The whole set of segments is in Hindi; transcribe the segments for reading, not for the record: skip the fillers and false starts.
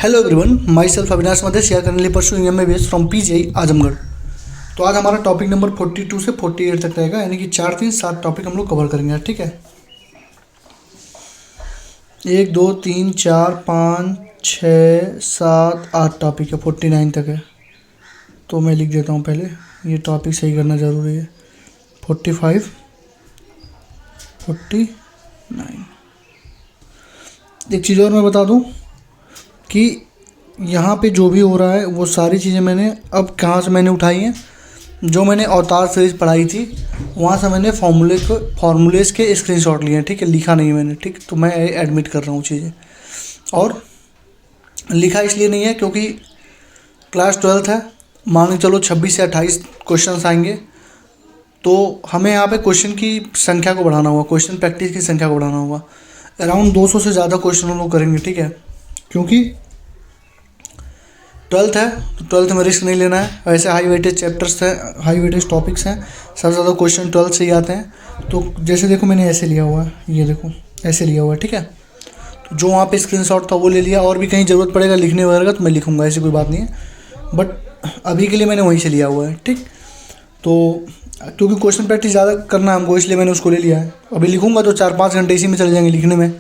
Hello everyone, my self Avinash Madhesh या currently pursuing MBBS from PGI Azamgarh. तो आज हमारा टॉपिक नंबर 42 से 48 तक रहेगा, यानी कि 4-3-7 टॉपिक हम लोग कवर करेंगे। ठीक है, 1 2 3 4 5 6 7 8 टॉपिक है, 49 तक है। तो मैं लिख देता हूँ, पहले ये टॉपिक सही करना ज़रूरी है। 45 49। एक चीज़ और मैं बता दूँ कि यहाँ पे जो भी हो रहा है वो सारी चीज़ें मैंने अब कहाँ से मैंने उठाई हैं। जो मैंने अवतार सीरीज पढ़ाई थी वहाँ से मैंने फार्मूलेस के स्क्रीनशॉट लिए हैं। ठीक है, लिखा नहीं मैंने। ठीक, तो मैं एडमिट कर रहा हूँ चीज़ें, और लिखा इसलिए नहीं है क्योंकि क्लास 12th है। मान के चलो 26 से 28 क्वेश्चन आएंगे, तो हमें यहाँ पे क्वेश्चन की संख्या को बढ़ाना होगा, क्वेश्चन प्रैक्टिस की संख्या को बढ़ाना होगा। अराउंड 200 से ज़्यादा क्वेश्चन हम लोग करेंगे। ठीक है, क्योंकि 12th है तो 12th में रिस्क नहीं लेना है। वैसे हाई वेटेज चैप्टर्स हैं, हाई वेटेज टॉपिक्स हैं, सबसे ज़्यादा क्वेश्चन 12th से ही आते हैं। तो जैसे देखो मैंने ऐसे लिया हुआ है, ये देखो ऐसे लिया हुआ है। ठीक है, तो जो वहाँ पे स्क्रीनशॉट था वो ले लिया, और भी कहीं ज़रूरत पड़ेगा लिखने वगैरह का तो मैं लिखूँगा, ऐसी कोई बात नहीं है, बट अभी के लिए मैंने वहीं से लिया हुआ है। ठीक, तो क्योंकि क्वेश्चन प्रैक्टिस ज़्यादा करना है हमको, इसलिए मैंने उसको ले लिया है। अभी लिखूँगा तो 4-5 घंटे इसी में चले जाएंगे लिखने में,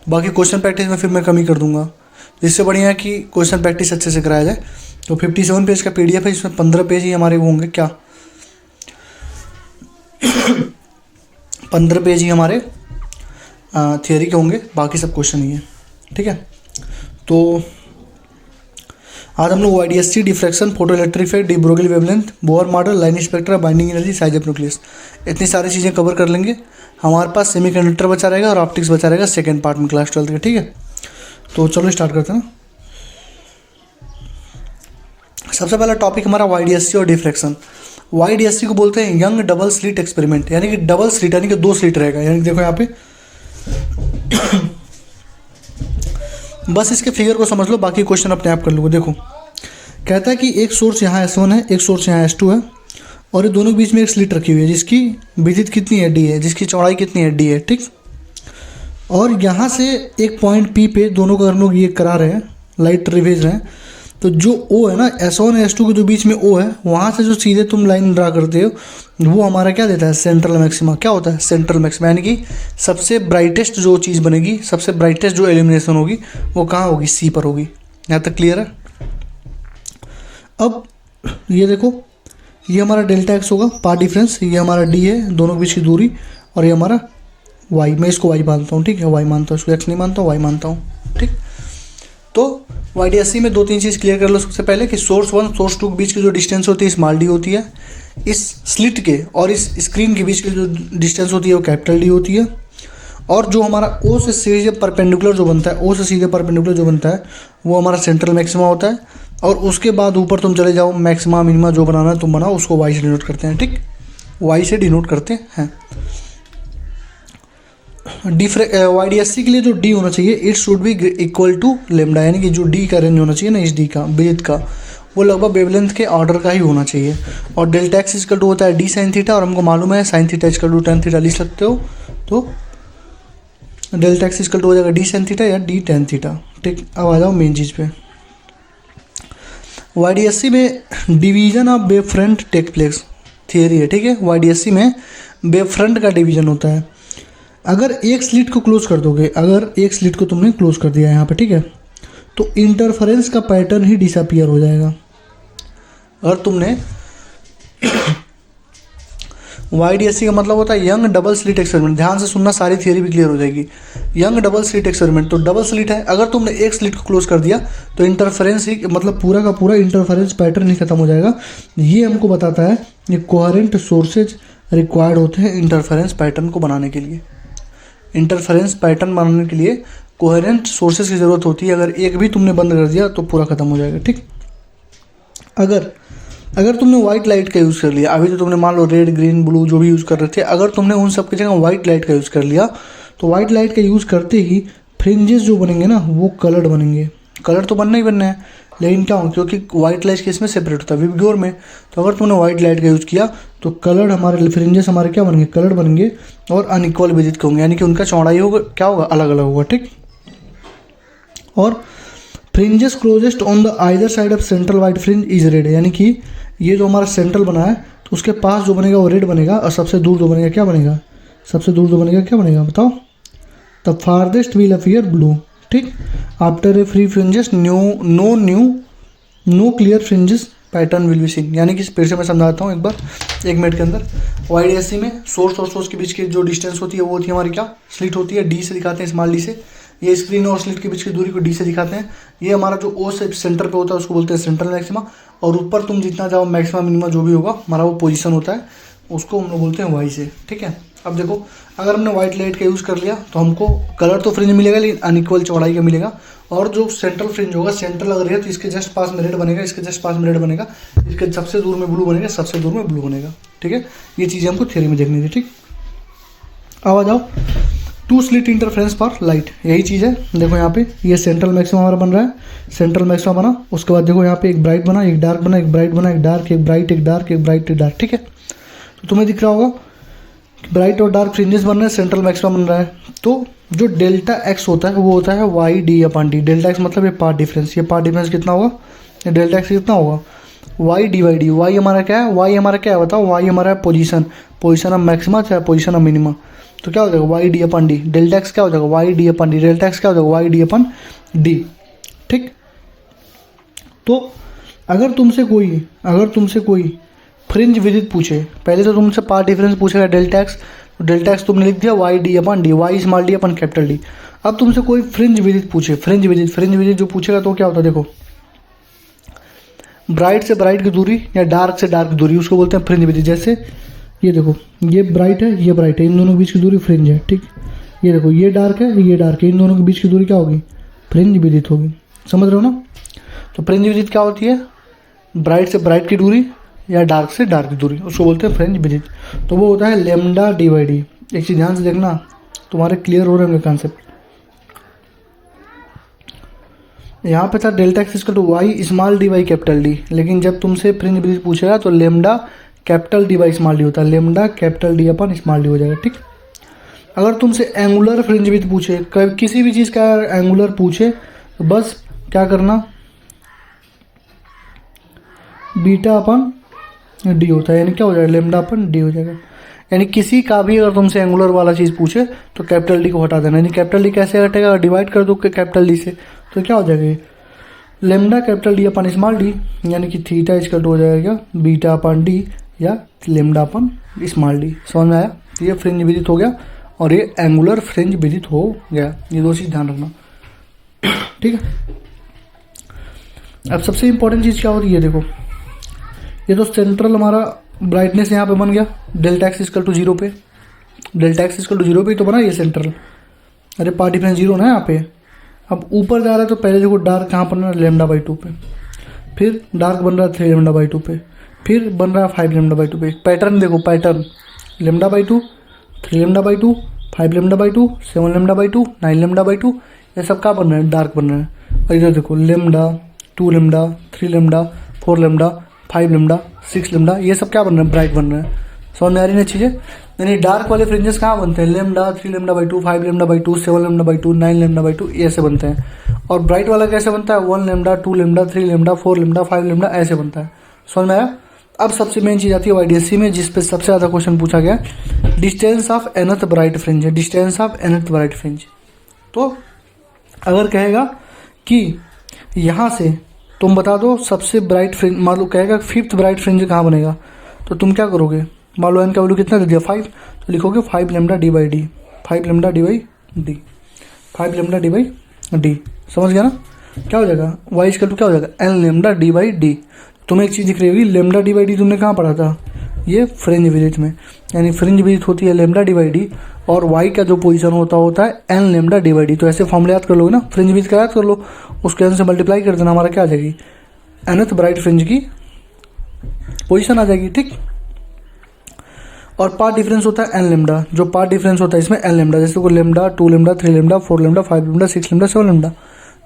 बाकी क्वेश्चन प्रैक्टिस में फिर मैं कमी कर दूँगा। इससे बढ़िया है कि क्वेश्चन प्रैक्टिस अच्छे से कराया जाए। तो 57 पेज का पीडीएफ है, इसमें 15 पेज ही हमारे वो होंगे, क्या 15 पेज ही हमारे थियोरी के होंगे, बाकी सब क्वेश्चन ही है। ठीक है, तो आज हम लोग YDSC, diffraction, photo electric effect, de Broglie wavelength, Bohr model, line spectra, binding energy, size of nucleus, इतनी सारी चीज़ें कवर कर लेंगे। हमारे पास सेमीकंडक्टर बचा रहेगा और ऑप्टिक्स बचा रहेगा सेकेंड पार्ट में क्लास 12th के। ठीक है, तो चलो स्टार्ट करते हैं। सबसे पहला टॉपिक हमारा YDSC और डिफ्रैक्शन। YDSC को बोलते हैं यंग डबल स्लिट एक्सपेरिमेंट, यानी कि डबल स्लिट यानी कि 2 स्लिट रहेगा। यानी कि देखो यहाँ पे बस इसके फिगर को समझ लो, बाकी क्वेश्चन अपने आप कर लो। देखो कहता है कि एक सोर्स यहाँ S1 है, एक सोर्स यहाँ S2 है, और ये दोनों के बीच में एक स्लिट रखी हुई है जिसकी विड्थ कितनी है, D है, जिसकी चौड़ाई कितनी है, D है। ठीक, और यहाँ से एक पॉइंट P पे दोनों को हम लोग ये करा रहे हैं, लाइट रे भेज रहे हैं। तो जो O है ना, S1 S2 के जो बीच में O है, वहाँ से जो सीधे तुम लाइन ड्रा करते हो वो हमारा क्या देता है, सेंट्रल मैक्सिमा। क्या होता है सेंट्रल मैक्सिमा, यानी कि सबसे ब्राइटेस्ट जो चीज़ बनेगी, सबसे ब्राइटेस्ट जो एल्यूमिनेशन होगी वो कहाँ होगी, C पर होगी। यहाँ तक क्लियर है। अब ये देखो, ये हमारा डेल्टा एक्स होगा, पाथ डिफरेंस, ये हमारा D है, दोनों के बीच की दूरी, और ये हमारा Y, मैं इसको Y मानता हूँ। ठीक है, Y मानता हूँ, इसको X नहीं मानता हूँ, Y मानता हूँ। ठीक, तो YDSC में 2-3 चीज़ क्लियर कर लो। सबसे पहले कि सोर्स 1 सोर्स 2 के बीच की जो डिस्टेंस होती है स्मॉल d होती है, इस स्लिट के और इस स्क्रीन के बीच की जो डिस्टेंस होती है वो कैपिटल D होती है, और जो हमारा O से सीधे परपेंडिकुलर जो बनता है, O से सीधे परपेंडिकुलर जो बनता है वो हमारा सेंट्रल मैक्सिमा होता है। और उसके बाद ऊपर तुम चले जाओ, मैक्सिमा मिनिमा जो बनाना है तुम बनाओ, उसको Y से डिनोट करते हैं। ठीक, Y से डिनोट करते हैं। YDSC के लिए जो D होना चाहिए, it should be equal to lambda, यानी कि जो D का रेंज होना चाहिए ना, इस D का विड्थ का, वो लगभग वेवलेंथ के ऑर्डर का ही होना चाहिए। और डेल्टा एक्स इक्वल टू होता है D sin थीटा, और हमको मालूम है sin theta equal to tan theta लिख सकते हो, तो डेल्टा एक्स इक्वल टू हो जाएगा D sin थीटा या D tan थीटा। ठीक, अब आ जाओ मेन चीज़ पे। YDSC में division of wave front take place theory है। ठीक है, YDSC में वेव फ्रंट का डिवीजन होता है। अगर एक स्लिट को क्लोज कर दोगे, अगर एक स्लिट को तुमने क्लोज कर दिया यहाँ पे, ठीक है, तो इंटरफेरेंस का पैटर्न ही डिसअपीयर हो जाएगा। अगर तुमने YDSC का मतलब होता है यंग डबल स्लिट एक्सपेरिमेंट। ध्यान से सुनना, सारी थियरी भी क्लियर हो जाएगी। यंग डबल स्लिट एक्सपेरिमेंट, तो डबल स्लिट है, अगर तुमने एक स्लिट को क्लोज कर दिया तो इंटरफेरेंस ही, मतलब पूरा का पूरा इंटरफेरेंस पैटर्न ही खत्म हो जाएगा। ये हमको बताता है ये कोहेरेंट सोर्सेज रिक्वायर्ड होते हैं इंटरफेरेंस पैटर्न को बनाने के लिए। इंटरफेरेंस पैटर्न बनाने के लिए कोहेरेंट सोर्सेज की ज़रूरत होती है। अगर एक भी तुमने बंद कर दिया तो पूरा ख़त्म हो जाएगा। ठीक, अगर तुमने वाइट लाइट का यूज़ कर लिया, अभी तो तुमने मान लो रेड ग्रीन ब्लू जो भी यूज़ कर रहे थे, अगर तुमने उन सब की जगह वाइट लाइट का यूज़ कर लिया तो वाइट लाइट का यूज़ करते ही फ्रिंजेस जो बनेंगे ना वो कलर्ड बनेंगे। कलर तो बनना ही बनना है, लेकिन क्या हो, क्योंकि वाइट लाइट किस में सेपरेट होता है, विबग्योर में। तो अगर तुमने वाइट लाइट का यूज़ किया तो कलर्ड हमारे फ्रिंजेस हमारे क्या बनेंगे, कलर्ड बनेंगे, और अनइक्वल विजिट होंगे, यानी कि उनका चौड़ाई होगा क्या होगा, अलग अलग होगा। ठीक, और fringes closest on the either side of central white fringe is red, यानी कि ये जो हमारा सेंट्रल बना है तो उसके पास जो बनेगा वो रेड बनेगा, और सबसे दूर जो बनेगा क्या बनेगा, सबसे दूर जो बनेगा क्या बनेगा बताओ, the farthest will appear blue. ठीक, after a free fringes no clear fringes pattern will be seen, यानी कि फिर से मैं समझाता हूँ एक बार 1 मिनट के अंदर। YDSC में सोर्स और सोर्स के बीच की जो डिस्टेंस होती है वो होती है हमारी क्या, स्लिट होती है, डी से दिखाते हैं, स्मॉल डी से। ये स्क्रीन और स्लिट के बीच की दूरी को डी से दिखाते हैं। ये हमारा जो ओ से सेंटर पे होता है उसको बोलते हैं सेंट्रल मैक्सिमा, और ऊपर तुम जितना जाओ मैक्सिमा मिनिमा जो भी होगा हमारा वो पोजीशन होता है, उसको हम लोग बोलते हैं वाई से। ठीक है, अब देखो अगर हमने व्हाइट लाइट का यूज़ कर लिया तो हमको कलर तो फ्रिंज मिलेगा लेकिन अनइक्वल चौड़ाई का मिलेगा, और जो सेंट्रल फ्रिंज होगा, सेंट्रल अगर है तो इसके जस्ट पास में रेड बनेगा, इसके जस्ट पास में रेड बनेगा, इसके सबसे दूर में ब्लू बनेगा, सबसे दूर में ब्लू बनेगा। ठीक है, ये चीज़ें हमको थ्योरी में देखनी थी। ठीक, अब आ जाओ two slit interference for light, यही चीज़ है। देखो यहाँ पे ये सेंट्रल मैक्सिमा हमारा बन रहा है, सेंट्रल मैक्सिमा बना, उसके बाद देखो यहाँ पे एक ब्राइट बना, एक डार्क बना, एक ब्राइट बना, एक डार्क, एक ब्राइट, एक डार्क, एक ब्राइट, एक डार्क। ठीक है, तो तुम्हें दिख रहा होगा ब्राइट और डार्क फ्रिंजेस बन रहे हैं, सेंट्रल मैक्सिमा बन रहा है। तो जो डेल्टा एक्स होता है वो होता है Y D upon D. Delta X मतलब ये पार्ट डिफरेंस, ये पार्ट डिफरेंस कितना होगा, ये डेल्टा एक्स कितना होगा, Y D by D. Y हमारा क्या है, वाई हमारा क्या है बताओ, वाई हमारा है पोजीशन, पोजीशन ऑफ मैक्सिमा चाहे पोजीशन ऑफ मिनिमा। तो क्या हो जाएगा Y D upon D, delta x क्या हो जाएगा Y D upon D, delta x क्या हो जाएगा वाई डी अपन डी। ठीक, तो अगर तुमसे कोई फ्रिंज विदित पूछे, पहले तो तुमसे पार्ट डिफरेंस पूछेगा डेल्टा एक्स, तो डेल्टा एक्स तुमने लिख दिया Y D upon D, Y small D अपन कैपिटल डी। अब तुमसे कोई फ्रिंज विदित पूछे, फ्रिंज विदित जो पूछेगा तो क्या होता है, देखो ब्राइट से ब्राइट की दूरी या डार्क से डार्क की दूरी, उसको बोलते हैं फ्रिंज विदित। जैसे ये देखो ये ब्राइट है, ये ब्राइट है, इन दोनों के बीच की दूरी फ्रिंज है। ठीक, ये देखो ये डार्क है, ये डार्क है, इन दोनों के बीच की दूरी क्या होगी, फ्रिंज विदित होगी। समझ रहे हो ना? तो फ्रिंज विदित क्या होती है, ब्राइट से ब्राइट की दूरी या डार्क से डार्क की दूरी, उसको बोलते हैं फ्रिंज विदित। तो वो होता है लेमडा डी बाई डी। एक चीज़ ध्यान से देखना, तुम्हारे क्लियर हो रहे होंगे कॉन्सेप्ट। यहाँ पे था delta x equal to Y small D by capital D, लेकिन जब तुमसे फ्रिंज विदित पूछेगा तो lambda capital D by small D होता है, lambda capital D upon small D हो जाएगा। ठीक, अगर तुमसे एंगुलर फ्रिंज विदित पूछे, किसी भी चीज़ का एंगुलर पूछे तो बस क्या करना, बीटा अपन डी होता है, यानी क्या हो जाएगा लेमडा अपन डी हो जाएगा। यानी किसी का भी अगर तुमसे एंगुलर वाला चीज़ पूछे तो कैपिटल डी को हटा देना। यानी कैपिटल डी कैसे हटेगा, डिवाइड कर दो कैपिटल डी से, तो क्या हो जाएगा lambda capital D upon small D, यानी कि थीटा इक्वल टू हो जाएगा बीटा अपन डी या लेमडा अपन स्मॉल डी। समझ में आया? ये फ्रिंज विदित हो गया और ये एंगुलर फ्रिंज विदित हो गया, ये दो चीज़ ध्यान रखना। ठीक है, अब सबसे इंपॉर्टेंट चीज़ क्या होती है, देखो ये तो सेंट्रल हमारा ब्राइटनेस यहाँ पे बन गया, डेल्टा एक्स इक्वल टू 0 पे, डेल्टा एक्स इक्वल टू 0 पे तो बना ये सेंट्रल। अरे पार्ट डिफरेंस 0 ना यहाँ पे। अब ऊपर जा रहा है तो पहले देखो डार्क कहाँ बन रहा है, लेमडा बाई 2 पे, फिर डार्क बन रहा है 3 लेमडा बाई 2 पे, फिर बन रहा है 5 लेमडा बाई 2 पे। पैटर्न देखो, pattern lambda by 2, 3 lambda by 2, 5 lambda by 2, 7 lambda by 2, 9 lambda by 2, ये सब क्या बन रहा है, डार्क बन रहा है। और इधर देखो lambda, 2 lambda, 3 lambda, 4 lambda, 5 lambda, 6 lambda, ये सब क्या बन रहा है, ब्राइट बन रहा है। समझ में आ रही है चीज़ें? यानी डार्क वाले फ्रिंजेस कहाँ बनते हैं, lambda, 3 lambda by 2, 5 lambda by 2, 7 lambda by 2, 9 lambda by 2, ऐसे बनते हैं। और ब्राइट वाला कैसे बनता है, 1 lambda, 2 lambda, 3 lambda, 4 lambda, 5 lambda, ऐसे बनता है। समझ में आया? अब सबसे मेन चीज़ आती है YDSC में, जिस पे सबसे ज़्यादा क्वेश्चन पूछा गया, distance of nth bright fringe है, distance of nth bright fringe. तो अगर कहेगा कि यहाँ से तुम बता दो सबसे ब्राइट फ्रिंज, मान लो कहेगा 5th ब्राइट फ्रिंज कहाँ बनेगा, तो तुम क्या करोगे, मान लो एन का वैल्यू कितना दे दिया 5, तो लिखोगे 5 lambda D by D, 5 lambda D by D, 5 lambda D by D. समझ गया ना? क्या हो जाएगा, वाई इक्वल टू क्या हो जाएगा, N lambda D by D. तुम्हें एक चीज़ दिख रही होगी, लेमडा डी बाई डी तुमने कहाँ पढ़ा था, ये फ्रिंज विदित में। यानी फ्रिंज विदित होती है लेमडा डी बाई डी, और वाई का जो पोजीशन होता है N lambda D by D. तो ऐसे फॉर्मूला याद कर लोगे ना, फ्रिंज विदित का याद कर लो, उसके एन से मल्टीप्लाई कर देना, हमारा क्या आ जाएगी, एनथ ब्राइट फ्रिंज की पोजीशन आ जाएगी। ठीक, और पार्ट डिफरेंस होता है एन लेमडा, जो पार्ट डिफरेंस होता है इसमें एन लेमडा, जैसे को lambda, 2 lambda, 3 lambda, 4 lambda, 5 lambda, 6 lambda, 7 lambda,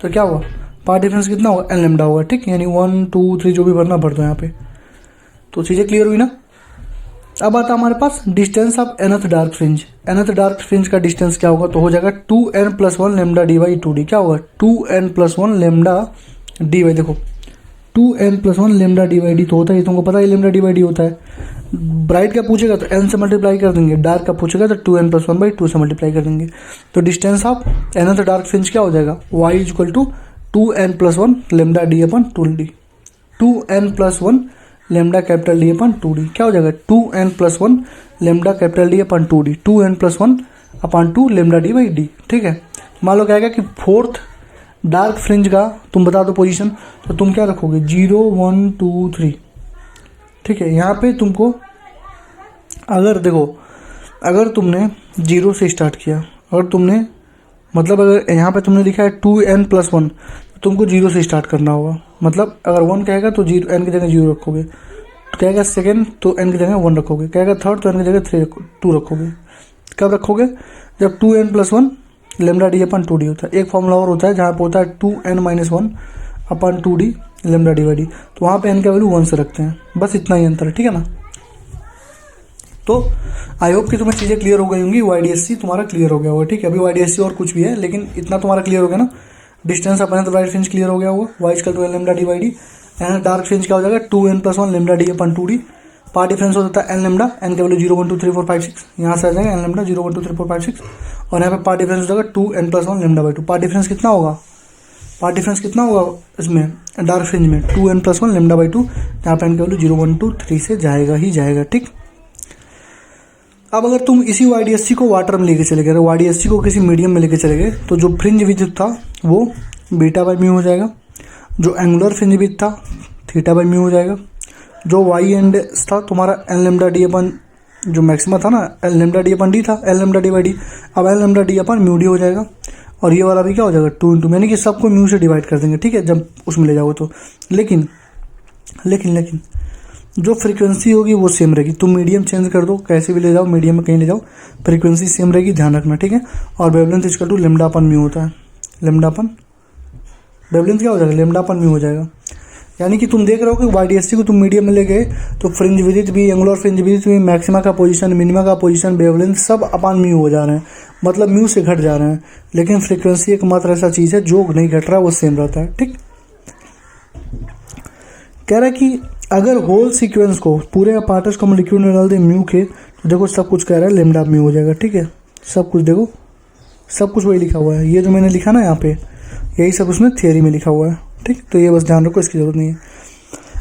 तो क्या हुआ, पार्ट डिफरेंस कितना होगा, एन लेमडा होगा। ठीक, यानी 1 2 3 जो भी भरना भर दो यहाँ पे। तो चीज़ें क्लियर हुई ना? अब आता हमारे पास distance of nth dark fringe. nth dark fringe का डिस्टेंस क्या होगा, तो हो जाएगा 2n+1 lambda D by 2d। क्या होगा 2n+1 लेमडा डी बाई, देखो 2n+1 lambda D by D तो होता है, तुमको पता है लेमडा डी बाई डी होता है। ब्राइट का पूछेगा तो n से मल्टीप्लाई कर देंगे, डार्क का पूछेगा तो 2n+1/2 से मल्टीप्लाई कर देंगे। तो distance of nth dark fringe क्या हो जाएगा, y = 2n+1 lambda D upon 2d। 2n+1 lambda capital D upon 2d क्या हो जाएगा 2n+1 lambda capital D upon 2d, 2n+1/2 lambda D by D. ठीक है, मान लो क्या आएगा कि फोर्थ डार्क फ्रिंज का तुम बता दो पोजीशन, तो तुम क्या रखोगे 0 1 2 3। ठीक है, यहाँ पे तुमको अगर देखो, अगर तुमने 0 से स्टार्ट किया, अगर तुमने मतलब अगर यहाँ पे तुमने लिखा है 2n+1 तो तुमको 0 से स्टार्ट करना होगा। मतलब अगर 1 कहेगा तो 0 n की जगह 0 रखोगे, तो कहेगा सेकेंड तो n की जगह 1 रखोगे, कहेगा थर्ड तो n की जगह 2 रखोगे। कब रखोगे, जब 2n+1 lambda D upon 2d होता है। एक फॉर्मूला और होता है जहाँ पे होता है 2n-1/2d lambda D by D, तो वहाँ पे n का वैल्यू 1 से रखते हैं, बस इतना ही अंतर है। ठीक है ना, तो आई होप कि तुम्हें चीज़ें क्लियर हो गई होंगी, YDSC तुम्हारा क्लियर हो गया होगा। ठीक है, अभी YDSC और कुछ भी है लेकिन इतना तुम्हारा क्लियर हो गया ना। डिस्टेंस अपन तो राइट फ्रिंज क्लियर हो गया होगा, y = n lambda D by D. And dark fringe क्या हो जाएगा 2n+1 lambda D upon 2d। Path difference हो जाता है n लेमडा, n का वैल्यू 0 1 2 3 4 5 6, यहाँ से आ जाएगा n लेमडा 0 1 2 3 4 5 6, और यहाँ पे पार्ट डिफरेंस हो जाएगा 2n+1 lambda by 2। Part difference कितना होगा, पार्ट डिफरेंस कितना होगा इसमें डार्क फ्रिंज में 2n+1 लेमडा बाई 2, जहाँ पे n का वैल्यू 0 1 2 3 से जाएगा ही जाएगा। ठीक, अब अगर तुम इसी YDSC को वाटर में लेके चले गए, YDSC को किसी मीडियम में लेके चले गए, तो जो फ्रिंज विड्थ था वो बीटा बाई म्यू हो जाएगा, जो एंगुलर फ्रिंज विड्थ था थीटा बाई म्यू हो जाएगा, जो वाई एंड था तुम्हारा एन लेमडा डी अपन, जो मैक्सिमा था ना L lambda D upon D था, L lambda D by D, अब एल लेमडा डी अपन म्यू डी हो जाएगा। और ये वाला भी क्या हो जाएगा 2 × यानी कि सबको म्यू से डिवाइड कर देंगे। ठीक है, जब उसमें ले जाओगे तो, लेकिन लेकिन लेकिन जो फ्रीक्वेंसी होगी वो सेम रहेगी। तुम मीडियम चेंज कर दो, कैसे भी ले जाओ, मीडियम में कहीं ले जाओ, फ्रीक्वेंसी सेम रहेगी, ध्यान रखना। ठीक है, और वेवलेंथ = लेमडा अपन म्यू होता है, लेमडा अपन वेवलेंथ क्या हो जाएगा लेमडा अपन म्यू हो जाएगा। यानी कि तुम देख रहे हो कि YDSC को तुम मीडियम में ले गए तो फ्रिंज विड्थ भी, एंगुलर फ्रिंज विड्थ भी, मैक्सिमा का पोजीशन, मिनिमा का पोजीशन, वेवलेंथ सब अपन म्यू हो जा रहे हैं, मतलब म्यू से घट जा रहे हैं। लेकिन फ्रीक्वेंसी एकमात्र ऐसा चीज़ है जो नहीं घट रहा, वो सेम रहता है। ठीक, कह रहा है कि अगर होल सीक्वेंस को, पूरे अपार्टस को हम लिक्विड में डाल दें म्यू के, तो देखो सब कुछ कह रहा है लेमडा म्यू हो जाएगा। ठीक है, सब कुछ देखो, सब कुछ वही लिखा हुआ है, ये जो मैंने लिखा ना यहाँ पे, यही सब उसमें थियरी में लिखा हुआ है। ठीक, तो ये बस ध्यान रखो, इसकी जरूरत नहीं है।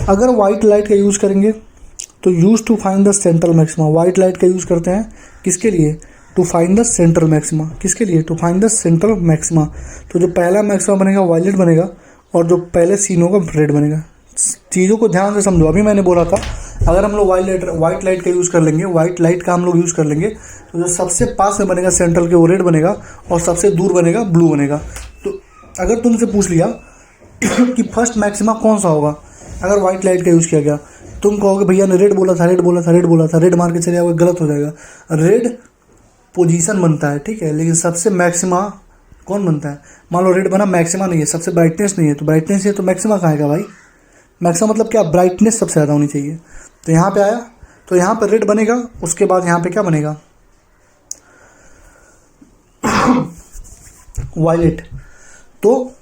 अगर वाइट लाइट का यूज़ करेंगे तो use to find the central maxima, white light का यूज़ करते हैं किसके लिए, to find the central maxima, किसके लिए, to find the central maxima. तो जो पहला मैक्सिमा बनेगा वायलेट बनेगा, और जो पहले सीन होगा रेड बनेगा। चीज़ों को ध्यान से समझो, अभी मैंने बोला था अगर हम लोग वाइट लाइट का यूज़ कर लेंगे, वाइट लाइट का हम लोग यूज़ कर लेंगे, तो जो सबसे पास में बनेगा सेंट्रल के वो रेड बनेगा, और सबसे दूर बनेगा ब्लू बनेगा। तो अगर तुमसे पूछ लिया कि फर्स्ट मैक्सिमा कौन सा होगा अगर वाइट लाइट का यूज़ किया गया, तुम कहोगे भैया ने रेड बोला था, रेड बोला था, रेड बोला था, रेड मार के चले जाओगे, गलत हो जाएगा। रेड पोजीशन बनता है, ठीक है, लेकिन सबसे मैक्सिमा कौन बनता है। मान लो रेड बना, मैक्सिमा नहीं है, सबसे ब्राइटनेस नहीं है, तो ब्राइटनेस है तो मैक्सिमा कहाँ आएगा भाई। मैक्सिमा मतलब क्या, ब्राइटनेस सबसे ज़्यादा होनी चाहिए। तो यहाँ पे आया, तो यहाँ पर रेड बनेगा, उसके बाद यहाँ पे क्या बनेगा वायलेट। तो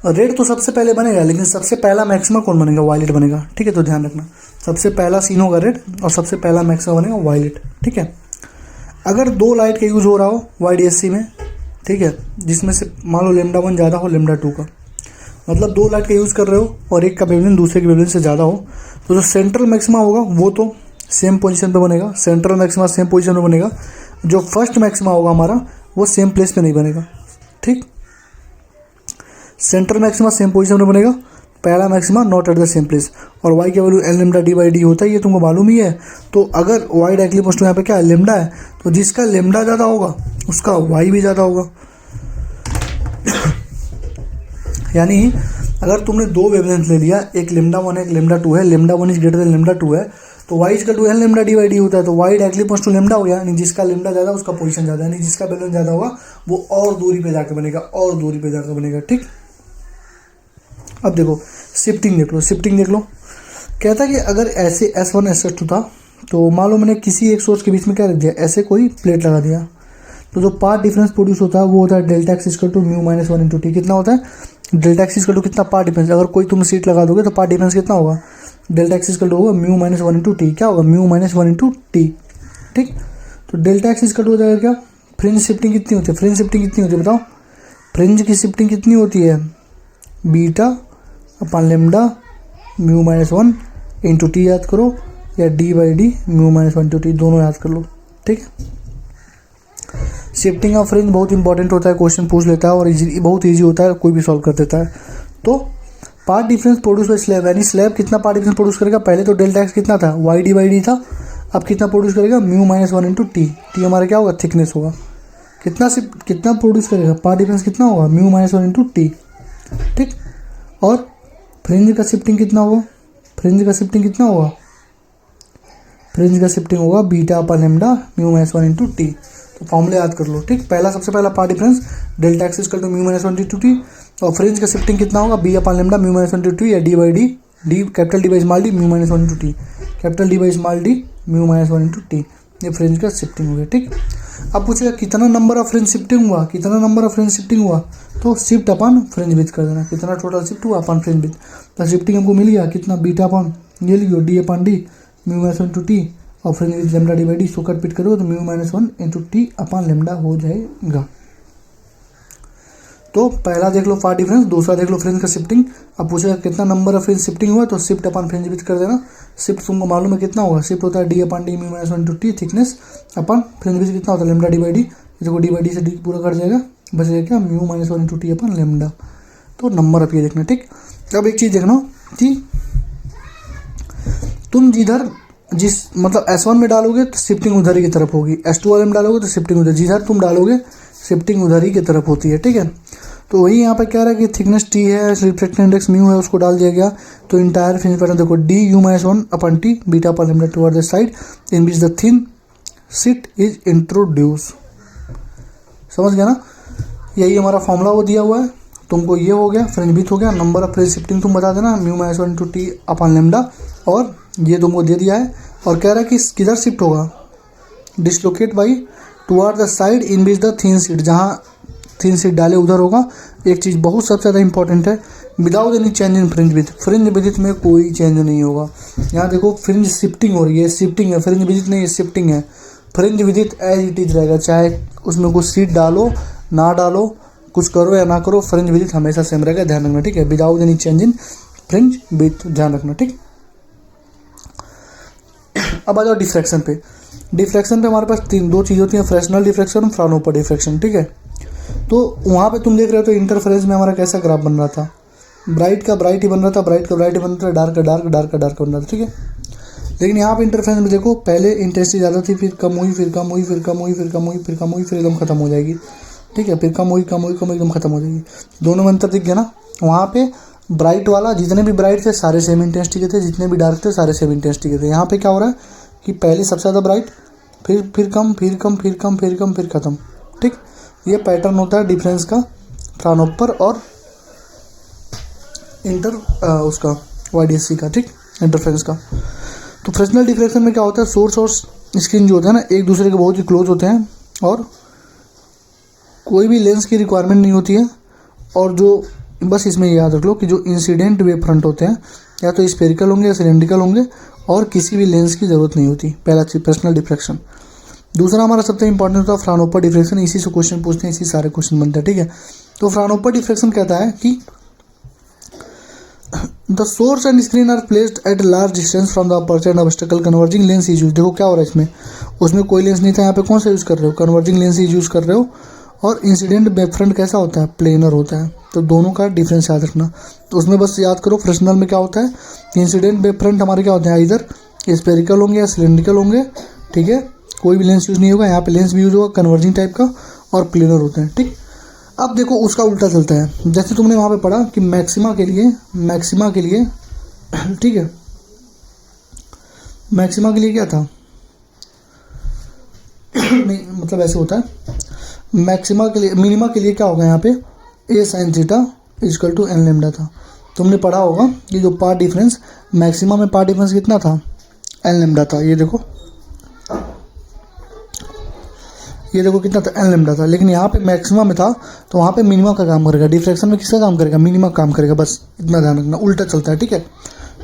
रेड तो सबसे पहले बनेगा, लेकिन सबसे पहला मैक्सिमा कौन बनेगा, वायलेट बनेगा। ठीक है, तो ध्यान रखना, सबसे पहला सीन होगा रेड और सबसे पहला मैक्सिमा बनेगा वायलेट। ठीक है, अगर दो लाइट का यूज़ हो रहा हो YDSC में, ठीक है, जिसमें से मान लो लेमडा 1 ज़्यादा हो लेमडा 2 का, मतलब दो लाइट का यूज़ कर रहे हो और एक का वेवलेंथ दूसरे के वेवलेंथ से ज़्यादा हो, तो जो सेंट्रल मैक्सिमा होगा वो तो सेम पोजीशन पे बनेगा, सेंट्रल मैक्सिमा सेम पोजीशन पे बनेगा। जो फर्स्ट मैक्सिमा होगा हमारा वो सेम प्लेस पे नहीं बनेगा। ठीक, सेंट्रल मैक्सिमा सेम पोजीशन में बनेगा, पहला maxima not at the same place. और y का value L lambda D by D होता है, ये तुमको मालूम ही है। तो अगर y डायरेक्टली पोस्ट यहाँ पे क्या है, लेमडा है, तो जिसका लेमडा ज़्यादा होगा उसका y भी ज़्यादा होगा। यानी अगर तुमने दो वेवलेंथ ले लिया, एक लेमडा 1 है, एक लेमडा 2 है, lambda 1 is greater than lambda 2 है, तो y is two L lambda D by D होता है। तो y directly post to lambda हो गया, यानी जिसका लेमडा ज़्यादा उसका पोजीशन ज़्यादा, यानी जिसका वेवलेंथ ज़्यादा होगा वो और दूरी पे जाकर बनेगा, और दूरी पे जाकर बनेगा। ठीक, अब देखो शिफ्टिंग देख लो, शिफ्टिंग देख लो, कहता है कि अगर ऐसे S1 S2 था, तो मान लो मैंने किसी एक सोर्स के बीच में क्या रख दिया, ऐसे कोई प्लेट लगा दिया, तो जो पाथ डिफरेंस प्रोड्यूस होता है वो होता है delta x equal to mu minus 1 into T. कितना होता है? डेल्टा एक्स इक्वल टू कितना? Path difference. अगर कोई तुम सीट लगा दोगे तो पाथ डिफरेंस कितना होगा? डेल्टा एक्स इक्वल टू होगा म्यू माइनस 1 इंटू टी। क्या होगा? Mu minus 1 into T. ठीक, तो डेल्टा एक्स इक्वल टू हो जाएगा क्या? फ्रिंज शिफ्टिंग कितनी होती है? फ्रिंज शिफ्टिंग कितनी होती है बताओ? फ्रिंज की शिफ्टिंग कितनी होती है? Beta upon lambda mu minus 1 into T याद करो, या D by D mu minus 1 into T, दोनों याद कर लो। ठीक है, शिफ्टिंग ऑफ फ्रिंज बहुत इंपॉर्टेंट होता है, क्वेश्चन पूछ लेता है और बहुत ईजी होता है, कोई भी सॉल्व कर देता है। तो path difference produce by slab, यानी स्लैब कितना पार्ट डिफरेंस प्रोड्यूस करेगा? पहले तो डेल्टा एक्स कितना था? वाई डी बाई डी था। अब कितना प्रोड्यूस करेगा? Mu minus 1 into T. T हमारा क्या होगा? थिकनेस होगा। कितना प्रोड्यूस करेगा? पार्ट डिफरेंस कितना होगा? Mu minus 1 into T. ठीक, और फ्रिंज का शिफ्टिंग कितना होगा? फ्रिंज का शिफ्टिंग कितना होगा? फ्रिंज का शिफ्टिंग होगा beta upon lambda mu minus 1 into T. तो फॉर्मूले याद कर लो। ठीक, पहला सबसे पहला part difference delta x equal to mu minus 1 into T, और फ्रिंज का शिफ्टिंग कितना होगा? B upon lambda mu minus 1 into T, या D by D, D capital D by small D mu minus 1 into T, capital D by small D mu minus 1 into T. ये फ्रिंज का शिफ्टिंग हो गया। ठीक, अब पूछेगा कितना नंबर ऑफ फ्रिंज शिफ्टिंग हुआ? कितना नंबर ऑफ फ्रिंज शिफ्टिंग हुआ? तो शिफ्ट अपन फ्रिंज विथ कर देना, कितना टोटल शिफ्ट हुआ अपन फ्रिंज विथ। तो शिफ्टिंग हमको मिल गया कितना? बीटा अपन ये लिखो D upon D mu minus 1 into T, और fringe width lambda D by D, so कट पिट करो तो mu minus 1 into T upon lambda हो जाएगा। तो पहला देख लो पार्ट डिफरेंस, दूसरा देख लो फ्रिंज का शिफ्टिंग। अब पूछेगा कितना नंबर ऑफ फ्रिंज शिफ्टिंग हुआ? तो शिफ्ट अपन फ्रिंज विथ कर देना। शिफ्ट तुमको मालूम है कितना होगा? शिफ्ट होता है D upon D mu minus 1 into T, thickness upon fringe width कितना होता है? Lambda D by D. इसको डी बाई डी से डी पूरा कर जाएगा, बचेगा क्या? Mu minus 1 into T upon lambda. तो नंबर अब ये देखना। ठीक, अब एक चीज़ देखना कि तुम जिस मतलब S1 में डालोगे तो शिफ्टिंग उधर ही की तरफ होगी, S2 वाले में डालोगे तो शिफ्टिंग उधर, जिधर तुम डालोगे शिफ्टिंग उधर ही की तरफ होती है। ठीक है, तो वही यहाँ पे क्या रहा है कि थिकनेस टी है, रिफ्रैक्टिव इंडेक्स म्यू है, उसको डाल दिया गया। तो इंटायर फ्रिंज पैटर्न देखो D you minus 1 upon T beta upon lambda toward the side in which the thin sheet is introduce. समझ गया ना? यही हमारा फॉर्मूला वो दिया हुआ है तुमको। ये हो गया फ्रिंज विथ हो गया, नंबर ऑफ फ्रिंज शिफ्टिंग तुम बता देना mu minus 1 into T upon lambda, और ये तुमको दे दिया है। और कह रहा है कि किधर शिफ्ट होगा? Dislocate by toward the side in beach the thin sheet, जहाँ थिन सीट डाले उधर होगा। एक चीज़ बहुत सबसे ज़्यादा इंपॉर्टेंट है, without any change in fringe with. Fringe with में कोई चेंज नहीं होगा। यहाँ देखो फ्रिंज शिफ्टिंग हो रही है, शिफ्टिंग है, फ्रिंज विथ नहीं है, शिफ्टिंग है। Fringe width as it is रहेगा, चाहे उसमें कुछ सीट डालो ना डालो, कुछ करो या ना करो, फ्रिंज विथ हमेशा सेम रहेगा, ध्यान रखना। ठीक है, without any change in fringe with, ध्यान रखना। ठीक, अब आ जाओ डिफ्रैक्शन पे। डिफ्रैक्शन पे हमारे पास दो चीज़ होती हैं, फ्रेस्नेल डिफ्रैक्शन और फ्राउनहोफर डिफ्रैक्शन। ठीक है, तो वहाँ पे तुम देख रहे हो तो इंटरफेरेंस में हमारा कैसा ग्राफ बन रहा था? ब्राइट का ब्राइट ही बन रहा था, ब्राइट का ब्राइट ही बन रहा था, डार्क का डार्क, डार्क का डार्क बन रहा था। ठीक है, लेकिन यहाँ पे इंटरफेरेंस में देखो पहले इंटेंसिटी ज़्यादा थी, फिर कम हुई, फिर कम हुई, फिर कम हुई, फिर कम हुई, फिर कम हुई, फिर एकदम खत्म हो जाएगी। ठीक है, फिर कम हुई, कम हुई, कम हुई, एकदम खत्म हो जाएगी। दोनों में अंतर दिख गया ना? वहाँ पे ब्राइट वाला जितने भी ब्राइट थे सारे सेम इंटेंसिटी के थे, जितने भी डार्क थे सारे सेम इंटेंसिटी के थे। यहाँ पे क्या हो रहा है कि पहले सबसे ज़्यादा ब्राइट, फिर कम, फिर कम, फिर कम, फिर कम, फिर खत्म। ठीक, ये पैटर्न होता है डिफरेंस का, फ्राउनहोफर और उसका YDSC का। ठीक, इंटरफेरेंस का। तो फ्रेस्नेल डिफ्रैक्शन में क्या होता है? सोर्स और स्क्रीन जो होता है ना एक दूसरे के बहुत ही क्लोज होते हैं, और कोई भी लेंस की रिक्वायरमेंट नहीं होती है। और जो बस इसमें याद रख लो कि जो इंसिडेंट वेव फ्रंट होते हैं या तो स्फेरिकल होंगे या सिलेंड्रिकल होंगे, और किसी भी लेंस की ज़रूरत नहीं होती। पहला चीज फ्रेस्नेल डिफ्रैक्शन। दूसरा हमारा सबसे इंपॉर्टेंट होता है फ्राउनहोफर डिफ्रैक्शन। इसी से क्वेश्चन पूछते हैं, इसी सारे क्वेश्चन बनते हैं। ठीक है, तो फ्राउनहोफर डिफ्रैक्शन कहता है कि the source and screen are placed at large distance from the aperture and obstacle converging lens is use. देखो क्या हो रहा है इसमें, उसमें कोई लेंस नहीं था, यहाँ पे कौन सा यूज़ कर रहे हो? कन्वर्जिंग लेंस यूज़ कर रहे हो। और इंसिडेंट वेव फ्रंट कैसा होता है? प्लेनर होता है। तो दोनों का डिफरेंस याद रखना। तो उसमें बस याद करो फ्रेस्नेल में क्या होता है, इंसिडेंट वेव फ्रंट हमारे क्या होते हैं? इधर स्फेरिकल होंगे या सिलेंड्रिकल होंगे। ठीक है, कोई भी लेंस यूज़ नहीं होगा। यहाँ पे लेंस भी यूज़ होगा कन्वर्जिंग टाइप का, और प्लेनर होते हैं। ठीक, अब देखो उसका उल्टा चलता है। जैसे तुमने वहाँ पे पढ़ा कि मैक्सिमा के लिए ठीक है, मैक्सिमा के लिए क्या था? नहीं, मतलब ऐसे होता है। मैक्सिमा के लिए, मिनिमा के लिए क्या होगा? यहाँ पे A sin theta equal to n lambda था। तुमने पढ़ा होगा कि जो पार्ट डिफरेंस, मैक्सिमा में पार्ट डिफरेंस कितना था? एन लेमडा था। ये देखो कितना था, एन लेमडा था। लेकिन यहाँ पे मैक्सिमम में था तो वहाँ पे मिनिमम का काम करेगा। डिफ्रैक्शन में किसका काम करेगा? मिनिमम काम करेगा। बस इतना ध्यान रखना, उल्टा चलता है, ठीक है।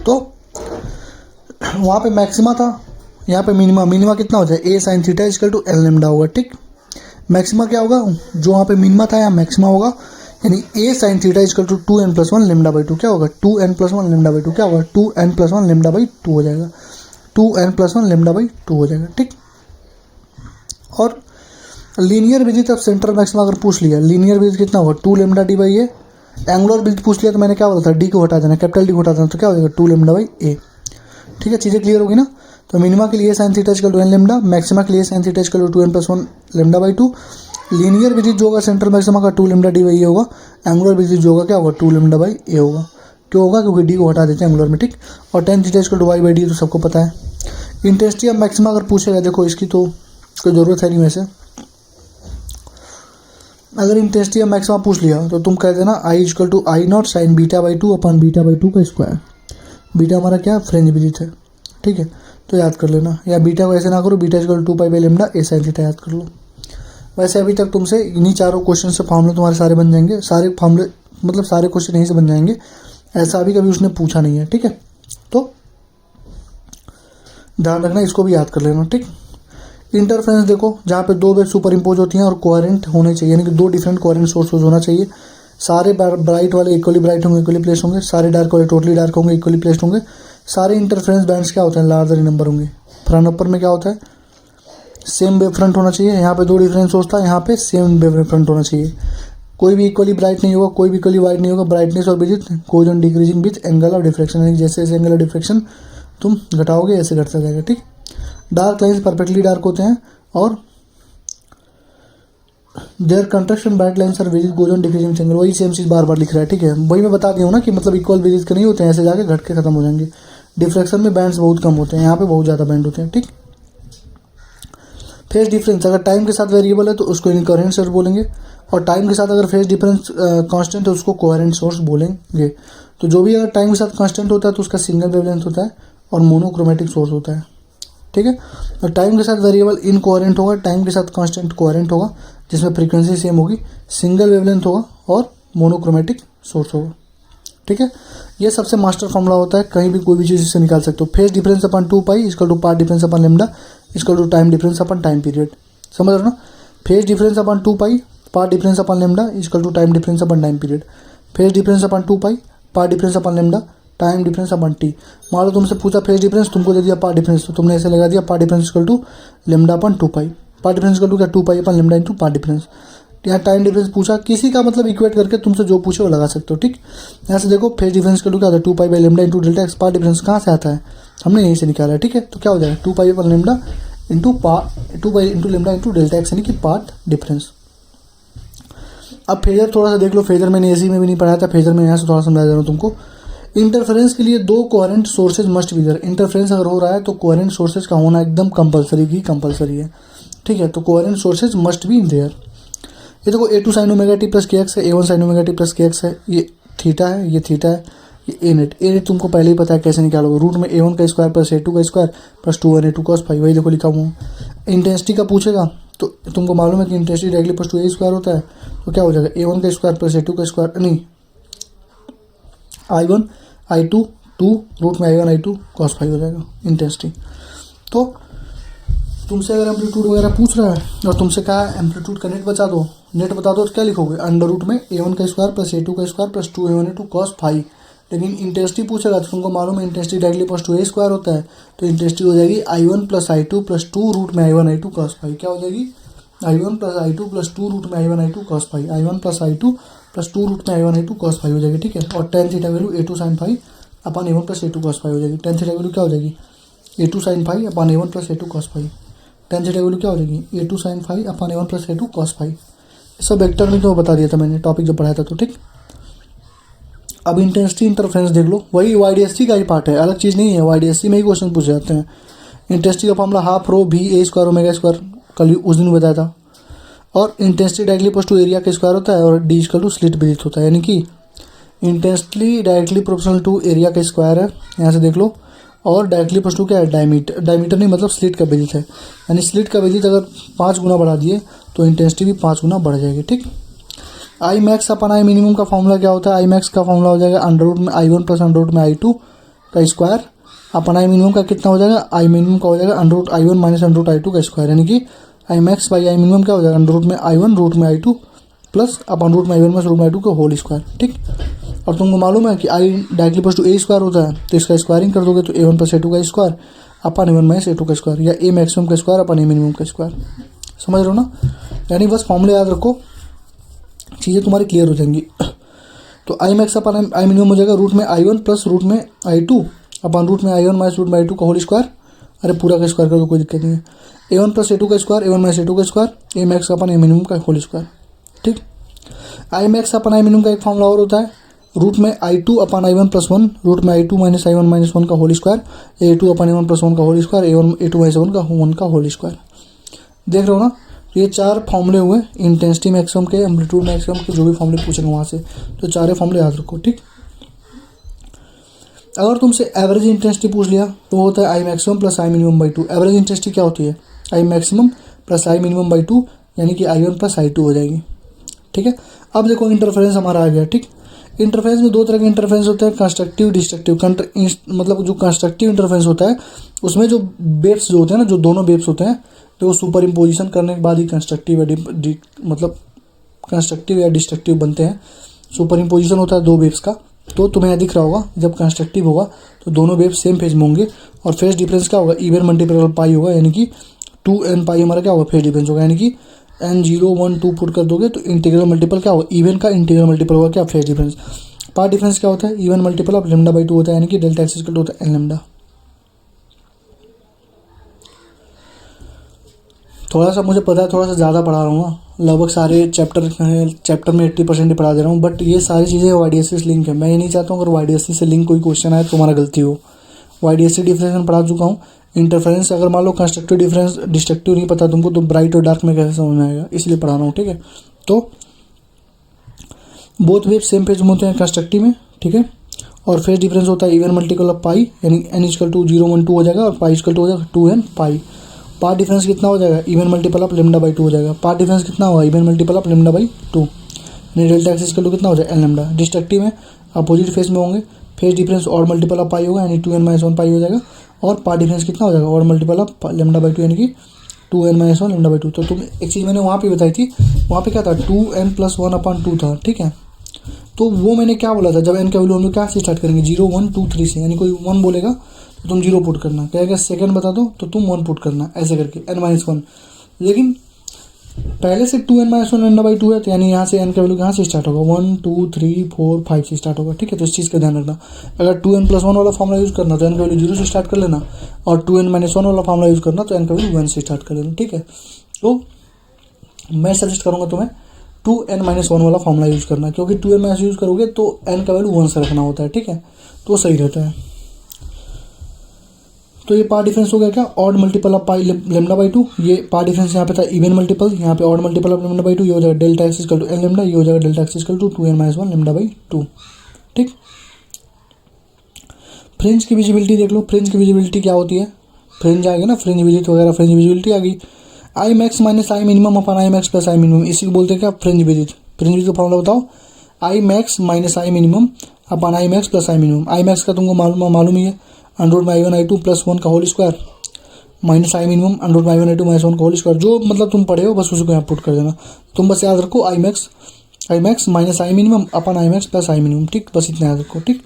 तो वहाँ पे मैक्सिमा था, यहाँ पे मिनिमा। मिनिमा कितना हो जाए? A sine theta equal to N lambda होगा, ठीक। मैक्सिमा क्या होगा? जो वहाँ पे मिनिमा था यहाँ मैक्सिमा होगा, यानी A sine theta equal to 2n+1 lambda by 2 क्या होगा? 2n+1 लेमडा बाई 2 क्या होगा? 2n+1 लेमडा बाई 2 हो जाएगा। 2n+1 लेमडा बाई 2 हो जाएगा, ठीक। और linear visit of central maxima अगर पूछ लिया, लीनियर विजिट कितना होगा? 2 lambda D by A. Angular visit पूछ लिया तो मैंने क्या बोला था? डी को हटा देना, कैपिटल डी को हटा देना, तो क्या हो जाएगा? 2 लेमडा बाई ए, ठीक है। चीज़ें क्लियर होगी ना? तो मिनिमा के लिए sine theta equal to N lambda, maxima के लिए sine theta equal to 2n+1 lambda by 2। Linear width जो होगा सेंट्रल मैक्सिमा का 2 लेमडा डी बाई ए होगा। एंगुलर विजिट जो होगा क्या होगा? 2 लेमडा बाई ए होगा। क्यों होगा? क्योंकि डी को हटा देते हैं एंगुलर में, ठीक। और tan theta equal to Y by D तो सबको पता है। इंटेंसिटी ऑफ मैक्सिमा अगर पूछेगा, देखो इसकी तो कोई ज़रूरत है नहीं वैसे। अगर इंटेंसिटी ऑफ मैक्सिमा पूछ लिया तो तुम कह देना I equal to I not sine beta by 2 upon beta by 2 का स्क्वायर। बीटा हमारा क्या? फ्रिंज विजिट है, ठीक है। तो याद कर लेना, या बीटा को ऐसे ना करो, beta equal to 2 pi by lambda A sine theta याद कर लो। वैसे अभी तक तुमसे इन्हीं चारों क्वेश्चन से फॉर्मूले तुम्हारे सारे बन जाएंगे। सारे फॉर्मूले मतलब सारे क्वेश्चन यहीं से बन जाएंगे, ऐसा अभी कभी उसने पूछा नहीं है, ठीक है। तो ध्यान रखना, इसको भी याद कर लेना, ठीक। इंटरफेरेंस देखो, जहाँ पे दो वेव सुपर इम्पोज होती हैं और कोहेरेंट होने चाहिए, यानी कि दो डिफरेंट कोहेरेंट सोर्सेज होना चाहिए। सारे ब्राइट वाले इक्वली ब्राइट होंगे, इक्वली प्लेस्ड होंगे। सारे डार्क वाले टोटली डार्क होंगे, इक्वली प्लेस्ड होंगे। सारे इंटरफेरेंस बैंड्स क्या होते हैं? लार्जर नंबर होंगे। फ्रंट अपर में क्या होता है? सेम वेव फ्रंट होना चाहिए। यहाँ पे दो डिफरेंट सोर्स था, यहाँ पे सेम वेव फ्रंट होना चाहिए। कोई भी इक्वली ब्राइट नहीं होगा, कोई भी इक्वली वाइट नहीं होगा। ब्राइटनेस और visit goes on decreasing with angle of diffraction, यानी जैसे जैसे एंगल ऑफ डिफ्रेक्शन तुम घटाओगे ऐसे घटता जाएगा, ठीक। डार्क लाइन्स परफेक्टली डार्क होते हैं और there contraction bright lines are width goes on decreasing angle. वही सेम चीज़ बार बार लिख रहा है, ठीक है। वही मैं बता दिया हूँ ना कि मतलब इक्वल विजिट के नहीं होते हैं, ऐसे जाके घट के खत्म हो जाएंगे। डिफ्रेक्शन में बैंड्स बहुत कम होते हैं, यहाँ पे बहुत ज़्यादा बैंड होते हैं, ठीक। फेज डिफरेंस अगर टाइम के साथ वेरिएबल है तो उसको इनकोहेरेंट सोर्स बोलेंगे, और टाइम के साथ अगर फेज डिफरेंस कांस्टेंट है उसको कोहेरेंट सोर्स बोलेंगे। तो जो भी अगर टाइम के साथ कांस्टेंट होता है तो उसका सिंगल वेवलेंथ होता है और मोनोक्रोमेटिक सोर्स होता है, ठीक है। और टाइम के साथ वेरिएबल इनकोहेरेंट होगा, टाइम के साथ कांस्टेंट कोहेरेंट होगा, जिसमें फ्रीक्वेंसी सेम होगी, सिंगल वेवलेंथ होगा और मोनोक्रोमेटिक सोर्स होगा, ठीक है। ये सबसे मास्टर फॉर्मूला होता है, कहीं भी कोई भी चीज़ इससे निकाल सकते हो। Phase difference upon 2 pi equal to path difference upon lambda equal to time difference upon time period. समझ रहे हो ना? Phase difference upon 2 pi, path difference upon lambda equal to time difference upon time period. Phase difference upon 2 pi, path difference upon lambda, time difference upon T. मान लो तुमसे पूछा फेज डिफरेंस, तुमको दे दिया पाथ डिफरेंस, तो तुमने ऐसे लगा दिया path difference equal to lambda upon 2 pi. Path difference equal to क्या? 2 pi upon lambda into path difference. यहाँ टाइम डिफरेंस पूछा, किसी का मतलब इक्वेट करके तुमसे जो पूछे वो लगा सकते हो, ठीक। यहाँ से देखो फेज डिफरेंस इक्वल टू क्या होता है? 2 pi by lambda into delta x. Path difference कहाँ से आता है? हमने यहीं से निकाला है, ठीक है। तो क्या हो जाएगा? 2 pi by lambda into 2 pi into lambda into delta x, यानी कि पाथ डिफरेंस। अब फेजर थोड़ा सा देख लो, फेजर मैंने एसी में भी नहीं पढ़ाया था, फेजर में यहाँ से थोड़ा समझा दे रहा हूँ तुमको। इंटरफेरेंस के लिए दो coherent sources must be there. Interference अगर हो रहा है तो कोहेरेंट सोर्सेज का होना एकदम कंपलसरी है, ठीक है। तो coherent sources must be there. ये देखो a2 sine omega t plus k x है, a1 sine omega t plus k x है, ये थीटा है, ये थीटा है, ये ए नेट तुमको पहले ही पता है कैसे निकालोगे। रूट में a1 का स्क्वायर प्लस a2 का square plus 2 a2 cos phi, वही देखो लिखा हुआ। इंटेंसिटी का पूछेगा तो तुमको मालूम है कि intensity directly plus 2a square होता है, तो क्या हो जाएगा? a1 का स्क्वायर प्लस a2 का स्क्वायर, नहीं i1 i2 2 रूट में i1 i2 cos फाई हो जाएगा इंटेंसिटी। तो तुमसे अगर एम्पलीट्यूड वगैरह पूछ रहा है और तुमसे कहा एम्पलीट्यूड का नेट बता दो तो क्या लिखोगे? अंडर रूट में a1 का स्क्वायर प्लस a2 का square plus 2a1 a2 cos phi. लेकिन इंटेंसिटी पूछेगा तो तुमको मालूम है intensity directly plus 2a square होता है, तो इंटेंसिटी हो जाएगी i1 plus i2 plus 2 root में i1 i2 cos फाई। क्या हो जाएगी? i1 plus i2 plus 2 root में i1 i2 cos phi. i1 plus i2 plus 2 root में i1 i2 cos फाई हो जाएगी, ठीक है। और tan theta value a2 sine phi upon a1 plus a2 cos phi हो जाएगी। tan थीटा वैल्यू क्या हो जाएगी? a2 sine phi upon a1 plus a2 cos phi. tan theta value क्या हो जाएगी? a2 sine phi upon a1 plus a2 cos phi. सब वेक्टर में तो बता दिया था मैंने टॉपिक जो पढ़ाया था, तो ठीक। अब इंटेंसिटी इंटरफेरेंस देख लो, वही YDST का ही पार्ट है, अलग चीज़ नहीं है। YDST में ही क्वेश्चन पूछे जाते हैं। इंटेंसिटी का फॉर्मूला हाफ रो भी a स्क्वायर ओमेगा स्क्वायर, कल उस दिन बताया था। और intensity directly plus to area का स्क्वायर होता है और d equal to slit width होता है, यानी कि intensity directly proportional to area का स्क्वायर है, यहाँ से देख लो। और डायरेक्टली प्लस टू क्या है, डायमीटर, डायमीटर नहीं मतलब स्लिट का बेजिस है, यानी स्लिट का बेजिस अगर 5 गुना बढ़ा दिए तो इंटेंसिटी भी 5 गुना बढ़ जाएगी। ठीक, I max upon I minimum का फॉर्मूला क्या होता है, आई मैक्स का फॉर्मूला हो जाएगा अंडर रूट में I1 प्लस अंडर रूट में I2 का स्क्वायर, अपन आई मिनिमम का कितना हो जाएगा, आई मिनिमम का हो जाएगा under root I1 minus under root I2 का स्क्वायर, यानी कि I max by I minimum क्या हो जाएगा, अंडर रूट में I1 रूट में I2 प्लस अपन रूट में I1 माइनस रूट में I2 का होल स्क्वायर। ठीक, और तुमको मालूम है कि I directly plus to A square होता है, तो इसका स्क्वायरिंग कर दोगे तो A1 प्लस A2 का स्क्वायर अपन A1 माइनस A2 का स्क्वायर, या ए मैक्सिमम का स्क्वायर अपन ए मिनिमम का स्क्वायर। समझ रहे हो ना, यानी बस फॉर्मूले याद रखो, चीज़ें तुम्हारी क्लियर हो जाएंगी। तो I max upon I minimum हो जाएगा रूट में I1 प्लस रूट में I2 अपन रूट में I1 माइनस रूट में I2 का होल स्क्वायर, अरे पूरा का स्क्वायर कर दो कोई दिक्कत नहीं है, A1 प्लस A2 का स्क्वायर A1 माइनस A2 का स्क्वायर, ए मैक्स अपन ए मिनिमम का होल स्क्वायर। ठीक, I max upon I minimum का एक फॉर्मूला और होता है रूट में I2 अपन I1 प्लस 1 रूट में I2 माइनस I1 माइनस 1 का होल स्क्वायर, A2 अपन A1 प्लस 1 का whole square, A1 A2 minus 1 का होल स्क्वायर। देख रहे हो ना, ये 4 फॉर्मूले हुए इंटेंसिटी मैक्सिमम के, एम्पलीट्यूड मैक्सिमम के, जो भी फॉर्मूले पूछ रहे हैं वहाँ से, तो 4 फॉर्मूले याद रखो। ठीक, अगर तुमसे एवरेज इंटेंसिटी पूछ लिया तो होता है I maximum plus I minimum by 2। Average intensity क्या होती है, I maximum plus I minimum by 2, यानी कि I1 प्लस I2 हो जाएगी। ठीक है, अब देखो इंटरफेरेंस हमारा आ गया। ठीक, इंटरफेरेंस में 2 तरह के इंटरफेरेंस होते हैं, कंस्ट्रक्टिव डिस्ट्रक्टिव। मतलब जो कंस्ट्रक्टिव इंटरफेरेंस होता है उसमें जो वेव्स जो होते हैं ना, जो दोनों वेव्स होते हैं, तो वो सुपर इम्पोजिशन करने के बाद ही कंस्ट्रक्टिव या मतलब कंस्ट्रक्टिव या डिस्ट्रक्टिव बनते हैं। सुपर इम्पोजिशन होता है 2 वेव्स का, तो तुम्हें यह दिख रहा होगा जब कंस्ट्रक्टिव होगा तो दोनों वेव्स सेम फेज में होंगे, और फेज डिफरेंस क्या होगा, इवन मल्टीपल पाई होगा, यानी कि 2n पाई हमारा क्या होगा, फेज डिफरेंस होगा, यानी कि n0 1 2 पुट कर दोगे तो इंटीग्रल मल्टीपल क्या होगा, इवन का इंटीग्रल मल्टीपल होगा क्या, फेज डिफरेंस। पार्ट डिफरेंस क्या होता है, even multiple of lambda by 2 होता है, यानी कि डेल्टा एक्स इक्वल होता है n लेमडा। थोड़ा सा मुझे पता है, थोड़ा सा ज़्यादा पढ़ा रहा हूँ, लगभग सारे चैप्टर में 80% ही पढ़ा दे रहा हूँ, बट ये सारी चीज़ें YDSC से लिंक है। मैं ये नहीं चाहता हूँ अगर YDSC से लिंक कोई क्वेश्चन आए तो तुम्हारा गलती हो। YDSC डिफरेंस पढ़ा चुका हूँ, इंटरफेरेंस अगर मान लो कंस्ट्रक्टिव डिफरेंस डिस्ट्रक्टिव नहीं पता तुमको तो ब्राइट और डार्क में कैसे समझ में आएगा, इसलिए पढ़ा रहा हूँ। ठीक है, तो बोथ वेव सेम पेज में होते हैं कंस्ट्रक्टिव में। ठीक है, और फेज डिफरेंस होता है इवन मल्टीपल ऑफ पाई, यानी n इक्वल टू 0 1 2 हो जाएगा, और पाई इक्वल टू हो जाएगा 2n पाई। पार्ट डिफरेंस कितना हो जाएगा, even multiple of lambda by 2 हो जाएगा। पार्ट डिफरेंस कितना होगा, even multiple of lambda by 2, यानी डेल्टा एक्स इक्वल टू कितना हो जाएगा, n लेमडा। डिस्ट्रक्टिव में अपोजिट फेज में होंगे, फेज डिफरेंस और मल्टीपल ऑफ पाई होगा, यानी 2n माइनस 1 पाई हो जाएगा, और पार्ट डिफरेंस कितना हो जाएगा, और मल्टीपल ऑफ लेमडा बाई 2, यानी कि 2n माइनस 1 लेमडा बाई 2। तो तुम एक चीज़ मैंने वहाँ पे बताई थी, वहाँ पे क्या था, 2n प्लस 1 अपॉन 2 था। ठीक है, तो वो मैंने क्या बोला था, जब n का वैल्यू हम लोग क्या से स्टार्ट करेंगे, 0 1 2 3 से, यानी कोई 1 बोलेगा तो तुम 0 पुट करना, कहेगा सेकंड बता दो तो तुम 1 पुट करना, ऐसे करके n माइनस 1। लेकिन पहले से 2n माइनस 1 लेमडा बाई 2 है, तो यानी यहाँ से n का वैल्यू कहाँ से स्टार्ट होगा, 1 2 3 4 5 से स्टार्ट होगा। ठीक है, तो इस चीज़ का ध्यान रखना। अगर 2n प्लस 1 वाला फॉर्मूला यूज़ करना तो n का वैल्यू 0 से स्टार्ट कर लेना, और 2n माइनस 1 वाला फॉर्मूला यूज़ करना तो n का वैल्यू 1 से स्टार्ट कर लेना। ठीक है, तो मैं सजेस्ट करूँगा तुम्हें 2n माइनस 1 वाला फॉर्मूला यूज़ करना, क्योंकि 2n माइनस यूज़ करोगे तो n का वैल्यू 1 से रखना होता है। ठीक है, तो सही रहता है। तो ये पार्ट डिफरेंस हो गया क्या, odd multiple of pi lambda by 2। ये पार्ट डिफरेंस यहाँ पे था इवन मल्टीपल, यहाँ पे odd multiple of lambda by 2, ये हो जाएगा delta x equal to n lambda, ये हो जाएगा delta x equal to 2n minus 1 lambda by 2। ठीक, फ्रिंज की विजिबिलिटी देख लो। फ्रिंज की विजिबिलिटी क्या होती है, फ्रिंज आ गया ना, फ्रिंज विजिट वगैरह, फ्रिंज विजिबिलिटी आ गई, I max minus I minimum upon I max plus I minimum, इसी को बोलते हैं क्या, फ्रिंज विजिट। फ्रिंज विजिट का फॉर्मूला बताओ, I max minus I minimum upon I max plus I minimum. I max का तुमको मालूम ही है, अंडर रूट में I1 I2 प्लस 1 का whole square, minus I minimum under root में I1 I2 माइनस 1 का होल स्क्वायर। जो मतलब तुम पढ़े हो बस उसको यहाँ पुट कर देना। तुम बस याद रखो I max minus I minimum upon I max plus I minimum. ठीक, बस इतना याद रखो। ठीक,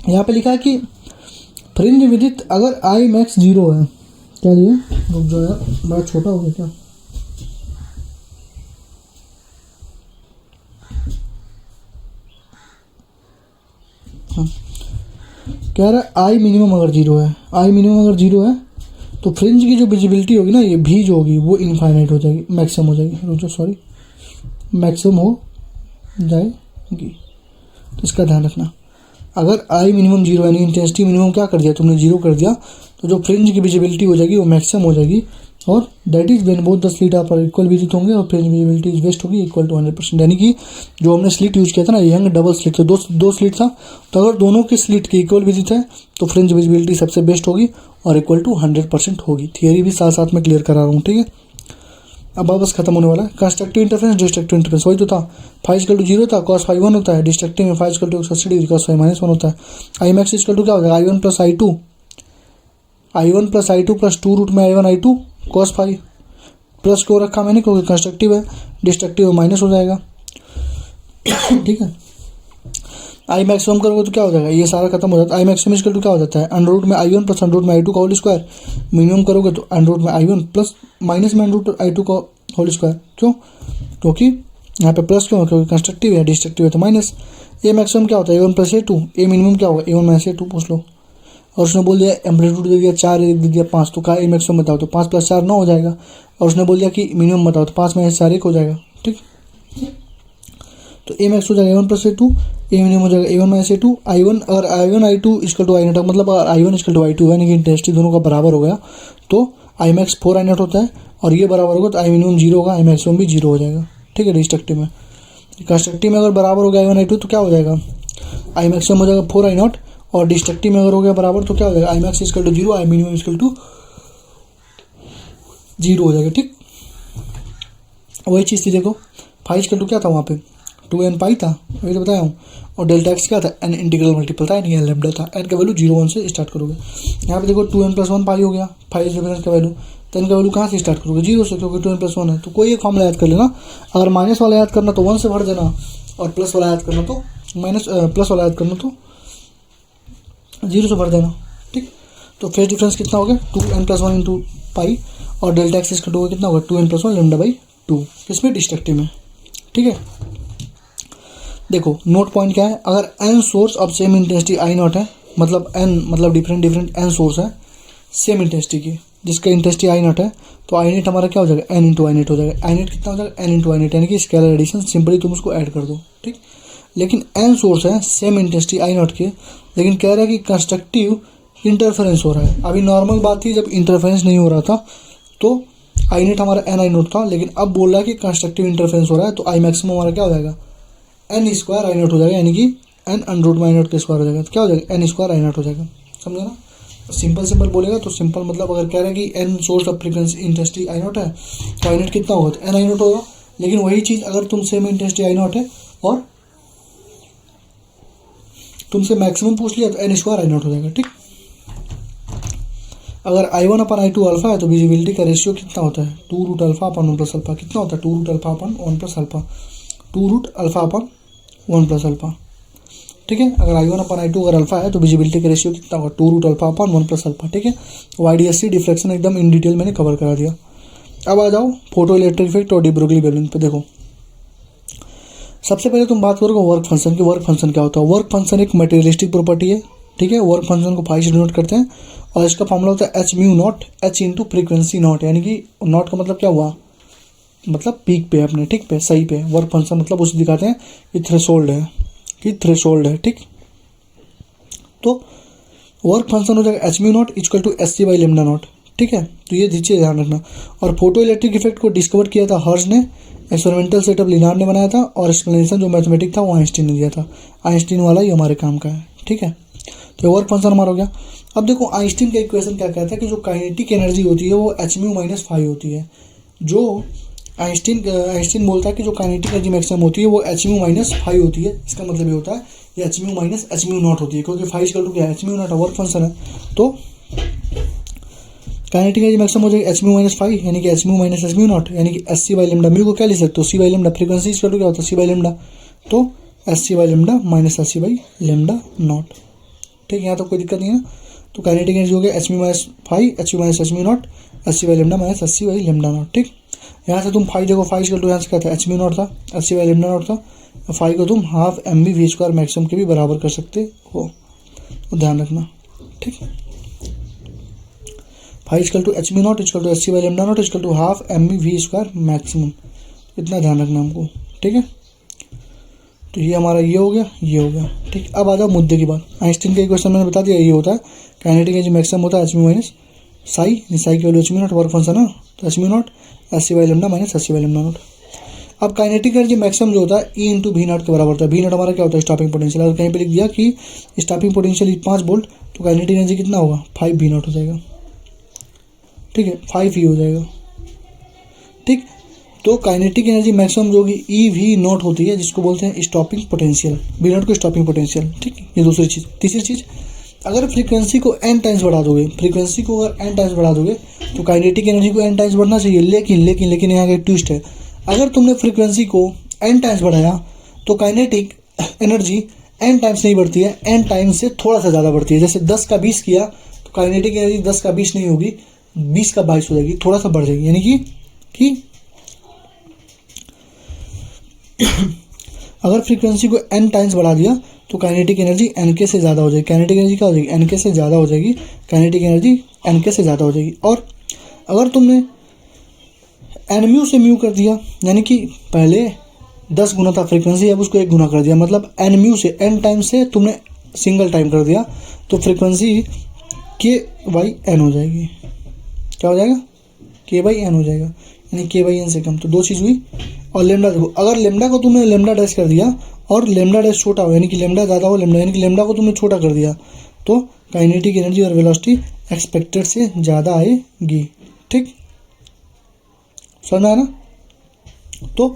यहाँ पे लिखा है कि फ्रिंज विदित अगर आई मैक्स 0 है, क्या दिया, रुक जाओ यार, बड़ा छोटा हो गया क्या, कह रहा है आई मिनिमम अगर 0 है, आई मिनिमम अगर 0 है तो फ्रिंज की जो विजिबिलिटी होगी ना, ये भी जो होगी वो इनफाइनाइट हो जाएगी, मैक्सिमम हो जाएगी, रुको सॉरी, मैक्सिमम हो जाएगी। तो इसका ध्यान रखना, अगर आई मिनिमम 0 यानी इंटेंसिटी मिनिमम क्या कर दिया तुमने, 0 कर दिया, तो जो फ्रिंज की विजिबिलिटी हो जाएगी वो मैक्सिमम हो जाएगी, और that is when both the slit are equal width होंगे और फ्रिंज विजिबिलिटी इज बेस्ट होगी इक्वल टू 100%। यानी कि जो हमने स्लिट यूज किया था ना, यंग डबल स्लिट, तो दो स्लिट था, तो अगर दोनों की स्लिट की इक्वल विजिट है तो फ्रिंज विजिबिलिटी सबसे बेस्ट होगी और इक्वल टू 100% होगी। थियरी भी साथ साथ में क्लियर करा रहा हूँ, ठीक है। अब बस खत्म होने वाला है। कंस्ट्रक्टिव इंटरफेरेंस, डिस्ट्रक्टिव इंटरफेरेंस वही तो था, फाइव इक्वल टू 0 था, cos फाइव 1 होता है, डिस्ट्रक्टिव में phi equal to 180 degree, cos phi -1 होता है। आई मैक्स इक्वल टू क्या हो जाएगा, I1 plus I2 plus 2 root में I1 I2 cos five, plus क्यों रखा मैंने, क्योंकि कंस्ट्रक्टिव है, डिस्ट्रक्टिव में माइनस हो जाएगा, ठीक है। आई मैक्सिमम करोगे तो क्या हो जाएगा, ये सारा खत्म हो जाता है। आई मैक्सिमम इक्वल टू क्या हो जाता है, अंडर रूट में I1 प्लस अंडर रूट में I2 का होल स्क्वायर। मिनिमम करोगे तो अंडर रूट में I1 प्लस माइनस में अंडर रूट I2 का होल स्क्वायर। क्यों, क्योंकि यहाँ पे प्लस क्यों है, क्योंकि कंस्ट्रक्टिव है, डिस्ट्रक्टिव है तो माइनस। ए मैक्सिमम क्या होता है, A1 प्लस A2, ए मिनिमम क्या होगा, A1 माइनस A2 पूछ लो। और उसने बोल दिया एम्पलीट्यूड दे दिया 4, दे दिया 5, तो कहा ए मैक्सिमम बताओ, तो 5 प्लस 4 9 हो जाएगा। और उसने बोल दिया कि मिनिमम बताओ, तो 5 माइनस 4 1 हो जाएगा, ठीक। तो ए मैक्स हो जाएगा A1 प्लस A2, ए मिनिमम हो जाएगा A1 माइनस A2। I1 अगर I1 I2 equal to I0, मतलब अगर I1 इक्वल टू I2 यानी कि इंटेंसिटी दोनों का बराबर हो गया तो I मैक्स 4 I0 होता है, और ये बराबर होगा तो I मिनिमम 0 होगा, I मैक्सिमम भी 0 हो जाएगा, ठीक है। डिस्ट्रक्टिव में, कंस्ट्रक्टिव में अगर बराबर हो गया I1 I2 तो क्या हो जाएगा, I मैक्सिमम हो जाएगा 4 I0, और डिस्ट्रक्टिव में अगर हो गया बराबर तो क्या हो जाएगा, I max equal to 0, I minimum equal to 0 हो जाएगा, ठीक। वही चीज़ थी, देखो फाइव इक्वल टू क्या था वहाँ पे 2n पाई था, वही तो बताया हूँ, और डेल्टा एक्स क्या था, n इंटीग्रल मल्टीपल था, यानी लैम्डा था। n का वैल्यू 0 1 से स्टार्ट करोगे। यहाँ पे देखो 2n प्लस 1 पाई हो गया, फाइव डिफरेंस का वैल्यू, तो n का वैल्यू कहाँ से स्टार्ट करोगे, 0 से, क्योंकि 2n प्लस 1 है। तो कोई एक फॉर्मूला याद कर लेना, अगर माइनस वाला याद करना तो 1 से भर देना, और प्लस वाला याद करना तो प्लस वाला याद करना तो 0 से भर देना, ठीक। तो फेस डिफरेंस कितना हो गया, 2n प्लस 1 इंटू पाई, और डेल्टा एक्स इसका टू कितना होगा, 2n प्लस 1 लैम्डा बाई 2, किसमें, डिस्ट्रक्टिव में, ठीक है। देखो नोट पॉइंट क्या है, अगर n source of same intensity I0 है, मतलब n मतलब डिफरेंट n सोर्स है सेम इंटेंसिटी की, जिसका इंटेंसिटी I0 है, तो I0 हमारा क्या हो जाएगा, n इंटू I0 हो जाएगा। I0 कितना हो जाएगा, n इंटू I0, यानी कि स्केलर एडिशन, सिंपली तुम उसको ऐड कर दो, ठीक। लेकिन n सोर्स है सेम इंटेंसिटी I0 के, लेकिन कह रहा है कि कंस्ट्रक्टिव इंटरफेरेंस हो रहा है। अभी नॉर्मल बात थी जब इंटरफेरेंस नहीं हो रहा था तो I0 हमारा n I0 था, लेकिन अब बोल रहा है कि कंस्ट्रक्टिव इंटरफेरेंस हो रहा है, तो I मैक्सिमम हमारा क्या हो जाएगा, n स्क्वायर I0 हो जाएगा, यानी कि n अंडर रूट I0 के स्क्वायर हो जाएगा, तो क्या हो जाएगा, n स्क्वायर I0 हो जाएगा, समझे ना। सिंपल बोलेगा तो सिंपल, मतलब अगर कह रहे हैं कि n source of frequency intensity I0 है तो I0 कितना होगा, तो n I0 होगा। लेकिन वही चीज़ अगर तुम सेम इंटेंसिटी I0 है और तुमसे मैक्सिमम पूछ लिया तो n स्क्वायर I0 हो जाएगा, ठीक। अगर I1 अपन I2 अल्फा है तो विजिबिलिटी का रेशियो कितना होता है, 2 रूट अल्फा अपन 1 प्लस अल्फा, कितना होता है, 2 रूट अल्फा अपन 1 प्लस अल्फा, 2 रूट अल्फा अपन 1 प्लस अल्फा, ठीक है। अगर I1 अपन I2 अगर अल्फा है तो विजिबिलिटी का रेशियो कितना होगा, 2 रूट अल्फा अपन 1 प्लस अल्फा, ठीक है। YDSC डिफ्लेक्शन एकदम इन डिटेल मैंने कवर करा दिया। अब आ जाओ फोटो इलेक्ट्रिक इफेक्ट और डी ब्रोगली बैलेंस पे। देखो सबसे पहले तुम बात करोगे वर्क फंक्शन की। वर्क फंक्शन क्या होता है, वर्क फंक्शन एक मटेरियलिस्टिक प्रॉपर्टी है, ठीक है। वर्क फंक्शन को फाइव से डिनोट करते हैं, और इसका फॉर्मूला होता है H mu not, h into frequency not, यानी कि नॉट का मतलब क्या हुआ, मतलब पीक पे अपने, ठीक पे, सही पे। वर्क फंक्शन मतलब उसे दिखाते हैं कि थ्रेशोल्ड है, ठीक। तो वर्क फंक्शन हो जाएगा h mu nought equal to s c by lambda nought, ठीक है। तो ये नीचे ध्यान रखना। और फोटो इलेक्ट्रिक इफेक्ट को डिस्कवर किया था हर्ज ने, एक्सपेरिमेंटल सेटअप लिनार्ड ने बनाया था, और एक्सप्लेनेशन जो मैथमेटिक था वो आइंस्टीन ने दिया था। आइंस्टीन वाला ही हमारे काम का है, ठीक है। तो वर्क फंक्शन हमारा हो गया। अब देखो आइंस्टीन का इक्वेशन क्या कहता है कि जो काइनेटिक एनर्जी होती है वो एच म्यू माइनस फाइव होती है। जो आइंस्टीन बोलता है कि जो काइनेटिक एनर्जी मैक्सिमम होती है वो एच म्यू माइनस फाइव होती है। इसका मतलब ये होता है ये H mu minus h mu not होती है, क्योंकि फाइव इक्वल टू क्या है, H mu nought work function है। तो काइनेटिक एनर्जी मैक्सिमम हो जाएगी एच म्यू माइनस फाइव, यानी कि h mu minus h mu nought, यानी कि s c by lambda. Mu को क्या लिख सकते हो, c by lambda. Frequency equal to क्या होता है, सी बाई लेमडा। तो s c by lambda minus s c by lambda nought, ठीक। यहाँ तो कोई दिक्कत नहीं है। तो काइनेटिक एनर्जी हो गया h mu minus phi, h mu minus h mu nought, s c by lambda minus s c by lambda nought, ठीक। यहाँ से तुम फाइव देखो, फाइव इक्वल टू यहाँ से क्या था, एच म्यू नॉट था, s c by lambda nought था। फाइव को तुम half m v v square maximum के भी बराबर कर सकते हो, तो ध्यान रखना, ठीक। Phi equal to h mu nought equal to s c by lambda nought equal to half m v v square maximum, इतना ध्यान रखना हमको, ठीक है। तो ये हमारा ये हो गया, ठीक। अब आ जाओ मुद्दे की बात। आइंस्टीन का इक्वेशन मैंने बता दिया, ये होता है काइनेटिक एनर्जी मैक्सिमम होता है एच म्यू माइनस साई की value h mu nought, work function है। तो h mu nought s c by lambda minus s c by lambda nought. अब काइनेटिक एनर्जी मैक्सिमम जो होता है ई इंटू वी नॉट के बराबर होता है। वी नॉट हमारा क्या होता है, स्टॉपिंग पोटेंशियल। अगर कहीं पे लिख दिया कि स्टॉपिंग पोटेंशियल 5 वोल्ट तो काइनेटिक एनर्जी कितना होगा, 5 वी नॉट हो जाएगा, ठीक है, 5 ही हो जाएगा, ठीक। तो काइनेटिक एनर्जी मैक्सिमम जो होगी ई वी नॉट होती है, जिसको बोलते हैं स्टॉपिंग पोटेंशियल, वी नॉट को स्टॉपिंग पोटेंशियल, ठीक। ये दूसरी चीज़। तीसरी चीज़, अगर फ्रीक्वेंसी को n टाइम्स बढ़ा दोगे, फ्रीक्वेंसी को अगर n टाइम्स बढ़ा दोगे तो काइनेटिक एनर्जी को n टाइम्स बढ़ना चाहिए, लेकिन यहाँ का ट्विस्ट है, अगर तुमने फ्रीक्वेंसी को n टाइम्स बढ़ाया तो काइनेटिक एनर्जी n टाइम्स नहीं बढ़ती है, n टाइम्स से थोड़ा सा ज़्यादा बढ़ती है। जैसे 10 का 20 किया तो काइनेटिक एनर्जी 10 का 20 नहीं होगी, 20 का 22 हो जाएगी, थोड़ा सा बढ़ जाएगी। यानी कि अगर फ्रीक्वेंसी को n टाइम्स बढ़ा दिया तो काइनेटिक एनर्जी n के से ज़्यादा हो जाएगी। काइनेटिक एनर्जी क्या हो जाएगी, n के से ज़्यादा हो जाएगी, काइनेटिक एनर्जी n के से ज़्यादा हो जाएगी। और अगर तुमने n म्यू से म्यू कर दिया, यानी कि पहले 10 गुना था फ्रीक्वेंसी, अब उसको 1 गुना कर दिया, मतलब n म्यू से n टाइम से तुमने सिंगल टाइम कर दिया, तो फ्रीक्वेंसी k बाई n हो जाएगी। क्या हो जाएगा, k बाई n हो जाएगा, यानी k बाई n से कम। तो दो चीज़ हुई। और लेमडा देखो, अगर लेमडा को तुमने लेमडा डैश कर दिया और लेमडा डैश छोटा हो, यानी कि लेमडा ज़्यादा हो लेमडा, यानी कि लेमडा को तुमने छोटा कर दिया, तो काइनेटिक एनर्जी और वेलोसिटी एक्सपेक्टेड से ज़्यादा आएगी, ठीक। समझ आया ना। तो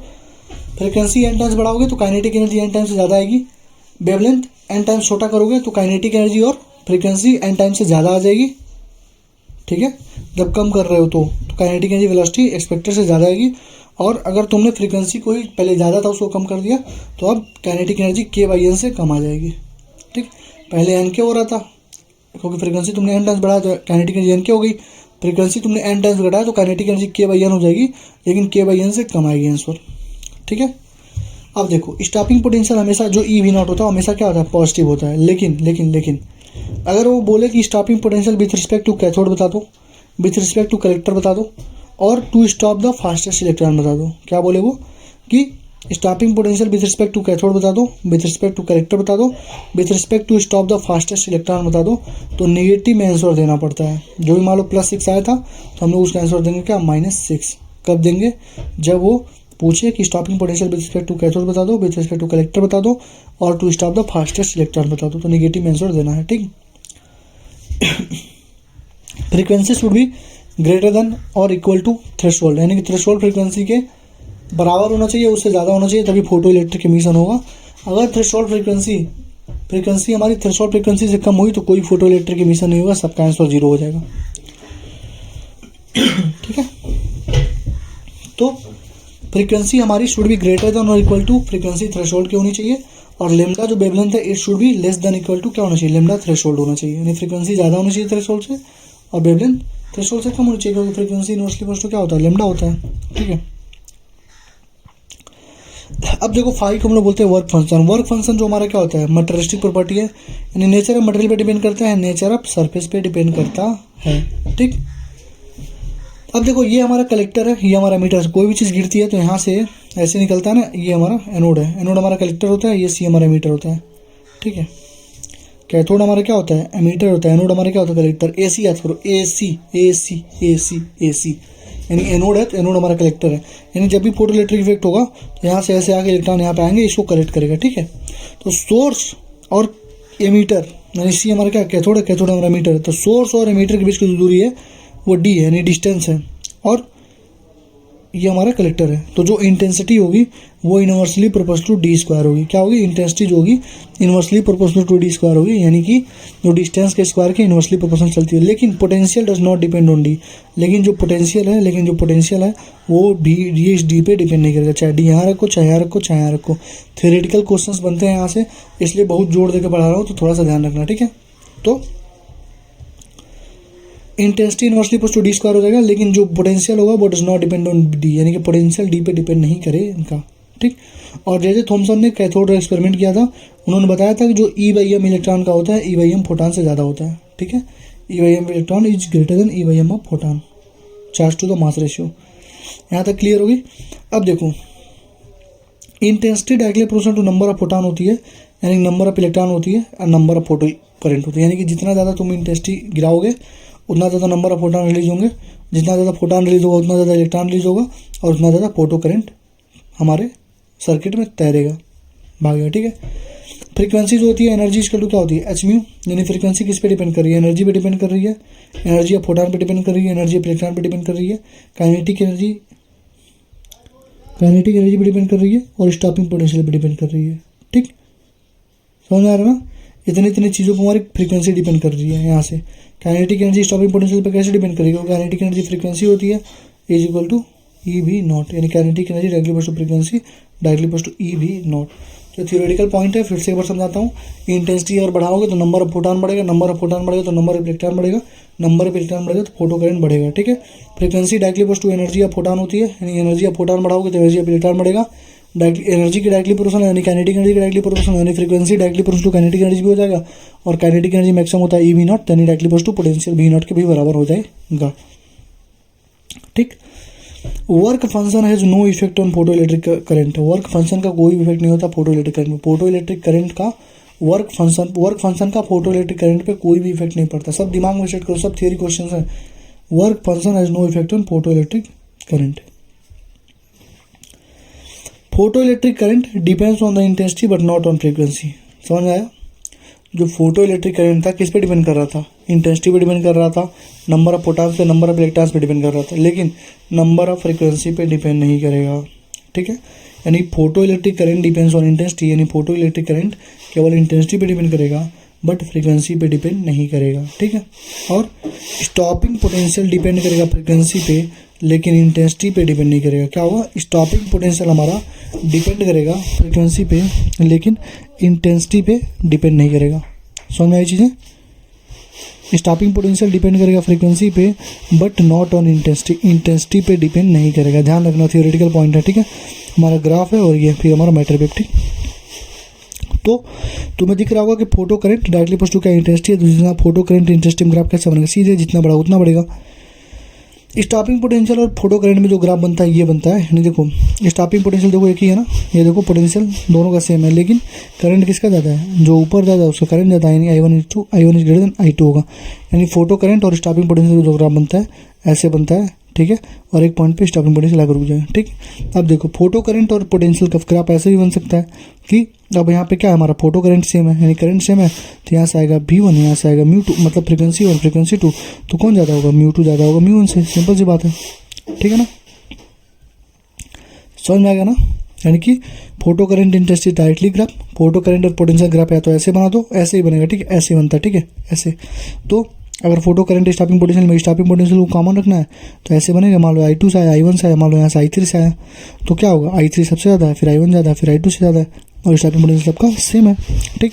फ्रीक्वेंसी n टाइम्स बढ़ाओगे तो काइनेटिक एनर्जी n टाइम्स से ज़्यादा आएगी, वेवलेंथ n टाइम्स छोटा करोगे तो काइनेटिक एनर्जी और फ्रीक्वेंसी n टाइम्स से ज़्यादा आ जाएगी, ठीक है। जब कम कर रहे हो तो काइनेटिक एनर्जी वेलोसिटी एक्सपेक्टेड से ज़्यादा आएगी। और अगर तुमने फ्रीक्वेंसी को ही पहले ज़्यादा था उसको कम कर दिया तो अब kinetic energy k by n से कम आ जाएगी, ठीक। पहले n के हो रहा था क्योंकि फ्रीक्वेंसी तुमने n टाइम्स बढ़ाया तो काइनेटिक एनर्जी n के हो गई, फ्रीक्वेंसी तुमने n टाइम्स घटाया तो kinetic energy k by n हो जाएगी, लेकिन k बाई n से कम आएगी आंसर, ठीक है। अब देखो, स्टॉपिंग पोटेंशियल हमेशा जो ई वी नॉट होता है हमेशा क्या होता है, पॉजिटिव होता है। लेकिन अगर वो बोले कि stopping potential with respect to cathode बता दो, विथ रिस्पेक्ट टू कलेक्टर बता दो, और to stop the fastest electron बता दो, क्या बोले वो कि stopping potential with respect to cathode बता दो, विथ रिस्पेक्ट टू कलेक्टर बता दो, with respect to stop the fastest electron बता दो, तो नेगेटिव में आंसर देना पड़ता है। जो भी मान लो +6 आया था तो हम लोग उसका आंसर देंगे क्या, -6। कब देंगे, जब वो पूछे कि stopping potential with respect to cathode बता दो, विथ रिस्पेक्ट टू कलेक्टर बता दो, और to stop the fastest electron बता दो, तो नेगेटिव में आंसर देना है, ठीक। फ्रीक्वेंसी शुड भी ग्रेटर देन और इक्वल टू थ्रेशोल्ड, यानी कि थ्रेशोल्ड फ्रीक्वेंसी के बराबर होना चाहिए, उससे ज़्यादा होना चाहिए, तभी फोटो इलेक्ट्रिक एमिशन होगा। अगर थ्रेशोल्ड फ्रीक्वेंसी हमारी थ्रेशोल्ड फ्रीक्वेंसी से कम हुई तो कोई फोटो इलेक्ट्रिक एमिशन नहीं होगा, सबका आंसर 0 हो जाएगा, ठीक है। तो फ्रीक्वेंसी हमारी शुड बी ग्रेटर देन और इक्वल टू फ्रीक्वेंसी थ्रेशोल्ड की होनी चाहिए, और लेमडा जो वेवलेंथ है it should be less than equal to क्या होना चाहिए, लेमडा थ्रेशोल्ड होना चाहिए, यानी फ्रीक्वेंसी ज़्यादा होनी चाहिए थ्रेशोल्ड से और वेवलेंथ थ्रेशोल्ड से कम होनी चाहिए, क्योंकि फ्रीक्वेंसी इनवर्सली इक्वल टू क्या होता है, लेमडा होता है, ठीक है। अब देखो फाई को हम लोग बोलते हैं वर्क फंक्शन। वर्क फंक्शन जो हमारा क्या होता है, मटेरियलिस्टिक प्रॉपर्टी है, यानी नेचर ऑफ मटेरियल पे डिपेंड करता है, नेचर ऑफ सरफेस पे डिपेंड करता है, ठीक। अब देखो ये हमारा कलेक्टर है, ये हमारा मीटर है, कोई भी चीज़ गिरती है तो यहाँ से ऐसे निकलता है ना, ये हमारा एनोड है, एनोड हमारा कलेक्टर होता है, ये सी हमारा मीटर होता है, ठीक है। कैथोड हमारा क्या होता है, एमीटर होता है, एनोड हमारा क्या होता है, कलेक्टर। एसी याद करो, एसी, यानी एनोड है तो एनोड हमारा कलेक्टर है, यानी जब भी फोटो इलेक्ट्रिक इफेक्ट होगा तो यहाँ से ऐसे आके इलेक्ट्रॉन यहाँ पे आएंगे, इसको कलेक्ट करेगा, ठीक है। तो सोर्स और एमीटर, यानी सी हमारा क्या कैथोड है, कैथोड हमारा मीटर है, तो सोर्स और एमीटर के बीच की जो दूरी है वो डी है, यानी डिस्टेंस है, और ये हमारा कलेक्टर है। तो जो इंटेंसिटी होगी वो inversely proportional to d square होगी। क्या होगी, इंटेंसिटी जो होगी inversely proportional to d square होगी, यानी कि जो डिस्टेंस के स्क्वायर के इनवर्सली प्रोपोर्शनल चलती है। लेकिन potential does not depend on D, लेकिन जो पोटेंशियल है वो डी पे डिपेंड नहीं करेगा, चाहे डी यहाँ रखो, चाहे यहाँ रखो, चाहे यहाँ रखो। थ्योरेटिकल क्वेश्चंस बनते हैं यहाँ से, इसलिए बहुत जोर देकर पढ़ा रहा हूँ, तो थोड़ा सा ध्यान रखना, ठीक है। तो intensity inversely to d square हो जाएगा, लेकिन जो पोटेंशियल होगा वो does not depend on d, यानी कि पोटेंशियल डी पे डिपेंड नहीं करे इनका, ठीक। और जैसे थॉमसन ने कैथोड एक्सपेरिमेंट किया था, उन्होंने बताया था कि जो E/m इलेक्ट्रॉन का होता है E/m फोटॉन से ज़्यादा होता है, ठीक है। E/m electron is greater than E/m of photon, charge to the mass ratio. यहाँ तक क्लियर होगी। अब देखो, intensity directly proportional to number of photon होती है, यानी नंबर ऑफ इलेक्ट्रॉन होती है, और नंबर ऑफ फोटो करंट होती है, यानी कि जितना ज़्यादा तुम इंटेंसिटी गिराओगे उतना ज़्यादा नंबर ऑफ फोटॉन रिलीज होंगे, जितना ज़्यादा फोटोन रिलीज होगा उतना ज़्यादा इलेक्ट्रॉन रिलीज होगा और उतना ज़्यादा फोटो करंट हमारे सर्किट में तैरेगा, भागेगा, ठीक है। फ्रीक्वेंसी जो होती है एनर्जी इसका क्या होती है एच म्यू, यानी फ्रीक्वेंसी किस पे डिपेंड कर रही है, एनर्जी पे डिपेंड कर रही है, एनर्जी ऑफ फोटोन पे डिपेंड कर रही है, एनर्जी ऑफ इलेक्ट्रॉन पे डिपेंड कर रही है, काइनेटिक एनर्जी पे डिपेंड कर रही है और स्टॉपिंग पोटेंशियल पे डिपेंड कर रही है, ठीक, समझ में आ रहा है ना। इतनी चीज़ों पर हमारी फ्रीक्वेंसी डिपेंड कर रही है। यहाँ से काइनेटिक एनर्जी स्टॉपिंग पोटेंशियल पे कैसे डिपेंड करेगी, काइनेटिक एनर्जी फ्रीक्वेंसी होती है is equal to e v nought, यानी kinetic energy directly equal to frequency directly equal to e v nought. तो थियोरेटिकल पॉइंट है, फिर से एक बार समझाता हूँ। इंटेंसिटी अगर बढ़ाओगे तो नंबर ऑफ फोटोन बढ़ेगा, नंबर ऑफ फोटोन बढ़ेगा तो नंबर ऑफ इलेक्ट्रॉन बढ़ेगा, नंबर ऑफ इलेक्ट्रॉन बढ़ेगा तो फोटो करंट बढ़ेगा, ठीक है। Frequency directly equal to energy of photon होती है, यानी एनर्जी ऑफ फोटोन बढ़ाओगे तो एनर्जी ऑफ इलेक्ट्रॉन बढ़ेगा। डायरेक्टली एनर्जी की डायरेक्टली प्रोपोर्शनल यानी काइनेटिक एनर्जी की डायरेक्टली प्रोपोर्शनल यानी frequency directly proportional to kinetic energy भी हो जाएगा और काइनेटिक एनर्जी मैक्सिमम होता है ई वी नॉट, यानी directly proportional to potential v nought के भी बराबर हो जाएगा, ठीक। Work function has no effect on photo electric current, work function का कोई इफेक्ट नहीं होता फोटो इलेक्ट्रिक करंट में। फोटो इलेक्ट्रिक करंट का वर्क फंक्शन का फोटो इलेक्ट्रिक करंट पे कोई भी इफेक्ट नहीं पड़ता। सब दिमाग में सेट करो, सब थियरी क्वेश्चन है। Work function has no effect on photo electric current. Photo electric current depends on the intensity but not on frequency, समझ आया। जो फोटो इलेक्ट्रिक करंट था किस पे डिपेंड कर रहा था, इंटेंसिटी पे डिपेंड कर रहा था, नंबर ऑफ फोटॉन्स पे, नंबर ऑफ इलेक्ट्रॉन्स पे डिपेंड कर रहा था, लेकिन नंबर ऑफ फ्रीक्वेंसी पे डिपेंड नहीं करेगा, ठीक है। यानी photo electric current depends on intensity, यानी फोटो इलेक्ट्रिक करंट केवल इंटेंसिटी पे डिपेंड करेगा बट फ्रीक्वेंसी पे डिपेंड नहीं करेगा, ठीक है। और स्टॉपिंग पोटेंशियल डिपेंड करेगा फ्रीक्वेंसी पे लेकिन इंटेंसिटी पे डिपेंड नहीं करेगा। क्या होगा, स्टॉपिंग पोटेंशियल हमारा डिपेंड करेगा फ्रीक्वेंसी पे लेकिन इंटेंसिटी पे डिपेंड नहीं करेगा। समझ में आई चीज़ें। स्टॉपिंग पोटेंशियल डिपेंड करेगा फ्रीक्वेंसी पे बट नॉट ऑन इंटेंसिटी पे डिपेंड नहीं करेगा। ध्यान रखना, थियोरेटिकल पॉइंट है, ठीक है। हमारा ग्राफ है और ये फिर हमारा मैटर वेव, ठीक। तो तुम्हें दिख रहा होगा कि photo current directly plus to क्या इंटेंसिटी है, दूसरी फोटो करंट इंटेंसिटी में ग्राफ कैसे बनेगा, सीधे जितना बड़ा उतना बढ़ेगा। स्टॉपिंग पोटेंशियल और फोटो करंट में जो ग्राफ बनता है ये बनता है, यानी देखो स्टॉपिंग पोटेंशियल देखो एक ही है ना, ये देखो पोटेंशियल दोनों का सेम है लेकिन करंट किसका ज़्यादा है, जो ऊपर ज़्यादा है उसका करंट ज़्यादा है, यानी I1 is greater then I2 होगा। यानी फोटो करंट और स्टॉपिंग पोटेंशियल जो ग्राफ बनता है ऐसे बनता है, ठीक है। और एक पॉइंट पे स्टॉपिंग पोटेंशियल आकर रुक जाएगा, ठीक। अब देखो फोटो करंट और पोटेंशियल का ग्राफ ऐसे भी बन सकता है कि अब यहाँ पे क्या है, हमारा फोटो करंट सेम है यानी करंट सेम है, तो यहाँ से आएगा V1, यहाँ से आएगा μ2, मतलब फ्रीक्वेंसी और फ्रीक्वेंसी 2, तो कौन ज़्यादा होगा, μ2 ज़्यादा होगा μ1 से, सिंपल सी बात है, ठीक है ना। समझ में आएगा ना। यानी कि photo current intensity directly graph, photo current और पोटेंशियल ग्राफ या तो ऐसे बना दो, ऐसे ही बनेगा, ठीक है, ऐसे ही बनता है, ठीक है, ऐसे। तो अगर फोटो करंट स्टॉपिंग पोटेंशियल में स्टॉपिंग पोटेंशियल को कॉमन रखना है तो ऐसे बनेगा। मान लो I2 से आया, I1 से आया, मान लो यहाँ से I3 से आया, तो क्या होगा, I3 सबसे ज़्यादा है, फिर I1 ज़्यादा है, फिर I2 से ज़्यादा है और स्टॉपिंग पोटेंशियल सबका सेम है, ठीक।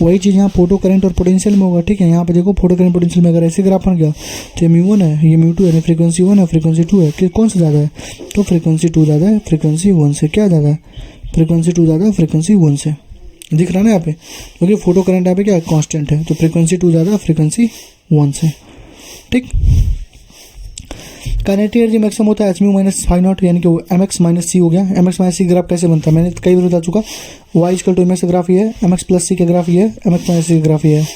वही चीज़ यहाँ फोटो करंट और पोटेंशियल में होगा, ठीक है। यहाँ पे देखो फोटो करंट पोटेंशियल में अगर ऐसे ग्राफ बन गया तो ये μ1 है, ये μ2 है, फ्रीक्वेंसी 1 है, फ्रीक्वेंसी 2 है, कि कौन सा ज़्यादा है, तो फ्रीक्वेंसी 2 ज़्यादा है फ्रीक्वेंसी 1 से। क्या ज़्यादा है, फ्रीक्वेंसी 2 ज़्यादा है फ्रीक्वेंसी 1 से, दिख रहा है ना यहाँ पे, क्योंकि फोटो करंट यहाँ पे क्या कांस्टेंट है, तो फ्रीक्वेंसी 2 ज़्यादा है फ्रीक्वेंसी 1 से, ठीक। काइनेटिक एनर्जी मैक्सिमम होता है Hμ माइनस फाइव नॉट, यानी कि mx माइनस सी हो गया। mx माइनस सी ग्राफ कैसे बनता है, मैंने कई बार बता चुका, y इक्वल टू mx का ग्राफ ये है, mx प्लस सी का ग्राफ ये है, mx माइनस सी का ग्राफ ये है,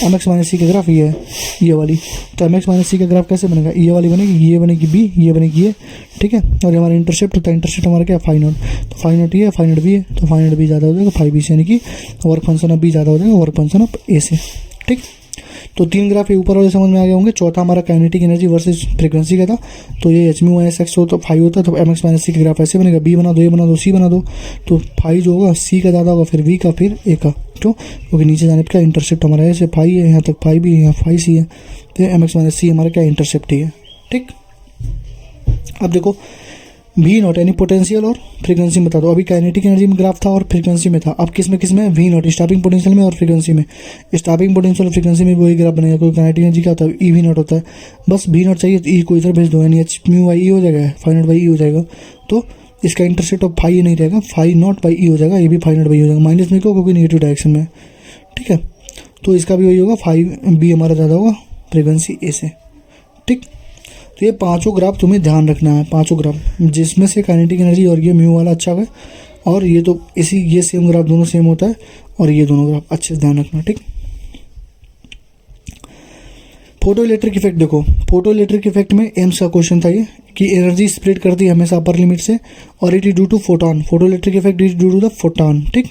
mx माइनस सी का ग्राफ ये है, ये वाली। तो mx माइनस सी का ग्राफ कैसे बनेगा, ये वाली बनेगी, ये बनेगी b, ये बनेगी ये, ठीक है। और ये हमारा इंटरसेप्ट होता है, इंटरसेप्ट हमारा क्या फाइव नॉट, तो फाइव नॉट ये है, फाइव नॉट b है, तो फाइव नॉट b ज़्यादा हो जाएगा फाइव b से, यानी कि वर्क फंक्शन ऑफ b ज़्यादा हो जाएगा वर्क फंक्शन ऑफ a से, ठीक। तो तीन ग्राफ ये ऊपर वाले समझ में आ गए होंगे। चौथा हमारा काइनेटिक एनर्जी वर्सेस फ्रीक्वेंसी का था, तो ये Hμ माइनस x हो तो फाइव होता है, तो mx माइनस सी का ग्राफ ऐसे बनेगा, b बना दो, a बना दो, c बना दो, तो फाइव जो होगा c का ज़्यादा होगा, फिर v का, फिर a का, क्यों, क्योंकि नीचे जाने पर क्या इंटरसेप्ट हमारा ऐसे फाइव है, यहाँ तक फाइव भी है, यहाँ फाइव सी है, तो mx माइनस सी हमारा क्या इंटरसेप्ट ही है, ठीक। अब देखो वी नॉट यानी पोटेंशियल और फ्रीक्वेंसी में बता दो। अभी काइनेटिक एनर्जी में ग्राफ था और फ्रीक्वेंसी में था, अब किस में वी नॉट स्टॉपिंग पोटेंशियल में और फ्रीक्वेंसी में। स्टॉपिंग पोटेंशियल और फ्रीक्वेंसी में वही ग्राफ बनेगा, क्योंकि काइनेटिक एनर्जी क्या होता है, ई वी नॉट होता है, बस वी नॉट चाहिए तो ई को इधर भेज दो, यानी HμI हो जाएगा, फाइव नॉट बाई ई हो जाएगा, तो इसका इंटरसेप्ट ऑफ फाइव नहीं रहेगा, फाइव नॉट बाई ई हो जाएगा, ये भी फाइव नॉट बाई हो जाएगा, माइनस में क्यों, क्योंकि नेगेटिव डायरेक्शन में, ठीक है। तो इसका भी वही होगा, फाइव बी हमारा ज़्यादा होगा फ्रीक्वेंसी ए से, ठीक। तो ये पांचों ग्राफ तुम्हें ध्यान रखना है, पांचों ग्राफ, जिसमें से काइनेटिक एनर्जी और ये म्यू वाला अच्छा है, और ये तो इसी ये सेम ग्राफ दोनों सेम होता है, और ये दोनों ग्राफ अच्छे से ध्यान रखना, ठीक। फोटो इलेक्ट्रिक इफेक्ट देखो, फोटो इलेक्ट्रिक इफेक्ट में एम्स का क्वेश्चन था ये कि एनर्जी स्प्लिट करती है हमेशा अपर लिमिट से और it is due to photon, photo electric effect is due to the photon. ठीक,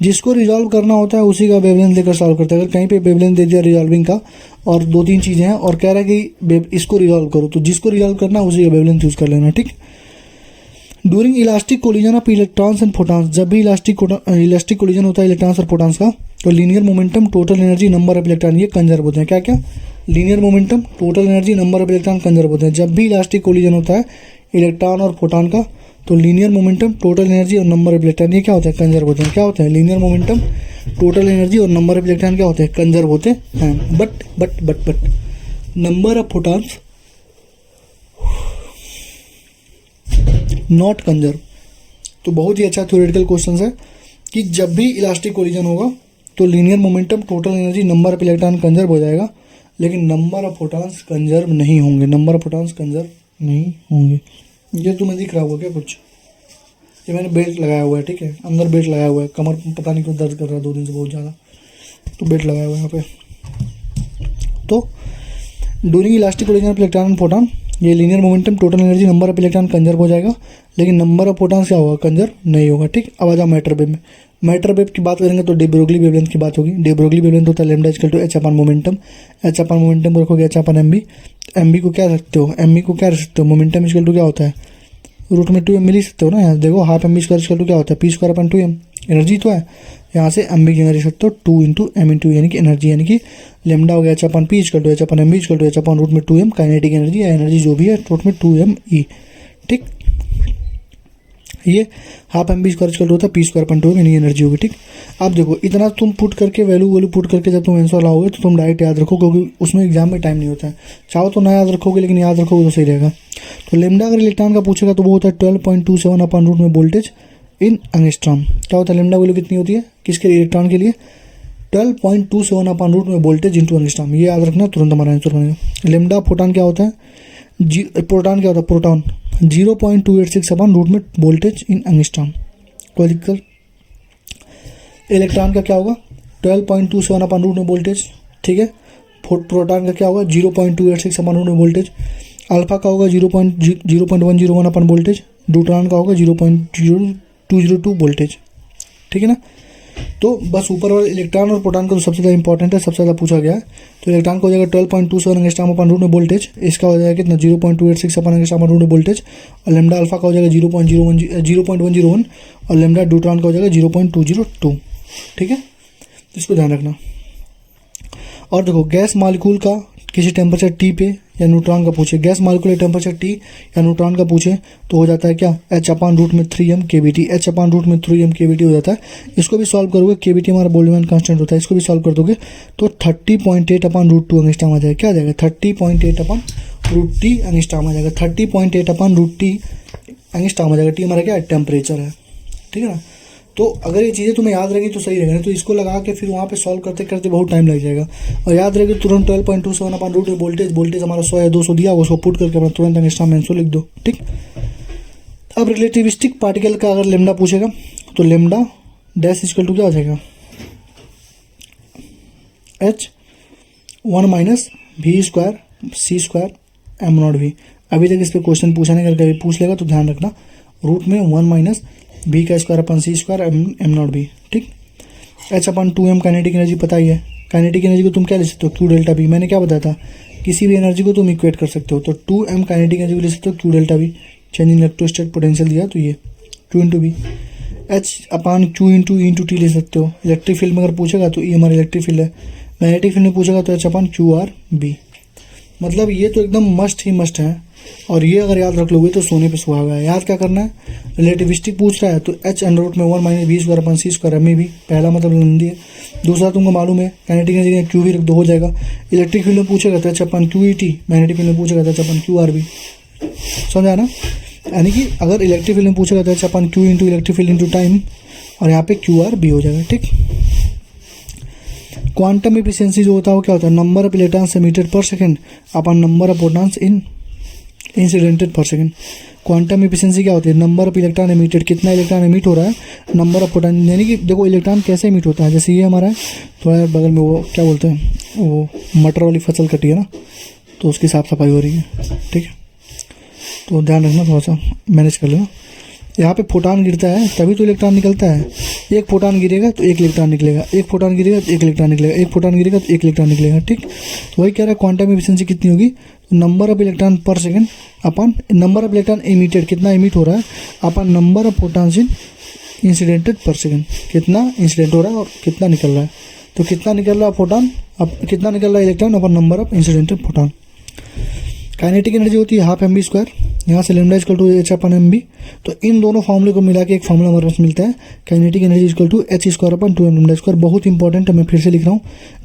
जिसको रिजॉल्व करना होता है उसी का वेवलेंथ लेकर सॉल्व करता है। अगर कहीं पे वेवलेंथ दे दिया रिजॉल्विंग का और 2-3 चीज़ें हैं और कह रहा है कि इसको रिजॉल्व करो, तो जिसको रिजॉल्व करना है उसी का वेवलेंथ यूज़ कर लेना। ठीक, during elastic collision of electrons and photons, जब भी इलास्टिक कोलिजन होता है इलेक्ट्रॉन्स और फोटॉन्स का, तो linear momentum, total energy, number of electron ये कंजर्व होते हैं। क्या क्या? Linear momentum, total energy, number of electron conserve होते हैं। जब भी इलास्टिक कोलिजन होता है इलेक्ट्रॉन और फोटॉन का, तो लीनियर मोमेंटम, टोटल एनर्जी और नंबर ऑफ इलेक्ट्रॉन ये क्या होता है? कंजर्व होते हैं। क्या होते हैं? लीनियर मोमेंटम, टोटल एनर्जी और नंबर ऑफ इलेक्ट्रॉन क्या होते हैं? कंजर्व होते हैं। But number of photons not conserve. तो बहुत ही अच्छा थ्योरेटिकल क्वेश्चन है कि जब भी इलास्टिक कोलिजन होगा तो linear momentum, total energy, number of electron conserve हो जाएगा, लेकिन नंबर ऑफ फोटॉन्स कंजर्व नहीं होंगे। नंबर ऑफ फोटॉन्स कंजर्व नहीं होंगे। ये तुम्हें दिख रहा होगा क्या कुछ? ये मैंने बेल्ट लगाया हुआ है, ठीक है, अंदर बेल्ट लगाया हुआ है, कमर पता नहीं क्यों दर्द कर रहा है 2 दिन से बहुत ज़्यादा, तो बेल्ट लगाया हुआ है यहाँ पे। तो during elastic collision of electron and photon, ये linear momentum, total energy, number of electron conserve हो जाएगा, लेकिन नंबर ऑफ फोटॉन्स क्या होगा? कंजर्व नहीं होगा। ठीक, अब आ जाओ मैटर वेव में। मैटर वेव की बात करेंगे तो डे ब्रोगली वेवलेंथ की बात होगी। डे ब्रोगली वेवलेंथ होता है lambda equal to h upon momentum. H upon momentum को रखोगे h upon m v. M v को क्या रखते हो? एम बी को क्या रख सकते हो? मोमेंटम इक्वल टू क्या होता है? रूट में 2m मिल सकते हो ना। यहाँ देखो half m B square equal to क्या होता है? P square upon 2m। Energy तो है, यहाँ से एम बी की एनर्जी सकते हो 2 इंटू एम इंटू यानी कि एनर्जी, यानी कि लेमडा हो गया h upon p equal to h upon m v equal to h upon root में 2m काइनेटिक एनर्जी या एनर्जी जो भी है रूट में 2m ई। ठीक, ये half m B square equal होता है पी स्क्वायर अपन 2m यानी एनर्जी होगी। ठीक, अब देखो इतना तुम पुट करके वैल्यू पुट करके जब तुम आंसर लाओगे तो तुम डायरेक्ट याद रखो, क्योंकि उसमें एग्जाम में टाइम नहीं होता है। चाहो तो ना याद रखोगे, लेकिन याद रखोगे तो सही रहेगा। तो लेमडा अगर इलेक्ट्रॉन का पूछेगा तो वो होता है 12.27 अपन रूट में वोल्टेज इन एंगस्ट्रॉम। क्या होता है? लेमडा वैल्यू कितनी होती है किसके लिए? इलेक्ट्रॉन के लिए 12.27 अपन रूट में वोल्टेज इंटू एंगस्ट्रॉम। ये याद रखना, तुरंत हमारा आंसर बनेगा। लेमडा फोटॉन क्या होता है? प्रोटॉन क्या होता है? प्रोटॉन 0.286 अपन रूट में वोल्टेज इन एंगस्ट्रॉम। कोई दिक्कत? इलेक्ट्रॉन का क्या होगा? 12.27 अपन रूट में वोल्टेज। ठीक है, प्रोटॉन का क्या होगा? 0.286 अपन रूट में वोल्टेज। अल्फा का होगा 0.101 अपन वोल्टेज। न्यूट्रॉन का होगा 0.0202 वोल्टेज। ठीक है ना। तो बस ऊपर वाले इलेक्ट्रॉन और प्रोटॉन का तो सबसे ज़्यादा इंपॉर्टेंट है, सबसे ज़्यादा पूछा गया है। तो इलेक्ट्रॉन का हो जाएगा 12.27 एंगस्ट्रॉम अपन रूट में वोल्टेज। इसका हो जाएगा कितना? 0.286 अपन एंगस्ट्रॉम अपन रूट में वोल्टेज। और लेमडा अल्फा का हो जाएगा 0.101 और लेमडा न्यूट्रॉन का हो जाएगा 0.202। ठीक है, इसको ध्यान रखना। और देखो गैस मॉलिक्यूल का किसी टेम्परेचर टी पे या न्यूट्रॉन का पूछे, गैस मॉलिक्यूलर टेम्परेचर टी या न्यूट्रॉन का पूछे तो हो जाता है क्या? एच अपान रूट में 3m केवीटी। एच अपान रूट में 3m केवीटी हो जाता है। इसको भी सॉल्व करोगे, केवीटी हमारा बोल्ट्जमैन कांस्टेंट होता है, इसको भी सॉल्व कर दोगे तो 30.8 अपान रूट 2 एंगस्ट्रॉम आ जाएगा। क्या आ जाएगा? 30.8 अपान रूट टी एंगस्ट्रॉम आ जाएगा। 30.8 अपान रूट टी एंगस्ट्रॉम आ जाएगा। टी हमारा क्या है? टेम्परेचर है। ठीक है ना। तो अगर ये चीज़ें तुम्हें याद रहेगी तो सही रहेगा, तो इसको लगा के फिर वहाँ पे सॉल्व करते करते बहुत टाइम लग जाएगा। और याद रहेगी तुरंत 12.27 अपन रूट में वोल्टेज हमारा 100 या 200 दिया, उसको पुट करके अपना तुरंत एंगस्ट्रॉम में आंसर लिख दो। ठीक, अब रिलेटिविस्टिक पार्टिकल का अगर लेमडा पूछेगा तो लेमडा डैश इक्वल टू क्या हो जाएगा? h1 minus v square c square m nought v. अभी तक इस पर क्वेश्चन पूछा नहीं, अगर कभी पूछ लेगा तो ध्यान रखना, रूट में 1 माइनस बी का square upon c square m nought v. ठीक, h upon 2m kinetic energy पता ही है। काइनेटिक एनर्जी को तुम क्या ले सकते हो? Q delta v. मैंने क्या बताया था? किसी भी एनर्जी को तुम इक्वेट कर सकते हो, तो 2m काइनेटिक एनर्जी को ले सकते हो q delta v. Change in electrostatic potential दिया तो ये q into v. H upon q into t ले सकते हो। इलेक्ट्रिक फील्ड में अगर पूछेगा तो ये हमारा इलेक्ट्रिक फील्ड है। मैग्नेटिक फील्ड में पूछेगा तो h upon q r b. मतलब ये तो एकदम मस्ट ही मस्ट है, और ये अगर याद रख लोगे तो सोने पे सुहागा है। याद क्या करना है? रिलेटिविस्टिक पूछ रहा है तो एच अंडर रूट में 1 minus v square upon c square m भी पहला मतलब लंदी है। दूसरा तुमको मालूम है काइनेटिक एनर्जी क्यू भी रख दो, हो जाएगा। इलेक्ट्रिक फील्ड में पूछेगा तो h upon q e t. Magnetic field में पूछेगा तो h upon q r b. समझा ना। यानी कि अगर इलेक्ट्रिक फील्ड में पूछेगा तो h upon q into electric field into time, और यहाँ पे क्यू आर बी हो जाएगा। ठीक, क्वांटम एफिशिएंसी जो होता है वो क्या होता है? Number of electrons emitted per second upon number of protons in incidented per second. Quantum efficiency क्या होती है? नंबर ऑफ इलेक्ट्रॉन एमिटेड, कितना इलेक्ट्रॉन एमिट हो रहा है, नंबर ऑफ प्रोटॉन। यानी कि देखो इलेक्ट्रॉन कैसे एमिट होता है, जैसे ये हमारा है थोड़ा बगल में, वो क्या बोलते हैं वो मटर वाली फसल कटी है ना, तो उसकी साफ़ सफाई हो रही है, ठीक है। तो ध्यान रखना, थोड़ा सा मैनेज कर लेना। यहाँ पे फोटान गिरता है तभी तो इलेक्ट्रॉन निकलता है। एक फोटान गिरेगा तो एक इलेक्ट्रॉन निकलेगा, एक फोटान गिरेगा तो एक इलेक्ट्रॉन निकलेगा, एक फोटान गिरेगा तो एक इलेक्ट्रॉन निकलेगा, ठीक। तो वही कह रहा है क्वांटम एफिशिएंसी कितनी होगी, नंबर ऑफ इलेक्ट्रॉन पर second upon number of electron emitted, कितना इमिट हो रहा है, अपन number of फोटान्स in incidented per second, कितना इंसिडेंट हो रहा है और कितना निकल रहा है। तो कितना निकल रहा है फोटान, अब कितना निकल रहा है electron upon number of incidented photon. Kinetic energy होती है हाफ एम बी स्क्वायर, यहाँ से lambda equal to h upon m b. तो इन दोनों फॉर्मूले को मिला के एक फॉर्मूला हमारे पास मिलता है, kinetic energy equal to h square upon 2m lambda square. बहुत इंपॉर्टेंट है, मैं फिर से लिख रहा हूँ,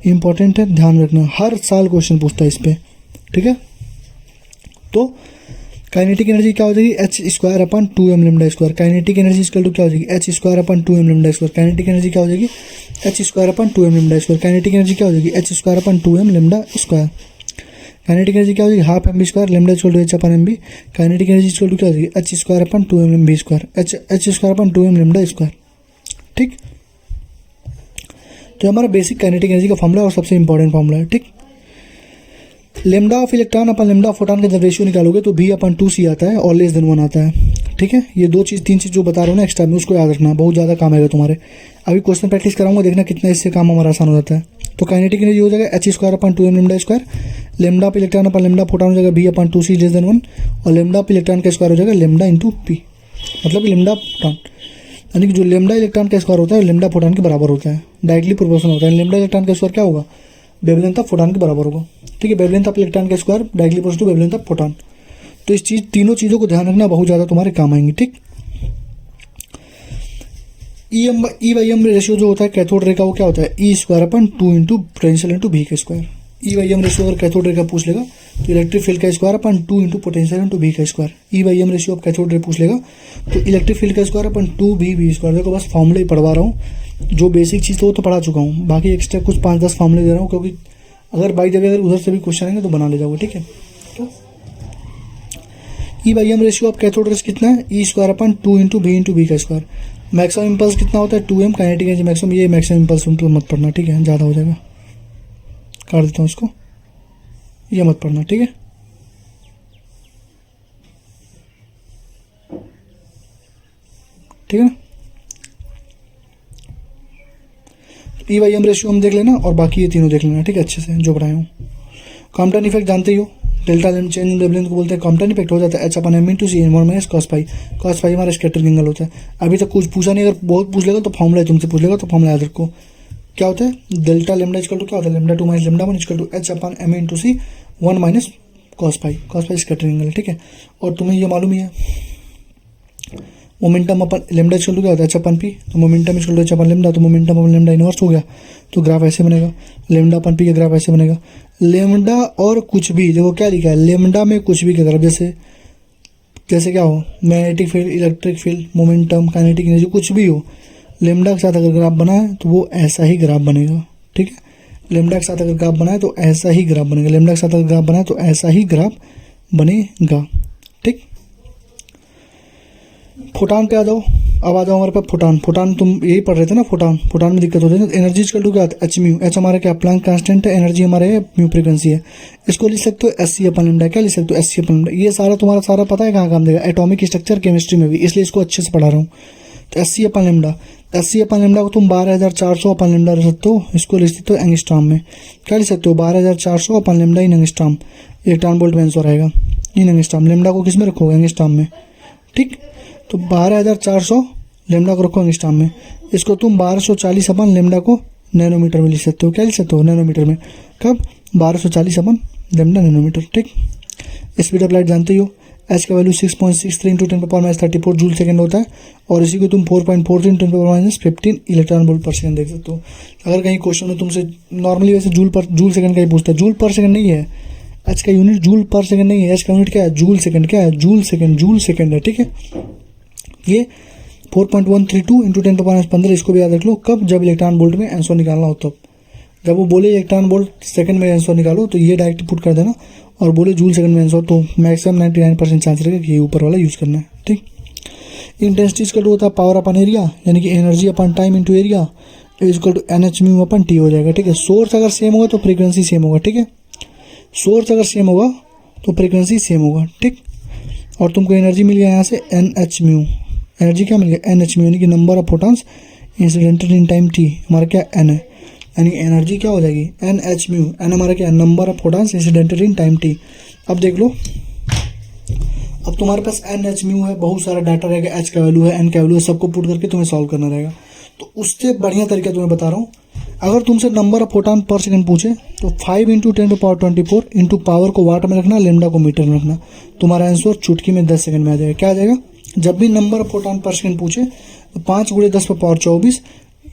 इंपॉर्टेंट है, ध्यान रखना, हर साल क्वेश्चन पूछता है इस पर, ठीक है। तो काइनेटिक एनर्जी क्या हो जाएगी, h square upon 2m lambda square. Kinetic energy equal to क्या हो जाएगी, h square upon 2m lambda square. Kinetic energy क्या हो जाएगी, h square upon 2m lambda square. Kinetic energy क्या हो जाएगी, h square upon 2m lambda square. Kinetic energy क्या हो जाएगी, half m B square, lambda equal to h upon m v. Kinetic energy equal to क्या हो जाएगी, h square upon 2m m B square, H square upon 2m lambda square, ठीक। तो हमारा बेसिक काइनेटिक एनर्जी का फॉर्मूला और सबसे इंपॉर्टेंट फॉर्मूला है, ठीक। Lambda of electron upon lambda photon का जब रेशियो निकालोगे तो भी अपन 2c आता है और लेस देन 1 आता है, ठीक है। ये दो चीज़ तीन चीज़ जो बता रहा हूँ ना एक्स्ट्रा में, उसको याद रखना, बहुत ज़्यादा काम आएगा तुम्हारे। अभी क्वेश्चन प्रैक्टिस कराऊंगा, देखना कितना इससे काम हमारा आसान हो जाता है। तो काइनेटिक एनर्जी हो जाएगा H square upon 2m lambda square, lambda of electron upon lambda photon हो जाएगा भी अपन 2c लेस देन 1, और लेमडा ऑफ इलेक्ट्रॉन का स्क्वायर हो जाएगा लेमडा इंटू पी, मतलब लेमडा फोटान। यानी कि जो लेमडा इलेक्ट्रॉन का स्क्वायर होता है लेमडा फोटान के बराबर होता है, डायरेक्टली प्रोपोर्शनल होता है। लेमडा इलेक्ट्रॉन का स्क्वायर क्या होगा, वेवलेंथ ऑफ फोटान के बराबर होगा, ठीक है। वेवलेंथ ऑफ इलेक्ट्रॉन का square directly proportional to wavelength of photon. तो इस चीज़ तीनों चीज़ों को ध्यान रखना, बहुत ज़्यादा तुम्हारे काम आएंगी, ठीक। ई बाई एम रेशियो जो होता है कैथोड रे का, वो क्या होता है, e square upon 2 into potential into b का square. E by m ratio अगर कैथोड रे का पूछ लेगा तो इलेक्ट्रिक फील्ड का square upon 2 into potential into b का square. E by m ratio of cathode ray पूछ लेगा तो इलेक्ट्रिक फील्ड का स्क्वायर अपन 2b स्क्वायर। देखो बस फॉर्मूले ही पढ़वा रहा हूँ, जो बेसिक चीज़ तो पढ़ा चुका हूँ, बाकी एक्स्ट्रा कुछ 5-10 फॉर्मूले दे रहा हूँ, क्योंकि अगर बाई जगह अगर उधर से भी क्वेश्चन आएंगे तो बना ले जाओगे, ठीक है। तो e by m ratio of cathode rays कितना है, e square upon 2 into b का स्क्वायर। मैक्सिमम इम्पल्स कितना होता है 2m, काइनेटिक एनर्जी मैक्सिमम, ये मैक्सिमम इम्पल्स मत पढ़ना, ठीक है, ज़्यादा हो जाएगा, काट देता हूँ इसको, ये मत पढ़ना, ठीक है। ठीक है ना, ई बाई एम रेशियो हम देख लेना और बाकी ये तीनों देख लेना, ठीक है, अच्छे से जो पढ़ाया हूँ। कॉम्पटन इफेक्ट जानते ही हो, डेल्टा चेंज इन वेवलेंथ को बोलते हैं कॉम्पटन इफेक्ट। हो जाता है h upon m into c n one minus cos pi. Cos pi हमारा स्कैटरिंग एंगल होता है। अभी तक कुछ पूछा नहीं, अगर बहुत पूछ लेगा तो फॉर्मूला तुमसे पूछ लेगा तो फॉर्मूला याद रखो, क्या होता है, डेल्टा लेमडा इक्वल टू क्या होता है, lambda 2 minus lambda 1 equal to h upon m into c 1 minus cos pi scattering angle, ठीक है। और तुम्हें ये मालूम ही है momentum upon lambda equal to क्या होता है, एच अपन पी। तो momentum equal to h upon lambda, तो मोमेंटम अपन लेमडा इनवर्स हो गया, तो ग्राफ ऐसे बनेगा, लेमडा अपन पी का ग्राफ ऐसे बनेगा। लेमडा और कुछ भी, देखो क्या लिखा है, लेमडा में कुछ भी का ग्राफ, जैसे क्या हो, magnetic field, electric field, momentum, kinetic energy, कुछ भी हो, लेमडा के साथ अगर ग्राफ बना है तो वो ऐसा ही ग्राफ बनेगा, ठीक है। लेमडा के साथ अगर ग्राफ बना है तो ऐसा ही ग्राफ बनेगा, लेमडा के साथ अगर ग्राफ बना है तो ऐसा ही ग्राफ बनेगा, ठीक। फोटान पे आ जाओ, अब आ जाओ हमारे पास फोटान तुम यही पढ़ रहे थे ना, फोटान में दिक्कत होती है। एनर्जी इक्वल टू क्या होता है, एच म्यू, एच हमारा क्या प्लैंक कांस्टेंट है, एनर्जी हमारे म्यू फ्रीक्वेंसी है। इसको लिख सकते हो एस सी अपन लेमडा, क्या लिख सकते हो, एस सी अपन लेमडा। ये सारा तुम्हारा सारा पता है कहाँ काम देगा, एटॉमिक स्ट्रक्चर केमिस्ट्री में भी, इसलिए इसको अच्छे से पढ़ा रहा हूँ। तो एस सी अपन लेमडा को तुम 12,400 अपन लेमडा रख सकते हो, इसको लिख सकते हो एंगस्ट्रॉम में, क्या लिख सकते हो, 12,400 upon lambda in angstrom, electron volt में आंसर आएगा इन एंगस्ट्रॉम। लेमडा को किस में रखोगे, एंगस्ट्रॉम में, ठीक। तो 12,400 लेमडा को रखो एंगस्ट्रॉम में, इसको तुम 1240 अपन लेमडा को नैनोमीटर में लिख सकते हो, क्या लिख सकते हो, नैनोमीटर में। कब, 1240 अपन लेमडा नैनोमीटर, ठीक। स्पीड ऑफ लाइट जानते ही हो, एच का वैल्यू 6.63 इंटू 10⁻34 जूल सेकंड होता है, और इसी को तुम 4.43 10⁻15 इलेक्ट्रॉन वोल्ट पर सेकंड देख सकते हो। अगर कहीं क्वेश्चन में तुमसे नॉर्मली वैसे जूल सेकंड का ही पूछता है, जूल पर सेकंड नहीं है, एच का यूनिट जूल पर सेकंड नहीं है, एच का यूनिट क्या है, जूल सेकंड, क्या है, जूल सेकंड है, ठीक है। ये 4.132 इंटू 10⁻15, इसको भी याद रख लो। कब, जब इलेक्ट्रॉन वोल्ट में आंसर निकालना हो तब, जब वो बोले इलेक्ट्रॉन वोल्ट सेकंड में आंसर निकालो तो ये डायरेक्ट पुट कर देना, और बोले जूल सेकंड में आंसर तो मैक्सिमम 99% चांस रहेगा कि ये ऊपर वाला यूज़ करना है, ठीक। इंटेंसिटी इसका होता है पावर अपन एरिया, यानी कि energy upon time into area. Equal to NH mu upon T हो जाएगा, ठीक है। सोर्स अगर सेम होगा तो फ्रीक्वेंसी सेम होगा, ठीक है। सोर्स अगर सेम होगा तो फ्रीक्वेंसी सेम होगा, ठीक। और तुमको एनर्जी मिल गया यहाँ से NH म्यू, एनर्जी क्या मिल गया NH म्यू, यानी कि number of photons incidented in time T, हमारा क्या N है, यानी एनर्जी क्या हो जाएगी NH म्यू, N हमारा क्या number of photons incidented in time T। अब देख लो, अब तुम्हारे पास NH म्यू है, बहुत सारा डाटा रहेगा, H का वैल्यू है, N का वैल्यू है, सबको पुट करके तुम्हें सॉल्व करना रहेगा। तो उससे बढ़िया तरीका तुम्हें बता रहा हूँ, अगर तुमसे नंबर ऑफ फोटॉन पर सेकंड पूछे तो 5 × 10⁻24 इंटू पावर को वाट में रखना, लेमडा को मीटर में रखना, तुम्हारा आंसर चुटकी में 10 सेकंड में आ जाएगा। क्या आ जाएगा, जब भी नंबर ऑफ फोटॉन पर सेकंड पूछे तो 5 × 10⁻24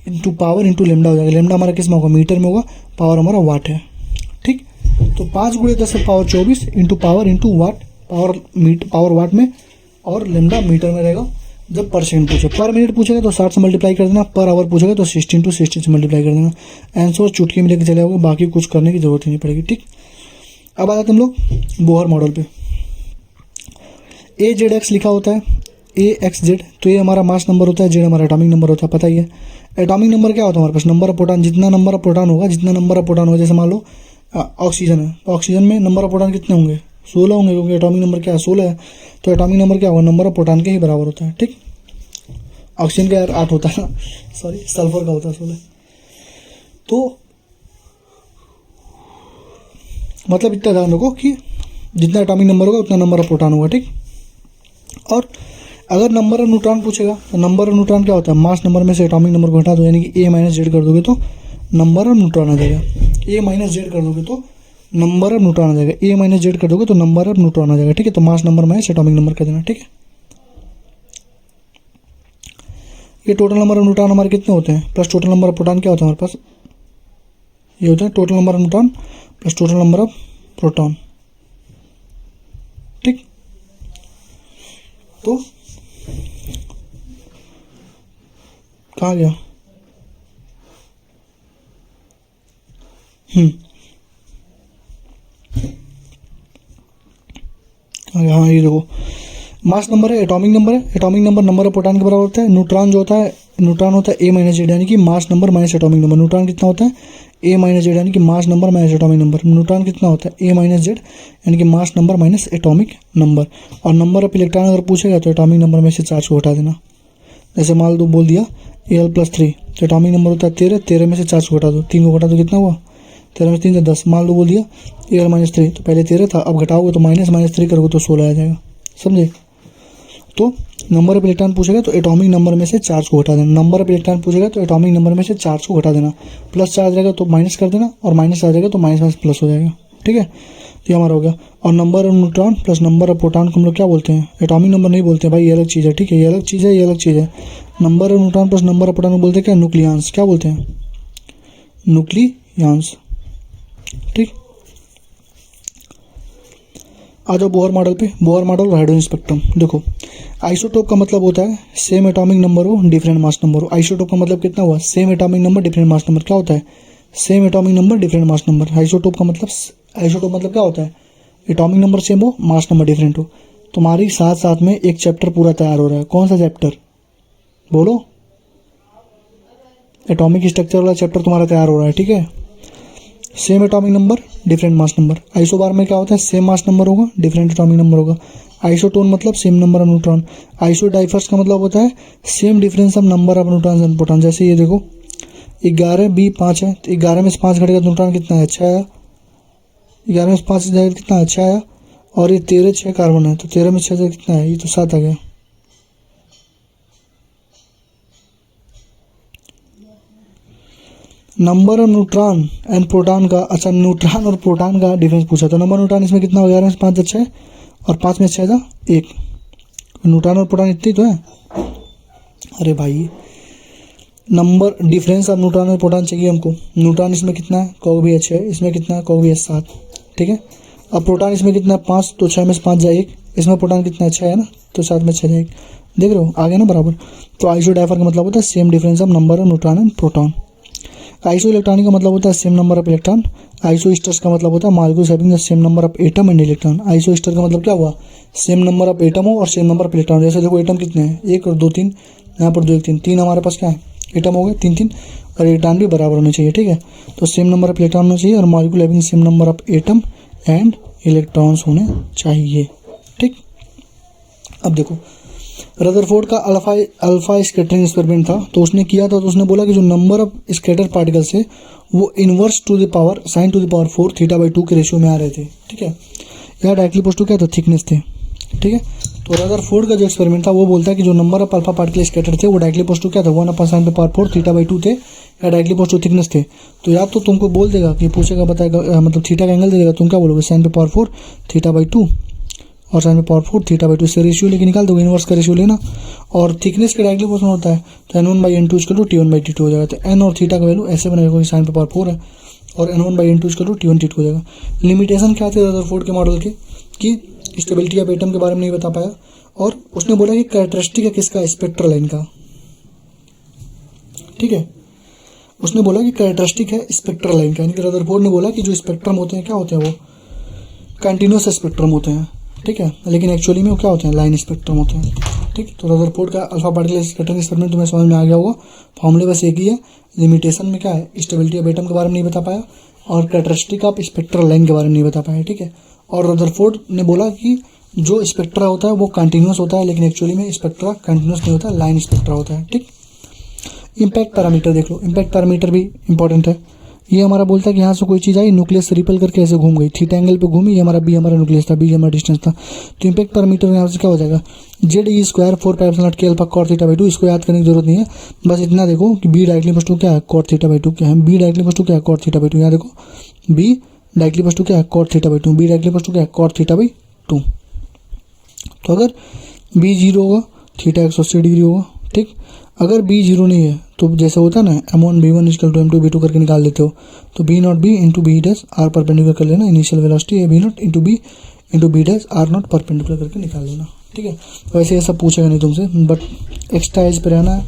इंटू पावर इंटू लेमडा हो जाएगा। लेमडा हमारा किस में होगा, मीटर में होगा, पावर हमारा वाट है, ठीक। तो 5 × 10⁻24 इंटू पावर इंटू वाट, पावर वाट में और लेमडा मीटर में रहेगा। जब पर सेकंड पूछे, पर मिनट पूछेगा तो 60 से मल्टीप्लाई कर देना, पर आवर पूछेगा तो 16 × 60 से मल्टीप्लाई कर देना। आंसर चुटकी में लेके चले आओगे, बाकी कुछ करने की जरूरत ही नहीं पड़ेगी, ठीक। अब आ जाते हम लोग बोहर मॉडल पे। AZX लिखा होता है, AXZ, तो ये हमारा मास नंबर होता है, Z हमारा एटॉमिक नंबर होता है, पता ही है। एटॉमिक नंबर क्या होता है हमारे पास, नंबर ऑफ प्रोटॉन, जितना नंबर ऑफ प्रोटॉन होगा, जितना नंबर ऑफ प्रोटॉन होगा, जैसे मान लो ऑक्सीजन है, तो ऑक्सीजन में नंबर ऑफ प्रोटॉन कितने होंगे, 16 होंगे, क्योंकि एटॉमिक नंबर क्या है 16 है। तो एटॉमिक नंबर क्या होगा, नंबर ऑफ प्रोटॉन के ही बराबर होता है, ठीक। ऑक्सीजन का यार 8 होता है ना, सॉरी, सल्फर का होता है 16। तो मतलब इतना ध्यान रखो कि जितना एटॉमिक नंबर होगा उतना नंबर ऑफ प्रोटॉन होगा, ठीक। और अगर नंबर ऑफ न्यूट्रॉन पूछेगा तो नंबर ऑफ न्यूट्रॉन क्या होता है, मास नंबर में से एटॉमिक नंबर को हटा दो, यानी कि A - Z कर दोगे तो नंबर ऑफ न्यूट्रॉन आ जाएगा। A - Z कर दोगे तो नंबर ऑफ न्यूट्रॉन आ जाएगा, A - Z कर दोगे तो नंबर ऑफ न्यूट्रॉन आ जाएगा, ठीक है। तो mass number minus atomic number कर देना, ठीक है। ये टोटल नंबर ऑफ न्यूट्रॉन हमारे कितने होते हैं, plus total number of proton क्या होता है हमारे पास, ये होता है total number of neutron plus total number of proton, ठीक। तो कहाँ गया, हाँ ये देखो, मास नंबर है, एटॉमिक नंबर है, atomic number number of proton के बराबर होता है। न्यूट्रॉन जो होता है, न्यूट्रॉन होता है A - Z, यानी कि mass number minus atomic number. Neutron कितना होता है, A - Z, यानी कि mass number minus atomic number. Neutron कितना होता है, A - Z, यानी कि mass number minus atomic number. और नंबर ऑफ इलेक्ट्रॉन अगर पूछेगा तो एटॉमिक नंबर में से चार्ज को हटा देना। जैसे मान लो बोल दिया Al+3, तो एटॉमिक नंबर होता है 13, 13 में से चार्ज को हटा दो, 3 को घटा दो, कितना हुआ 13 में 3 से 10। मान लो बोल दिया Al-3, तो पहले 13 था, अब घटाओगे तो -3 करोगे तो 16 आ जाएगा, समझे। तो नंबर ऑफ इलेक्ट्रॉन पूछेगा तो एटॉमिक नंबर में से चार्ज को हटा देना, नंबर ऑफ इलेक्ट्रॉन पूछेगा तो एटॉमिक नंबर में से चार्ज को हटा देना। प्लस चार्ज रहेगा तो माइनस कर देना, और माइनस आ जाएगा तो माइनस प्लस हो जाएगा, ठीक है। तो ये हमारा हो गया। और number of neutron plus number of proton को हम लोग क्या बोलते हैं, एटॉमिक नंबर नहीं बोलते भाई, ये अलग चीज़ है, ठीक है, ये अलग चीज़ है, ये अलग चीज़ है। Number of neutron plus number of proton को बोलते हैं क्या, न्यूक्लियंस, क्या बोलते हैं, न्यूक्लियंस, ठीक। आ जाओ बोहर मॉडल पे। बोहर मॉडल और हाइड्रोजन स्पेक्ट्रम। देखो, आइसोटोप का मतलब होता है सेम एटॉमिक नंबर हो, डिफरेंट मास नंबर हो। आइसोटोप का मतलब कितना हुआ, same atomic number different mass number. क्या होता है, same atomic number different mass number. Isotope का मतलब, आइसोटोप मतलब क्या होता है, एटॉमिक नंबर सेम हो, मास नंबर डिफरेंट हो। तुम्हारी साथ साथ में एक चैप्टर पूरा तैयार हो रहा है। कौन सा चैप्टर, बोलो, एटॉमिक स्ट्रक्चर वाला चैप्टर तुम्हारा तैयार हो रहा है, ठीक है। Same atomic number different mass number. Isobar में क्या होता है, सेम मास नंबर होगा, डिफरेंट एटॉमिक नंबर होगा। आइसोटोन मतलब same number of neutron. Isodiaphers का मतलब होता है same difference of number of neutrons and proton. जैसे ये देखो 11 B 5 है, तो 11 में से 5 घटेगा तो न्यूट्रॉन कितना है, 6 आया। 11 में से 5 जाएगा कितना है, 6 आया। और ये 13 6 कार्बन है, तो 13 में 6 जाएगा कितना है, ये तो 7 आ गया। Number of neutron and proton का, अच्छा न्यूट्रॉन और प्रोटॉन का डिफरेंस पूछा। तो नंबर न्यूट्रॉन इसमें कितना हो, 11 में से 5 6 और 5 में 6 जा 1। न्यूट्रॉन और प्रोटॉन इतनी तो है। अरे भाई, नंबर डिफरेंस ऑफ न्यूट्रॉन और प्रोटॉन चाहिए हमको। न्यूट्रॉन इसमें कितना है, कहो भी है 6, इसमें कितना है, कहो भी है 7, ठीक है। अब प्रोटॉन इसमें कितना है 5, तो 6 में से 5 जा 1। इसमें प्रोटॉन कितना है 6 है ना, तो 7 में 6 जा 1। देख रहे हो, आ गया ना बराबर। तो आइसोडाइफर का मतलब होता है same difference of number of neutron and proton. Isoelectronic का मतलब होता है same number of electron. Isosters का मतलब होता है molecules having the same number of atom and electron. Isoster का मतलब क्या हुआ, सेम नंबर ऑफ एटम हो और सेम नंबर ऑफ इलेक्ट्रॉन। जैसे देखो एटम कितने हैं, 1 और 2 3, यहाँ पर 2 1 3 हमारे पास क्या है, एटम हो गए 3 3। और इलेक्ट्रॉन भी बराबर होने चाहिए, ठीक है। तो सेम नंबर ऑफ इलेक्ट्रॉन होना चाहिए और molecule having same number of atom and electrons होने चाहिए, ठीक। अब देखो रदरफोर्ड का अल्फा स्कैटरिंग एक्सपेरिमेंट था, तो उसने किया था, तो उसने बोला कि जो नंबर ऑफ स्कैटर पार्टिकल्स है वो inverse two the power sine to the power 4 θ/2 के रेशियो में आ रहे थे, ठीक है। यहाँ डायरेक्टली पोस्ट क्या था, थिकनेस थे, ठीक है। तो रदरफोर्ड का जो एक्सपेरिमेंट था वो बोलता है कि जो number of alpha particle scatter थे वो डायरेक्टली पोस्ट क्या था, 1/sin⁴ θ/2 थे, या डायरेक्टली पोस्ट थिकनेस थे। तो या तो तुमको बोल देगा कि पूछेगा, बताएगा, मतलब थीटा का एंगल दे देगा, तुम क्या बोलोगे, sin⁴ θ/2 और sin⁴ θ/2 से रेशियो लेके निकाल दोगे, इनवर्स का रेशियो लेना। और थिकनेस के डायरेक्टली पोर्शन होता है तो n1/n2 T1/T2 हो जाएगा। तो n और थीटा का वैल्यू ऐसे बनेगा क्योंकि sin⁴ है और n1/n2 T1/T2 हो जाएगा। लिमिटेशन क्या थे रदरफोर्ड के मॉडल के कि स्टेबिलिटी ऑफ एटम के बारे में नहीं बता पाया, और उसने बोला कि कैरेक्टरिस्टिक है किसका, स्पेक्ट्रल लाइन का, ठीक है। उसने बोला कि कैरेक्टरिस्टिक है स्पेक्ट्रल लाइन का, यानी कि रदरफोर्ड ने बोला कि जो स्पेक्ट्रम होते हैं क्या होते हैं, वो कंटिन्यूस स्पेक्ट्रम होते हैं, ठीक है, लेकिन एक्चुअली में वो क्या होते हैं, लाइन स्पेक्ट्रम होते हैं, ठीक। तो रदरफोर्ड का अल्फा पार्टिकल स्कैटरिंग एक्सपेरिमेंट तुम्हें समझ में आ गया होगा। फॉर्मूले बस एक ही है, लिमिटेशन में क्या है, स्टेबिलिटी ऑफ एटम के बारे में नहीं बता पाया और कैरेक्टरिस्टिक ऑफ स्पेक्ट्रल लाइन के बारे में नहीं बता पाया, ठीक है। और रदरफोर्ड ने बोला कि जो स्पेक्ट्रा होता है वो कंटिन्यूस होता है, लेकिन एक्चुअली में स्पेक्ट्रा कंटिन्यूस नहीं होता, लाइन स्पेक्ट्रा होता है, ठीक। इम्पैक्ट पैरामीटर देख लो, इम्पैक्ट पैरामीटर भी इंपॉर्टेंट है। ये हमारा बोलता है कि यहाँ से कोई चीज़ आई, न्यूक्लियस से रिपल करके ऐसे घूम गई, थीटा एंगल पे घूमी, ये हमारा बी हमारा न्यूक्लियस था, बी हमारा डिस्टेंस था। तो इम्पैक्ट पैरामीटर यहाँ से क्या हो जाएगा, ZE² 4πε0 k अल्फा cot θ/2। इसको याद करने की जरूरत नहीं है, बस इतना देखो कि बी डायरेक्टली इक्वल टू क्या है, cot θ/2 क्या है, बी डायरेक्टली इक्वल टू क्या है, cot θ/2। यहाँ देखो बी डायरेक्टली इक्वल टू क्या है, cot θ/2, b directly equal to क्या है, cot θ/2। तो अगर बी 0 होगा, थीटा 180 डिग्री होगा, ठीक। अगर बी 0 नहीं है तो जैसे होता है ना m1b1 = m2b2 करके निकाल लेते हो, तो b0 b into b dash r perpendicular कर लेना, इनिशियल वेलोसिटी है b0 into b dash r0 perpendicular करके निकाल लेना, ठीक है। वैसे ये सब पूछेगा नहीं तुमसे, बट एक्स्ट्रा एज पे रहना है,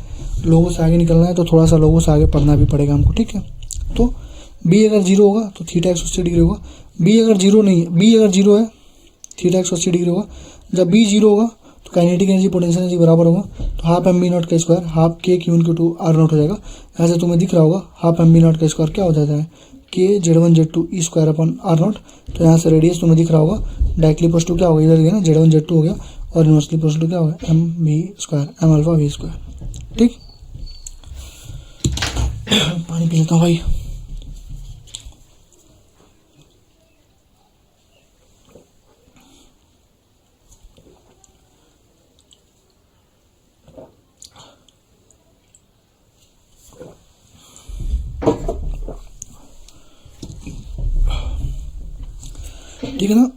लोगों से आगे निकलना है, तो थोड़ा सा लोगों से आगे पढ़ना भी पड़ेगा हमको, ठीक है। तो b अगर 0 होगा तो थीटा 180 डिग्री होगा, b अगर 0 नहीं है, b अगर 0 है थीटा 180 डिग्री होगा। जब b 0 होगा तो काइनेटिक एनर्जी पोटेंशियल एनर्जी बराबर होगा, तो हाफ mb0 का square half k Q/2 r0 हो जाएगा। ऐसे तुम्हें दिख रहा होगा हाफ mb0 का स्क्वायर क्या हो जाता है, k Z1 Z2 E²/r0। तो यहाँ से रेडियस तुम्हें दिख रहा होगा, डायरेक्टली पोस्ट क्या होगा, इधर गया ना, Z1 Z2 हो गया, और इनवर्सली पोस्ट क्या होगा, m अल्फा v², ठीक। पानी पी लेता हूँ भाई। ठीक है ना,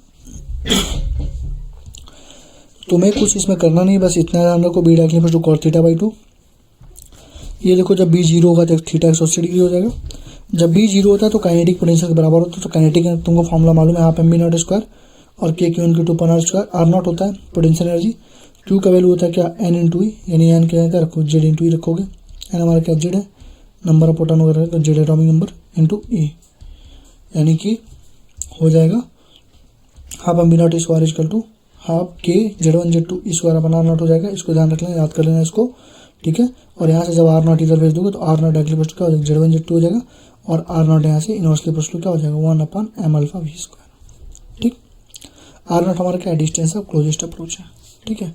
तुम्हें कुछ इसमें करना नहीं, बस इतना ध्यान रखो, b directly equal to cot θ/2। ये देखो जब बी 0 होगा तो थीटा 180 डिग्री हो जाएगा। जब बी 0 होता है तो काइनेटिक पोटेंशियल के बराबर होता है, तो काइनेटिक तुमको फॉर्मूला मालूम है, हाफ mb0 स्क्वायर और k Q/2 r0 होता है पोटेंशियल एनर्जी। Q का वैल्यू होता है क्या, n × e, यानी n क्या रखो, z × e रखोगे, n हमारा क्या z है, नंबर ऑफ प्रोटॉन वगैरह, तो z atomic number into e, यानी कि हो जाएगा half mb0 square equal to half k Z1 Z2 E²/r0 हो जाएगा। इसको ध्यान रख लेना, याद कर लेना इसको, ठीक है। और यहाँ से जब r0 इधर भेज दोगे तो r0 डायरेक्टली पोस्ट क्या हो जाएगा, Z1 Z2 हो जाएगा, और r0 यहाँ से इनवर्सली पोस्ट क्या हो जाएगा, 1/m अल्फा v², ठीक। r0 हमारा क्या डिस्टेंस है, क्लोजेस्ट अप्रोच है, ठीक है।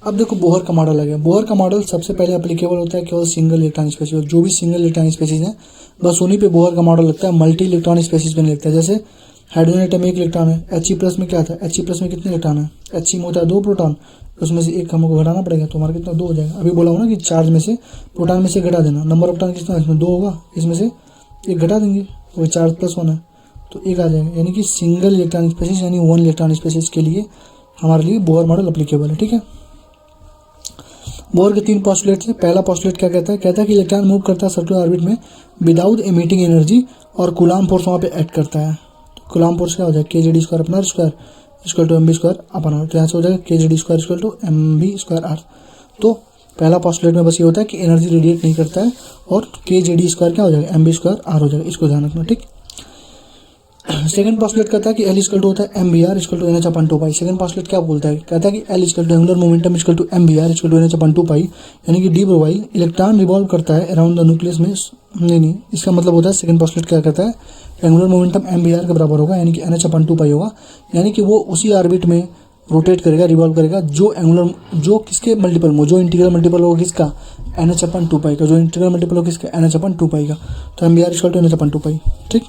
अब देखो बोहर का मॉडल आ गया। बोहर का मॉडल सबसे पहले एप्लीकेबल होता है केवल सिंगल इलेक्ट्रॉन स्पेसीज, जो भी सिंगल इलेक्ट्रॉन स्पेसीज हैं बस उन्हीं पे बोहर का मॉडल लगता है, मल्टी इलेक्ट्रॉन स्पेसीज पे नहीं लगता है। जैसे हाइड्रोजन एटम एक इलेक्ट्रॉन है, He+ में क्या था, He+ में कितने इलेक्ट्रॉन है, He में होता है 2 प्रोटॉन, उसमें से एक हमको घटाना पड़ेगा, तो हमारा कितना 2 हो जाएगा। अभी बोला हूँ ना कि चार्ज में से प्रोटॉन में से घटा देना, नंबर ऑफ प्रोटॉन कितना है, इसमें 2 होगा, इसमें से एक घटा देंगे, वो चार्ज +1 है तो 1 आ जाएगा। यानी कि सिंगल इलेक्ट्रॉन स्पेसीज यानी 1 इलेक्ट्रॉन स्पेसीज के लिए हमारे लिए बोहर मॉडल अप्लीकेबल है, ठीक है। बोहर के 3 पॉस्टुलेट्स हैं। पहला पॉस्टुलेट क्या कहता है कि इलेक्ट्रॉन मूव करता है सर्कुलर ऑर्बिट में विदाउट एमिटिंग एनर्जी, और कूलाम फोर्स वहाँ पे ऐड करता है। तो कूलाम फोर्स क्या हो जाएगा, kZd² इक्वल टू mv²/r। तो यहाँ से हो जाएगा kZd² इक्वल टू mv²r। तो पहला पॉस्टुलेट में बस ये होता है कि एनर्जी रेडिएट नहीं करता है, और kZd² क्या हो जाएगा, mv²r हो जाएगा। इसको ध्यान रखना, ठीक। सेकंड पॉस्टुलेट कहता है कि एल इक्वल टू होता है m B r equal to n H upon two pi. Second postulate क्या बोलता है, कहता है कि l equal to angular momentum equal to m B r equal to n H upon two pi, यानी कि डी ब्रोवाइल इलेक्ट्रॉन रिवॉल्व करता है अराउंड द न्यूक्लियस में। नहीं, इसका मतलब होता है सेकंड पॉस्टुलेट क्या कहता है, angular momentum M B R के बराबर होगा, यानी कि N H upon two pi होगा, यानी कि वो उसी ऑर्बिट में रोटेट करेगा, रिवॉल्व करेगा जो एंगुलर, जो किसके मल्टीपल में, जो इंटीग्रल मल्टीपल होगा किसका, n H upon two pi का, जो इंटीग्रल मल्टीपल होगा किसका, n H upon two pi का। तो m B r equal to n H upon two pi. ठीक,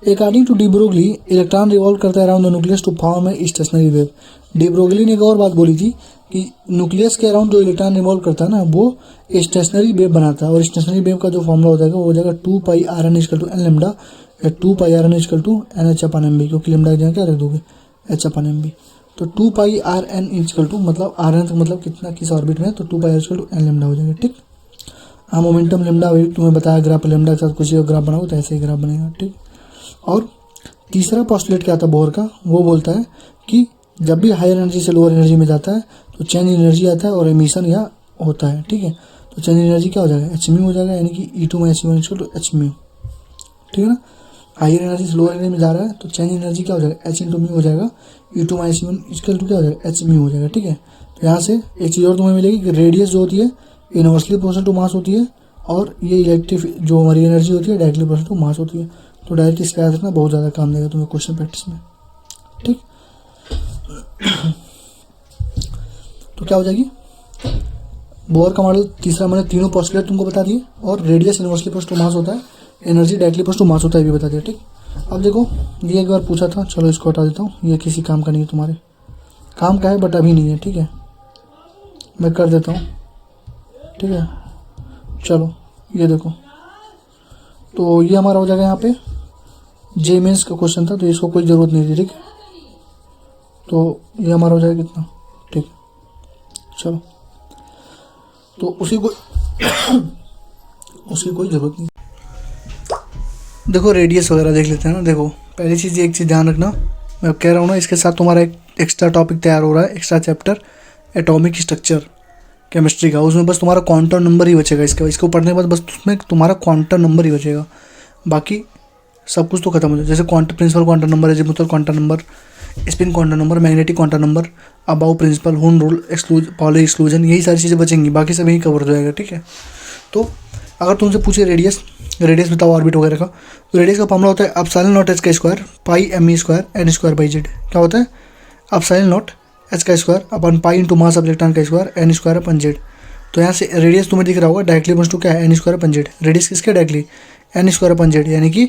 according to de Broglie electron revolve करता है around the nucleus to form a stationary wave. De Broglie ने एक और बात बोली थी कि न्यूक्लियस के अराउंड जो इलेक्ट्रॉन रिवॉल्व करता है ना, वो स्टेशनरी वेव बनाता है, और स्टेशनरी वेव का जो फॉर्मूला हो जाएगा वो हो जाएगा 2 pi are n equal to N lambda, या 2 pi are n equal to n H upon m b, क्योंकि लेमडा की जगह क्या रख दोगे, एच अपन एम बी। तो 2 pi are n equal to मतलब आर एन मतलब कितना, किस ऑर्बिट में, तो 2 pi r equal to N lambda हो जाएगा। ठीक, हाँ मोमेंटम लेमडा वही तुम्हें बताया, ग्राफ लेमडा के साथ कुछ ग्राफ बनाओ तो ऐसे ही ग्राफ बनेगा। ठीक, और तीसरा पॉस्टुलेट क्या था बोर का, वो बोलता है कि जब भी हायर एनर्जी से लोअर एनर्जी में जाता है तो चेंज एनर्जी आता है और एमिशन या होता है। ठीक है, तो चेंज एनर्जी क्या हो जाएगा, एच म्यू हो जाएगा, यानी कि e two minus one equal to h mu. ठीक है ना, हायर एनर्जी से लोअर एनर्जी में जा रहा है तो चेंज एनर्जी क्या हो जाएगा, एच इंटू म्यू हो जाएगा, e two minus one equal to क्या हो जाएगा, एच म्यू हो जाएगा। ठीक है, तो यहाँ से एक चीज़ और तुम्हें मिलेगी कि रेडियस जो होती है इनवर्सली प्रोपोर्शनल टू मास होती है, और ये इलेक्ट्रिक जो हमारी एनर्जी होती है डायरेक्टली प्रोपोर्शनल टू मास होती है। तो डायरेक्ट इसका याद रखना बहुत ज़्यादा काम देगा तुम्हें क्वेश्चन प्रैक्टिस में। ठीक, तो क्या हो जाएगी, बोर का मॉडल तीसरा, मैंने तीनों पॉस्टुलेट तुमको बता दिए, और radius inversely proportional to mass होता है, energy directly proportional to mass होता है, ये भी बता दिया। ठीक, अब देखो ये एक बार पूछा था, चलो इसको हटा देता हूँ, ये किसी काम का नहीं है, तुम्हारे काम का है बट अभी नहीं है। ठीक है, मैं कर देता हूँ। ठीक है, चलो ये देखो, तो ये हमारा हो जाएगा यहाँ पे जे मेंस का क्वेश्चन था, तो इसको कोई ज़रूरत नहीं थी। ठीक, तो ये हमारा हो जाएगा कितना। ठीक, चलो तो उसी को उसकी कोई ज़रूरत नहीं। देखो रेडियस वगैरह देख लेते हैं ना। देखो पहली चीज़, एक चीज़ ध्यान रखना, मैं कह रहा हूँ ना, इसके साथ तुम्हारा एक एक्स्ट्रा टॉपिक तैयार हो रहा है, extra chapter atomic structure chemistry का, उसमें बस तुम्हारा क्वांटम नंबर ही बचेगा। इसको पढ़ने के बाद बस उसमें तुम्हारा क्वांटम नंबर ही बचेगा, बाकी सब कुछ तो खत्म हो जाए। जैसे principal quantum number, azimuthal quantum number, spin quantum number, magnetic quantum number, aufbau principle, Hund rule, Pauli exclusion, यही सारी चीज़ें बचेंगी, बाकी सब यही कवर हो जाएगा। ठीक है, तो अगर तुमसे पूछे रेडियस बताओ ऑर्बिट वगैरह का, तो रेडियस का फॉर्मूला होता है एप्सिलॉन नॉट एच का square pi m e square N square by z. क्या होता है, एप्सिलॉन नॉट एच का square upon pi into mass of electron का square N square upon z. तो यहाँ से रेडियस तुम्हें दिख रहा होगा डायरेक्टली इक्वल्स टू क्या है, N square upon z. Radius किसके directly, n square upon z, यानी कि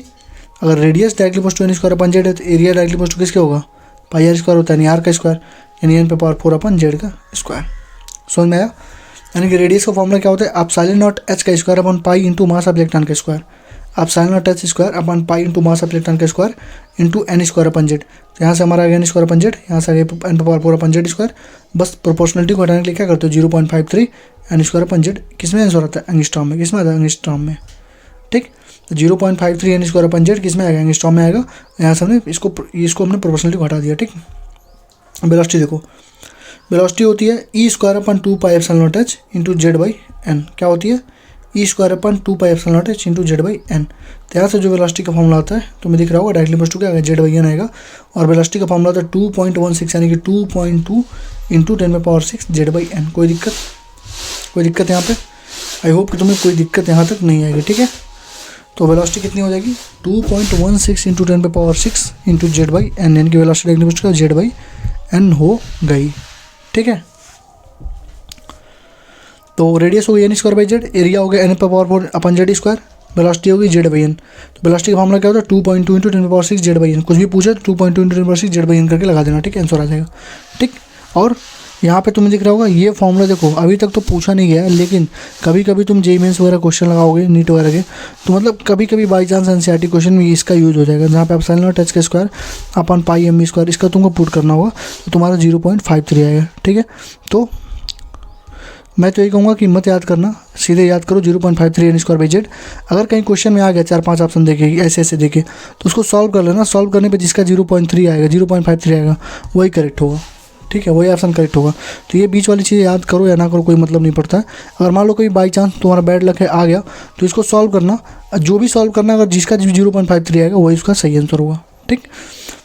अगर radius directly equals to n square upon z है तो एरिया डायरेक्टली इक्वल्स टू किसके होगा, पाई आर स्क्वायर होता है, यानी आर का स्क्वायर, यानी एन पे पावर 4 अपन जेड का स्क्वायर। समझ में आया, यानी कि रेडियस का फॉर्मूला क्या होता है, एप्सिलॉन नॉट एच का square upon pi into mass of electron का square, epsilon nought h square upon pi into mass of electron का square into n square upon z. तो यहाँ से हमारा आ गया एन स्क्वायर अपन जेड, यहाँ से आ गया एन पे पावर 4 अपन जेड स्क्वायर। बस प्रोपोर्शनलिटी को हटाने के लिए क्या करते हो, 0.53 एन स्क्वायर अपन जेड, किसमें आंसर आता है, एंगस्ट्रॉम में, किसमें आता है, एंगस्ट्रॉम में। ठीक, तो 0.53 एन स्क्वायर अपन जेड किसमें आएगा, एंगस्ट्रॉम में आएगा। यहाँ से हमने इसको हमने प्रोपोर्शनलिटी को हटा दिया। ठीक, वेलोसिटी देखो, वेलोसिटी होती है e square upon 2 pi epsilon nought h into Z by n. क्या होती है, e square upon 2 pi epsilon nought h into Z by N. तो यहाँ से जो वेलोसिटी का फॉर्मूला आता है तुम्हें दिख रहा होगा, डायरेक्टली इक्वल्स टू क्या आएगा, जेड बाई एन आएगा, और वेलोसिटी का फॉर्मूला आता है 2.16 यानी कि 2.2 इंटू 10⁻⁶ जेड बाई एन। कोई दिक्कत यहाँ पे, आई होप कि तुम्हें कोई दिक्कत यहाँ तक नहीं आएगी। ठीक है, तो वेलोसिटी कितनी हो जाएगी, 2.16 into 10⁻⁶ into Z by N, यानी कि velocity directly equals to Z by N हो गई। ठीक है, तो रेडियस हो गई N square by Z, area हो गया एन पे power 4 upon Z square, velocity होगी जेड बाई एन। तो वेलोसिटी का फॉर्मूला क्या होता है, 2.2 इंटू 10⁻⁶ जेड बाई एन। कुछ भी पूछे तो 2.2 इंटू 10⁻⁶ जेड बाई एन करके लगा देना। ठीक है, आंसर आ जाएगा। ठीक, और यहाँ पे तुम्हें दिख रहा होगा ये फॉर्मूला, देखो अभी तक तो पूछा नहीं गया है, लेकिन कभी कभी तुम जेईई मेंस वगैरह क्वेश्चन लगाओगे, नीट वगैरह के, तो मतलब कभी कभी बाई चांस एनसीईआरटी क्वेश्चन में इसका यूज हो जाएगा, जहाँ पे एप्सिलॉन नॉट एच का स्क्वायर अपन पाई एम ई स्क्वायर, इसका तुमको पुट करना होगा, तो तुम्हारा 0.53 आएगा। ठीक है, तो मैं तो यही कहूँगा कि मत याद करना, सीधे याद करो 0.53 एन स्क्वायर बाई जेड। अगर कहीं क्वेश्चन में आ गया 4-5 ऑप्शन देखे ऐसे देखे तो उसको सॉल्व कर लेना, सॉल्व करने पे जिसका 0.3 आएगा, 0.53 आएगा, वही करेक्ट होगा। ठीक है, वही ऑप्शन करेक्ट होगा। तो ये बीच वाली चीज़ याद करो या ना करो कोई मतलब नहीं पड़ता है। अगर मान लो कोई बाई चांस तुम्हारा बैड लक है आ गया तो इसको सॉल्व करना, जो भी सॉल्व करना, अगर जिसका 0.53 आएगा वही उसका सही आंसर होगा। ठीक,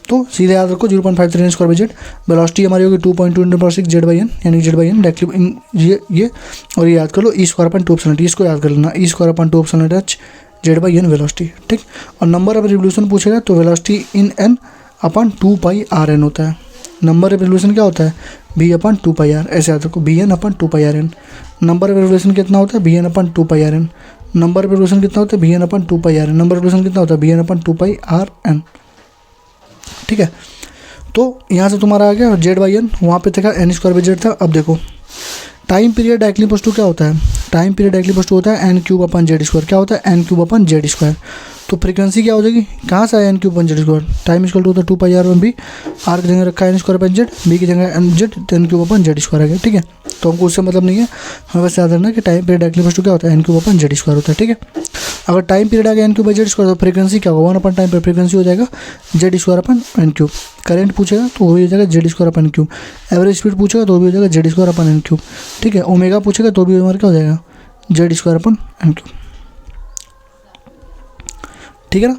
तो सीधे याद रखो 0.53 n square by Z. Velocity हमारी होगी 2.2 × 6 जेड बाई एन, यानी जेड बाई एन डायरेक्टली ये और ये याद कर लो e square upon 2 epsilon t, इसको याद कर लेना e square upon 2 epsilon h z by n velocity. ठीक, और नंबर ऑफ रिवोल्यूशन पूछेगा तो velocity in n upon 2 pi are n होता है। नंबर ऑफ रिवोल्यूशन क्या होता है बी अपन 2 पाई आर, ऐसे याद रखो V N upon 2 pi are N. Number of revolution कितना होता है V N upon 2 pi are N. Number of revolution कितना होता है V N upon 2 pi are N. Number of revolution कितना होता है V N upon 2 pi are N. ठीक है, तो यहाँ से तुम्हारा आ गया जेड बाई एन, वहाँ पे था एन स्क्वायर बाई जेड था। अब देखो time period directly equals to क्या होता है, time period directly equals to होता है N cube upon Z square. क्या होता है N cube upon Z square. तो फ्रीक्वेंसी क्या हो जाएगी, कहाँ से आया N cube upon Z square, time equal to होता है 2 pi R one V, R की जगह रखा है N square upon Z, V की जगह N Z, N cube upon Z square आ गया। ठीक है, तो हमको उससे मतलब नहीं है, हमें बस याद रखना कि time period directly equals to क्या होता है N cube upon Z square होता है। ठीक है, अगर टाइम पीरियड आ गया N cube by Z square तो फ्रीक्वेंसी क्या होगा 1 अपन टाइम पर फ्रीक्वेंसी हो जाएगा Z square upon N cube. Current पूछेगा तो वो भी हो जाएगा Z square upon N cube. Average speed पूछेगा तो वो भी हो जाएगा Z square upon N cube. ठीक है, ओमेगा पूछेगा तो भी हमारा क्या हो जाएगा Z square upon N cube. ठीक है ना,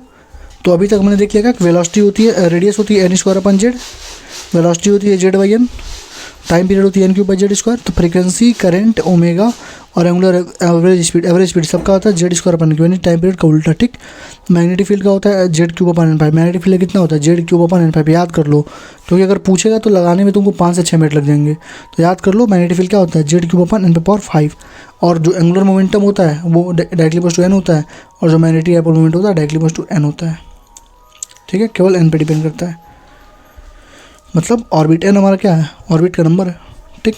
तो अभी तक हमने देख लिया कि वेलोसिटी होती है, रेडियस होती है N square upon Z, velocity होती है Z by N, time period होती है N cube by Z square. तो फ्रीक्वेंसी, करंट, ओमेगा और एंगुलर एवरेज स्पीड सबका होता है जेड स्क्वायर अपन क्यूब, यानी टाइम पीरियड का उल्टा। ठीक, मैग्नेटिक फील्ड का होता है Z cube upon N five. Magnetic field कितना होता है Z cube upon N five, याद कर लो, क्योंकि अगर पूछेगा तो लगाने में तुमको 5 से 6 मिनट लग जाएंगे। तो याद कर लो मैग्नेटिक फील्ड क्या होता है Z cube upon N power 5, और जो एंगुलर मोमेंटम होता है वो डायरेक्टली इक्वल्स टू एन होता है, और जो मैग्नेटिक डाइपोल मोमेंट होता है डायरेक्टली इक्वल्स टू एन होता है। ठीक है, केवल एन पे डिपेंड करता है, मतलब ऑर्बिट एन हमारा क्या है ऑर्बिट का नंबर है। ठीक,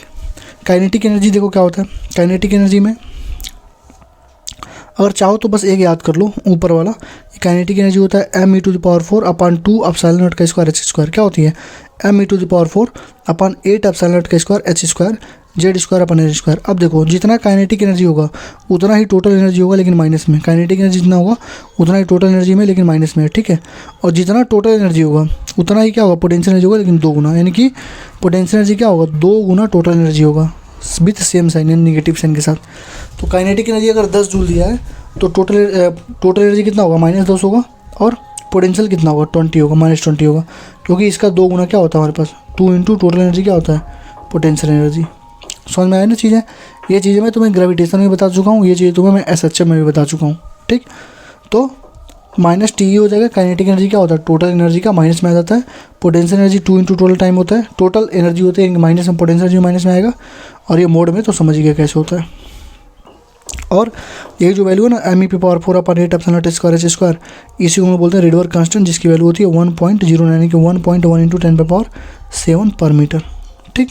काइनेटिक एनर्जी देखो क्या होता है, काइनेटिक एनर्जी में अगर चाहो तो बस एक याद कर लो ऊपर वाला, काइनेटिक एनर्जी होता है m e to the power 4 upon 2 epsilon nought का स्क्वायर एच स्क्वायर। क्या होती है m e to the power 4 upon 8 epsilon nought का square H square z square upon h square. अब देखो जितना काइनेटिक एनर्जी होगा उतना ही टोटल एनर्जी होगा लेकिन माइनस में, काइनेटिक एनर्जी जितना होगा उतना ही टोटल एनर्जी में लेकिन माइनस में। ठीक है, और जितना टोटल एनर्जी होगा उतना ही क्या होगा पोटेंशियल एनर्जी होगा लेकिन 2 गुना, यानी कि पोटेंशियल एनर्जी क्या होगा 2 गुना टोटल एनर्जी होगा विथ सेम साइन यानी निगेटिव साइन के साथ। तो काइनेटिक एनर्जी अगर 10 जूल दिया है तो टोटल एनर्जी कितना होगा -10 होगा, और पोटेंशियल कितना होगा 20 होगा, -20 होगा, क्योंकि इसका 2 गुना क्या होता है हमारे पास 2 इंटू टोटल एनर्जी क्या होता है पोटेंशियल एनर्जी। समझ में आया ना चीज़ें, ये चीज़ें मैं तुम्हें ग्रेविटेशन में बता चुका हूँ, ये चीज़ें तुम्हें मैं एसएचएम में भी बता चुका हूँ। ठीक, तो माइनस टी हो जाएगा, काइनेटिक एनर्जी क्या होता है टोटल एनर्जी का माइनस में आ जाता है, potential energy 2 into total time होता है, टोटल एनर्जी होती है माइनस में, पोटेंशियल एनर्जी माइनस में आएगा, और ये मोड में तो समझिए कैसे होता है। और यही जो वैल्यू है ना M E P power 4 upon 8 epsilon naught square H square, इसी को हम बोलते हैं रिडवर्क कांस्टेंट, जिसकी वैल्यू होती है 1.09 यानी कि 1.1 इंटू 10⁻7 पर मीटर। ठीक,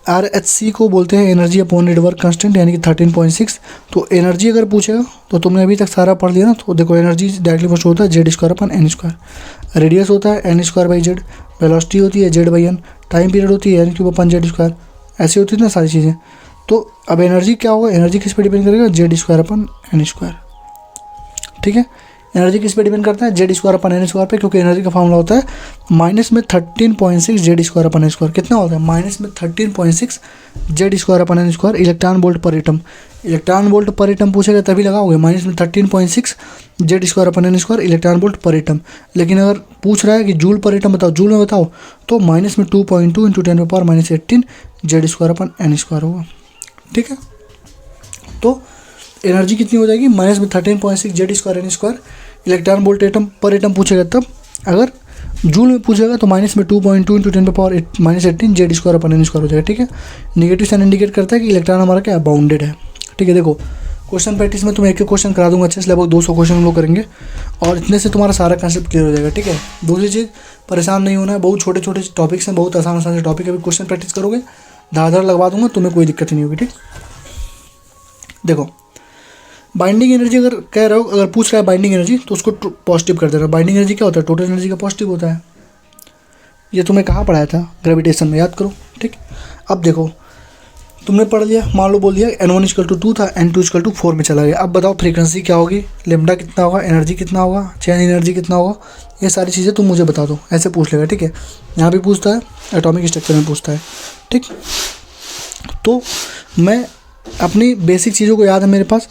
आर एच सी को बोलते हैं एनर्जी अपॉन रिडवर्क कांस्टेंट यानी कि 13.6। तो एनर्जी अगर पूछेगा तो तुमने अभी तक सारा पढ़ लिया ना, तो देखो एनर्जी डायरेक्टली फर्स्ट होता है Z square upon N square, radius होता है N square by Z, velocity होती है Z by N, time period होती है N cube upon Z square, ऐसी होती है ना सारी चीज़ें। तो अब एनर्जी क्या होगा, एनर्जी किस पे डिपेंड करेगा Z square upon N square. ठीक है, एनर्जी किस पे डिपेंड करता है Z square upon N square पे, क्योंकि एनर्जी का फॉर्मूला होता है -13.6 Z square upon N square. कितना होता है -13.6 Z square upon N square electron volt per atom. Electron volt per atom पूछेगा तभी लगाओगे -13.6 Z square upon N square electron volt per atom. लेकिन अगर पूछ रहा है कि जूल पर एटम बताओ, जूल में बताओ, तो -2.2 into 10⁻−18 Z square upon N square होगा। ठीक है, तो एनर्जी कितनी हो जाएगी -13.6 Z square N square electron volt atom per atom पूछेगा तब। अगर जूल में पूछेगा तो -2.2 into 10⁻−18 Z square upon N square हो जाएगा। ठीक है, नेगेटिव साइन इंडिकेट करता है कि इलेक्ट्रॉन हमारा क्या बाउंडेड है। ठीक है, देखो क्वेश्चन प्रैक्टिस में तुम्हें एक क्वेश्चन करा दूंगा अच्छे से, लगभग 200 क्वेश्चन हम लोग करेंगे और इतने से तुम्हारा सारा कंसेप्ट क्लियर हो जाएगा। ठीक है, दूसरी चीज़ परेशान नहीं होना है, बहुत छोटे छोटे टॉपिक्स हैं, बहुत आसान आसान से टॉपिक है। अभी क्वेश्चन प्रैक्टिस करोगे धार लगवा दूंगा, तुम्हें कोई दिक्कत नहीं होगी। ठीक, देखो बाइंडिंग एनर्जी अगर कह रहे हो, अगर पूछ रहा है बाइंडिंग एनर्जी तो उसको पॉजिटिव कर देना। बाइंडिंग एनर्जी क्या होता है टोटल एनर्जी का पॉजिटिव होता है। ये तुम्हें कहाँ पढ़ाया था ग्रेविटेशन में, याद करो। ठीक, अब देखो तुमने पढ़ लिया, मान लो बोल दिया N1 इक्वल टू 2 था, N2 इक्वल टू 4 में चला गया। अब बताओ फ्रीक्वेंसी क्या होगी, लेमडा कितना होगा, एनर्जी कितना होगा, चेंज एनर्जी कितना होगा, ये सारी चीज़ें तुम मुझे बता दो। ऐसे पूछ लेगा, ठीक है। यहाँ भी पूछता है, एटॉमिक स्ट्रक्चर में पूछता है, ठीक। तो मैं अपनी बेसिक चीज़ों को याद है मेरे पास,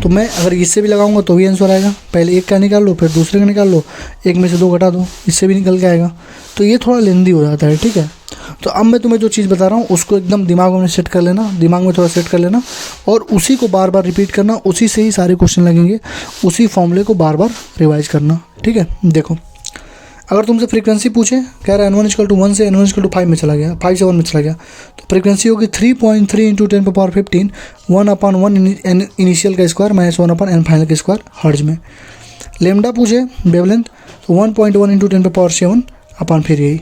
तो मैं अगर इससे भी लगाऊंगा तो भी आंसर आएगा। पहले एक का निकाल लो, फिर दूसरे का निकाल लो, एक में से 2 घटा दो, इससे भी निकल के आएगा। तो ये थोड़ा लेंदी हो जाता है, ठीक है। तो अब मैं तुम्हें जो चीज़ बता रहा हूँ उसको एकदम दिमाग में सेट कर लेना, दिमाग में थोड़ा सेट कर लेना, और उसी को बार बार रिपीट करना, उसी से ही सारे क्वेश्चन लगेंगे, उसी फॉर्मूले को बार बार रिवाइज करना, ठीक है। देखो, अगर तुमसे फ्रीक्वेंसी पूछे, कह रहा है N1 इक्वल टू 1 से N1 इक्वल टू 5 में चला गया, 5 से 1 में चला गया, तो फ्रीक्वेंसी होगी 3.3 इंटू 10⁻15 1/1 इनिशियल का स्क्वायर माइनस 1/n फाइनल का स्क्वायर हर्ज में। लेमडा पूछे वेवलेंथ, तो 1.1 इंटू 10⁻7 अपन फिर यही।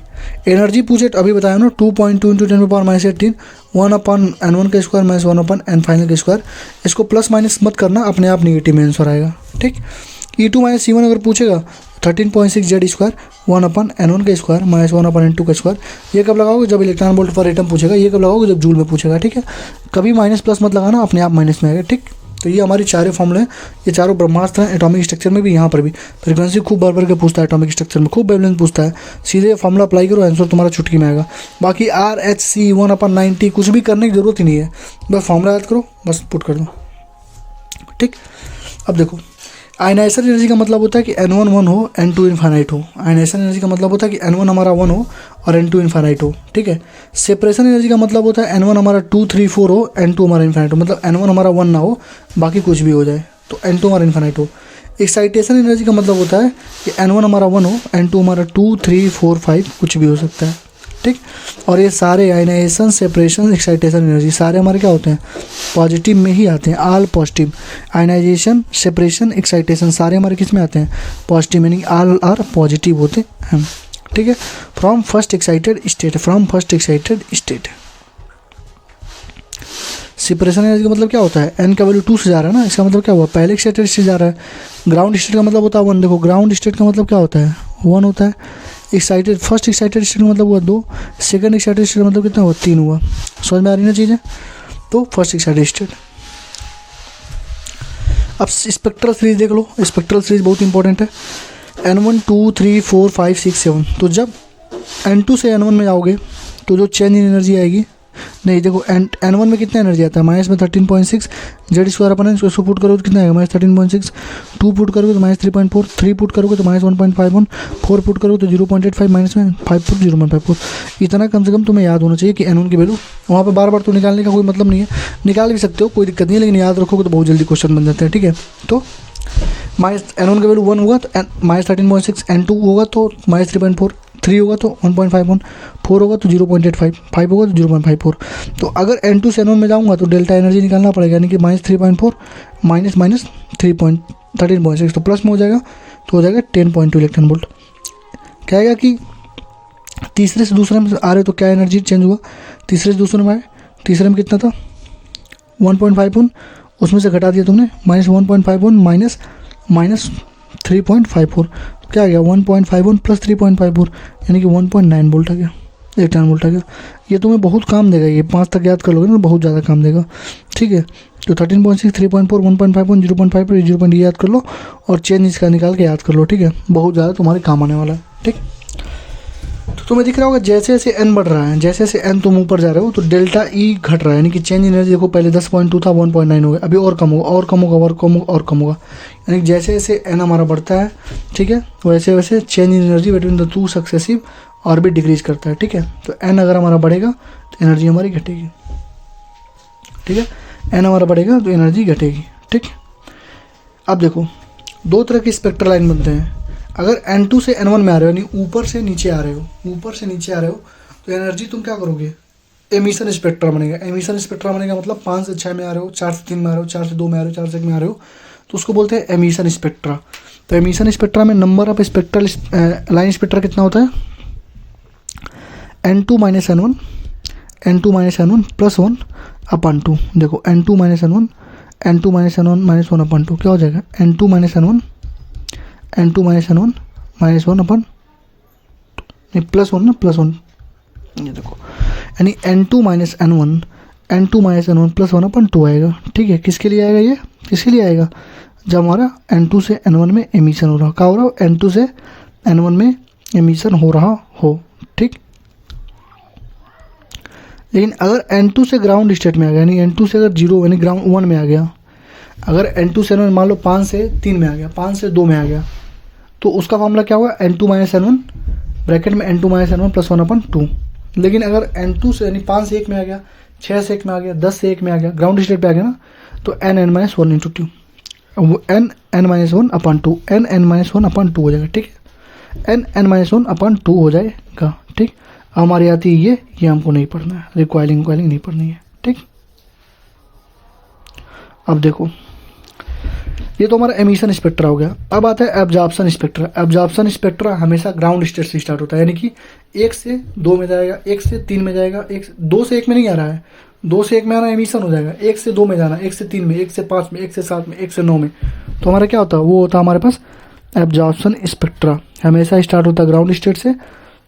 एनर्जी पूछे तो अभी बताया ना 2.2 इंटू 10⁻−18 1/n1 का स्क्वायर माइनस 1/n फाइनल का स्क्वायर। इसको प्लस माइनस मत करना, अपने आप नेगेटिव में आंसर आएगा, ठीक। E2 माइनस C1 अगर पूछेगा 13.6 Z स्क्वायर 1/n1 का स्क्वायर माइनस 1/n2 का स्क्वायर। ये कब लगाओगे, जब इलेक्ट्रॉन वोल्ट पर एटम पूछेगा। ये कब लगाओगे, जब जूल में पूछेगा, ठीक है। कभी माइनस प्लस मत लगाना, अपने आप माइनस में आएगा, ठीक। तो ये हमारी चारों फॉर्मूले हैं, ये चारों ब्रह्मास्त्र हैं एटॉमिक स्ट्रक्चर में भी, यहाँ पर भी। फ्रीक्वेंसी खूब बार बार के पूछता है एटॉमिक स्ट्रक्चर में, खूब वेवलेंथ पूछता है। सीधे फॉर्मूला अप्लाई करो, आंसर तुम्हारा चुटकी में आएगा। बाकी RHC 1/90 कुछ भी करने की जरूरत ही नहीं है, बस फॉर्मूला याद करो, बस पुट कर दो, ठीक। अब देखो, आयनाइजेशन एनर्जी का मतलब होता है कि N1 1 हो, N2 इनफाइनाइट हो। आयनाइजेशन एनर्जी का मतलब होता है कि N1 हमारा 1 हो और N2 इनफाइनाइट हो, ठीक है। सेपरेशन एनर्जी का मतलब होता है N1 हमारा 2 3 4 हो, N2 हमारा इनफाइनाइट हो, मतलब N1 हमारा 1 ना हो, बाकी कुछ भी हो जाए, तो N2 हमारा इनफाइनाइट हो। एक्साइटेशन एनर्जी का मतलब होता है कि N1 हमारा 1 हो, N2 हमारा 2 3 4 5 कुछ भी हो सकता है, ठीक। और ये सारे आयनाइजेशन, सेपरेशन, एक्साइटेशन एनर्जी सारे हमारे क्या होते हैं, पॉजिटिव में ही आते हैं, all positive. Ionisation, separation, excitation सारे हमारे किस में आते हैं, positive, meaning all are positive होते हैं, ठीक है। From first excited state, from first excited state. Separation energy का मतलब क्या होता है, n का वैल्यू 2 से जा रहा है ना, इसका मतलब क्या हुआ, पहले एक्साइटेड स्टेट जा रहा है। ग्राउंड स्टेट का मतलब होता है 1, देखो ग्राउंड स्टेट का मतलब क्या होता है, 1 होता है। एक्साइटेड, फर्स्ट एक्साइटेड स्टेट का मतलब हुआ 2, सेकंड एक्साइटेड स्टेट का मतलब कितना हुआ, 3 हुआ। समझ में आ रही ना चीज़ें। तो फर्स्ट एक्साइटेड स्टेट। अब स्पेक्ट्रल सीरीज देख लो, स्पेक्ट्रल सीरीज बहुत इंपॉर्टेंट है। N1 2 3 4 5 6 7, तो जब N2 से N1 में जाओगे तो जो चेंज इन एनर्जी आएगी, नहीं देखो N1 में कितना एनर्जी आता है, माइनस में 13.6 Z स्क्वायर अपन इसको पुट करोगे तो कितना आएगा, माइनस 13.6। 2 पुट करोगे तो माइनस 3.4, 3 पुट करोगे तो माइनस 1.51, 4 पुट करोगे तो 0.85, माइनस में 5 पुट 0.54। इतना कम से कम तुम्हें याद होना चाहिए कि N1 की वैल्यू। वहाँ पर बार बार तो निकालने का कोई मतलब नहीं है, निकाल भी सकते हो, कोई दिक्कत नहीं है, लेकिन याद रखोगे तो बहुत जल्दी क्वेश्चन बन जाते हैं, ठीक है। तो माइनस N1 का वैल्यू 1 होगा तो माइनस 13.6, N2 होगा तो माइनस 3.4, 3 होगा तो 1.51, 4 होगा तो 0.85, 5 होगा तो 0.54। तो अगर N2 से N1 में जाऊंगा तो डेल्टा एनर्जी निकालना पड़ेगा, यानी कि माइनस 3.4 माइनस माइनस 13.6, तो प्लस में हो जाएगा, तो हो जाएगा 10.2 इलेक्ट्रॉन वोल्ट। क्या आएगा कि तीसरे से दूसरे में आ रहे तो क्या एनर्जी चेंज हुआ, तीसरे से दूसरे में आए, तीसरे में कितना था 1.51, उसमें से घटा दिया तुमने माइनस 1.51 माइनस माइनस 3.54, क्या आ गया 1.51 प्लस 3.54, यानी कि 1.9 वोल्ट आ गया, इलेक्ट्रॉन वोल्ट आ गया। ये तुम्हें बहुत काम देगा, ये 5 तक याद कर लोगे ना, बहुत ज़्यादा काम देगा, ठीक है। तो 13.6 3.4 1.51 0.5 0. ये याद कर लो, और चेंज इसका निकाल के याद कर लो, ठीक है। बहुत ज़्यादा तुम्हारे काम आने वाला है, ठीक। तो तुम्हें दिख रहा होगा जैसे जैसे n बढ़ रहा है, जैसे जैसे n तुम ऊपर जा रहे हो तो डेल्टा E घट रहा है, यानी कि चेंज एनर्जी देखो पहले 10.2 था 1.9 हो गया, अभी और कम होगा और कम होगा और कम होगा और कम होगा, यानी कि जैसे जैसे n हमारा बढ़ता है, ठीक है, वैसे वैसे change in energy between the 2 successive orbit decrease करता है, ठीक है। तो n अगर हमारा बढ़ेगा तो एनर्जी हमारी घटेगी, ठीक है, n हमारा बढ़ेगा तो एनर्जी घटेगी, ठीक। अब देखो 2 तरह के स्पेक्ट्रल लाइन बनते हैं। अगर N2 से N1 में आ रहे हो, यानी ऊपर से नीचे आ रहे हो, ऊपर से नीचे आ रहे हो, तो एनर्जी तुम क्या करोगे, एमिशन स्पेक्ट्रा बनेगा। एमिशन स्पेक्ट्रा बनेगा मतलब 5 से 6 में आ रहे हो, 4 से 3 में आ रहे हो, 4 से 2 में आ रहे हो, 4 से 1 में आ रहे हो, तो उसको बोलते हैं एमिशन स्पेक्ट्रा। तो एमिशन स्पेक्ट्रा में number of spectral line spectra कितना होता है, N2 minus N1, N2 minus N1 plus 1 अपन 2। देखो N2 minus N1, N2 minus N1 minus 1 अपन 2, क्या हो जाएगा N2 minus N1, N2 minus N1 minus 1 अपन नहीं प्लस 1 ना, प्लस 1, ये देखो, यानी N2 minus N1 N2 minus N1 plus 1/2 आएगा। ठीक है, किसके लिए आएगा ये, किसके लिए आएगा, जब हमारा N2 से N1 में एमिशन हो रहा, क्या हो रहा हो, N2 से N1 में एमिशन हो रहा हो। ठीक, लेकिन अगर N2 से ग्राउंड स्टेट में आ गया, यानी N2 से अगर 0 यानी ग्राउंड 1 में आ गया, अगर N2 से N1 मान लो 5 से 3 में आ गया, 5 से 2 में आ गया, तो उसका फॉर्मूला क्या होगा, N2 माइनस N1 ब्रैकेट में N2 माइनस N1 प्लस 1/2। लेकिन अगर N2 से यानी 5 से 1 में आ गया, 6 से 1 में आ गया, 10 से 1 में आ गया, ग्राउंड स्टेट पे आ गया ना, तो N minus 1 into 2, N minus 1/2, N minus 1/2 हो जाएगा। ठीक है, N माइनस 1/2 हो जाएगा। ठीक, हमारी आती है ये हमको नहीं पढ़ना है, रिक्वायरिंग नहीं पढ़नी है। ठीक, अब देखो ये तो हमारा एमिशन स्पेक्ट्रा हो गया। अब आता है एब्जॉर्प्शन स्पेक्ट्रा। एब्जॉर्प्शन स्पेक्ट्रा हमेशा ग्राउंड स्टेट से स्टार्ट होता है, यानी कि 1 से 2 में जाएगा, 1 से 3 में जाएगा, 2 से 1 में नहीं आ रहा है, 2 से 1 में आ रहा है एमिशन हो जाएगा, 1 से 2 में जाना, 1 से 3 में, 1 से 5 में, 1 से 7 में, 1 से 9 में, तो हमारा क्या होता है, वो होता है हमारे पास एब्जॉर्प्शन स्पेक्ट्रा। हमेशा स्टार्ट होता है ग्राउंड स्टेट से,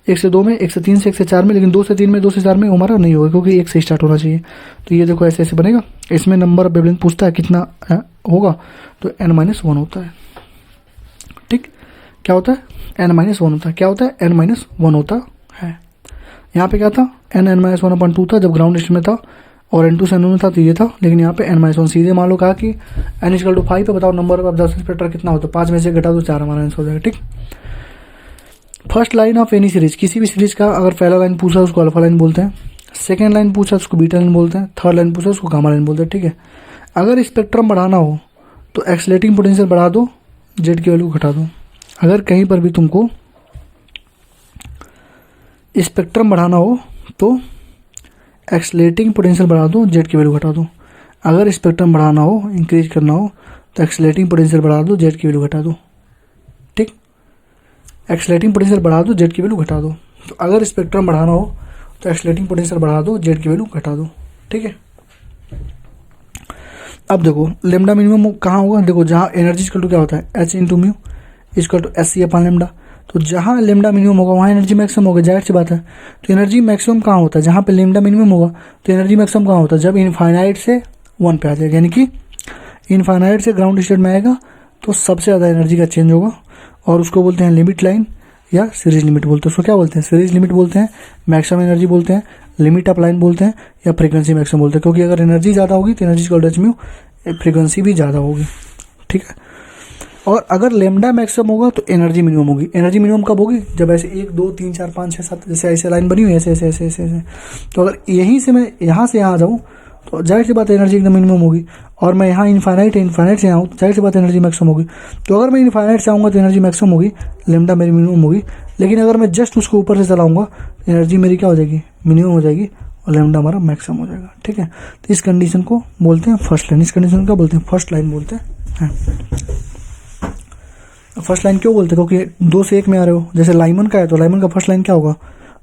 1 से 2 में, 1 से 3 से, 1 से 4 में, लेकिन 2 से 3 में, 2 से 4 में हमारा नहीं होगा, क्योंकि 1 से स्टार्ट होना चाहिए। तो ये देखो ऐसे ऐसे बनेगा। इसमें नंबर ऑफ वेवलेंथ पूछता है कितना होगा, तो N माइनस 1 होता है। ठीक, क्या होता है, N माइनस 1 होता है। क्या होता है, N माइनस 1 होता है। यहाँ पे क्या था, N माइनस 1/2 था जब ग्राउंड स्टेट में था, और N2 से N1 में था तो ये था, लेकिन यहाँ पे N माइनस 1 सीधे मान लो कहा कि N = 5 पे बताओ नंबर ऑफ एब्जॉर्प्शन स्पेक्ट्रा कितना होता है, 5 में से घटा दो 4, हमारा आंसर हो जाएगा। ठीक, first line of any series, किसी भी सीरीज का अगर पहला लाइन पूछा उसको अल्फा लाइन बोलते हैं, सेकेंड लाइन पूछा उसको बीटा लाइन बोलते हैं, थर्ड लाइन पूछा उसको गामा लाइन बोलते हैं। ठीक है, अगर स्पेक्ट्रम बढ़ाना हो तो एक्सलेटिंग पोटेंशियल बढ़ा दो, जेड की वैल्यू घटा दो। अगर कहीं पर भी तुमको स्पेक्ट्रम बढ़ाना हो तो एक्सलेटिंग पोटेंशियल बढ़ा दो, जेड की वैल्यू घटा दो। अगर स्पेक्ट्रम बढ़ाना हो, इंक्रीज करना हो, तो एक्सलेटिंग पोटेंशियल बढ़ा दो, जेड की वैल्यू घटा दो। ठीक, एक्सलेटिंग पोटेंशियल बढ़ा दो, जेड की वैल्यू घटा दो। तो अगर स्पेक्ट्रम बढ़ाना हो तो एक्सलेटिंग पोटेंशियल बढ़ा दो, जेड की वैल्यू घटा दो। ठीक है, अब देखो लेमडा मिनिमम कहाँ होगा, देखो जहाँ एनर्जी इक्वल टू क्या होता है, H into mu equal to SC/λ। तो जहाँ लेमडा मिनिमम होगा वहाँ एनर्जी मैक्सिमम होगा, जाहिर सी बात है। तो एनर्जी मैक्सिमम कहाँ होता है, जहाँ पे लेमडा मिनिमम होगा, तो एनर्जी मैक्सिमम कहाँ होता है, जब इनफाइनाइट से 1 पे आ जाएगा, यानी कि इनफाइनाइट से ग्राउंड स्टेट में आएगा तो सबसे ज़्यादा एनर्जी का चेंज होगा, और उसको बोलते हैं लिमिट लाइन या सीरीज लिमिट बोलते हैं। उसको क्या बोलते हैं, सीरीज लिमिट बोलते हैं, मैक्सिमम एनर्जी बोलते हैं, लिमिट ऑफ लाइन बोलते हैं, या फ्रीक्वेंसी मैक्सिमम बोलते हैं। क्योंकि अगर एनर्जी ज़्यादा होगी तो energy equal to H mu, frequency भी ज़्यादा होगी। ठीक है, और अगर लेमडा मैक्सिमम होगा तो एनर्जी मिनिमम होगी। एनर्जी मिनिमम कब होगी, जब ऐसे 1 2 3 4 5 6 7 जैसे ऐसे लाइन बनी हुई है, ऐसे ऐसे ऐसे ऐसे ऐसे। तो अगर यहीं से मैं यहाँ से यहाँ आ जाऊँ तो जाहिर सी बात एनर्जी एकदम मिनिमम होगी, और मैं यहाँ इनफाइनाइट से आऊँ तो जाहिर सी बात एनर्जी मैक्सिमम होगी। तो अगर मैं इनफाइनाइट से आऊँगा तो एनर्जी मैक्सिमम होगी, लेमडा मेरी मिनिमम होगी। लेकिन अगर मैं जस्ट उसको ऊपर से चलाऊँगा एनर्जी मेरी क्या हो जाएगी, मिनिमम हो जाएगी, और लेमडा हमारा मैक्सिमम हो जाएगा। ठीक है, तो इस कंडीशन को बोलते हैं फर्स्ट लाइन। इस कंडीशन को बोलते हैं फर्स्ट लाइन बोलते हैं। फर्स्ट लाइन क्यों बोलते हैं, क्योंकि 2 से 1 में आ रहे हो। जैसे लाइमन का है तो लाइमन का फर्स्ट लाइन क्या होगा,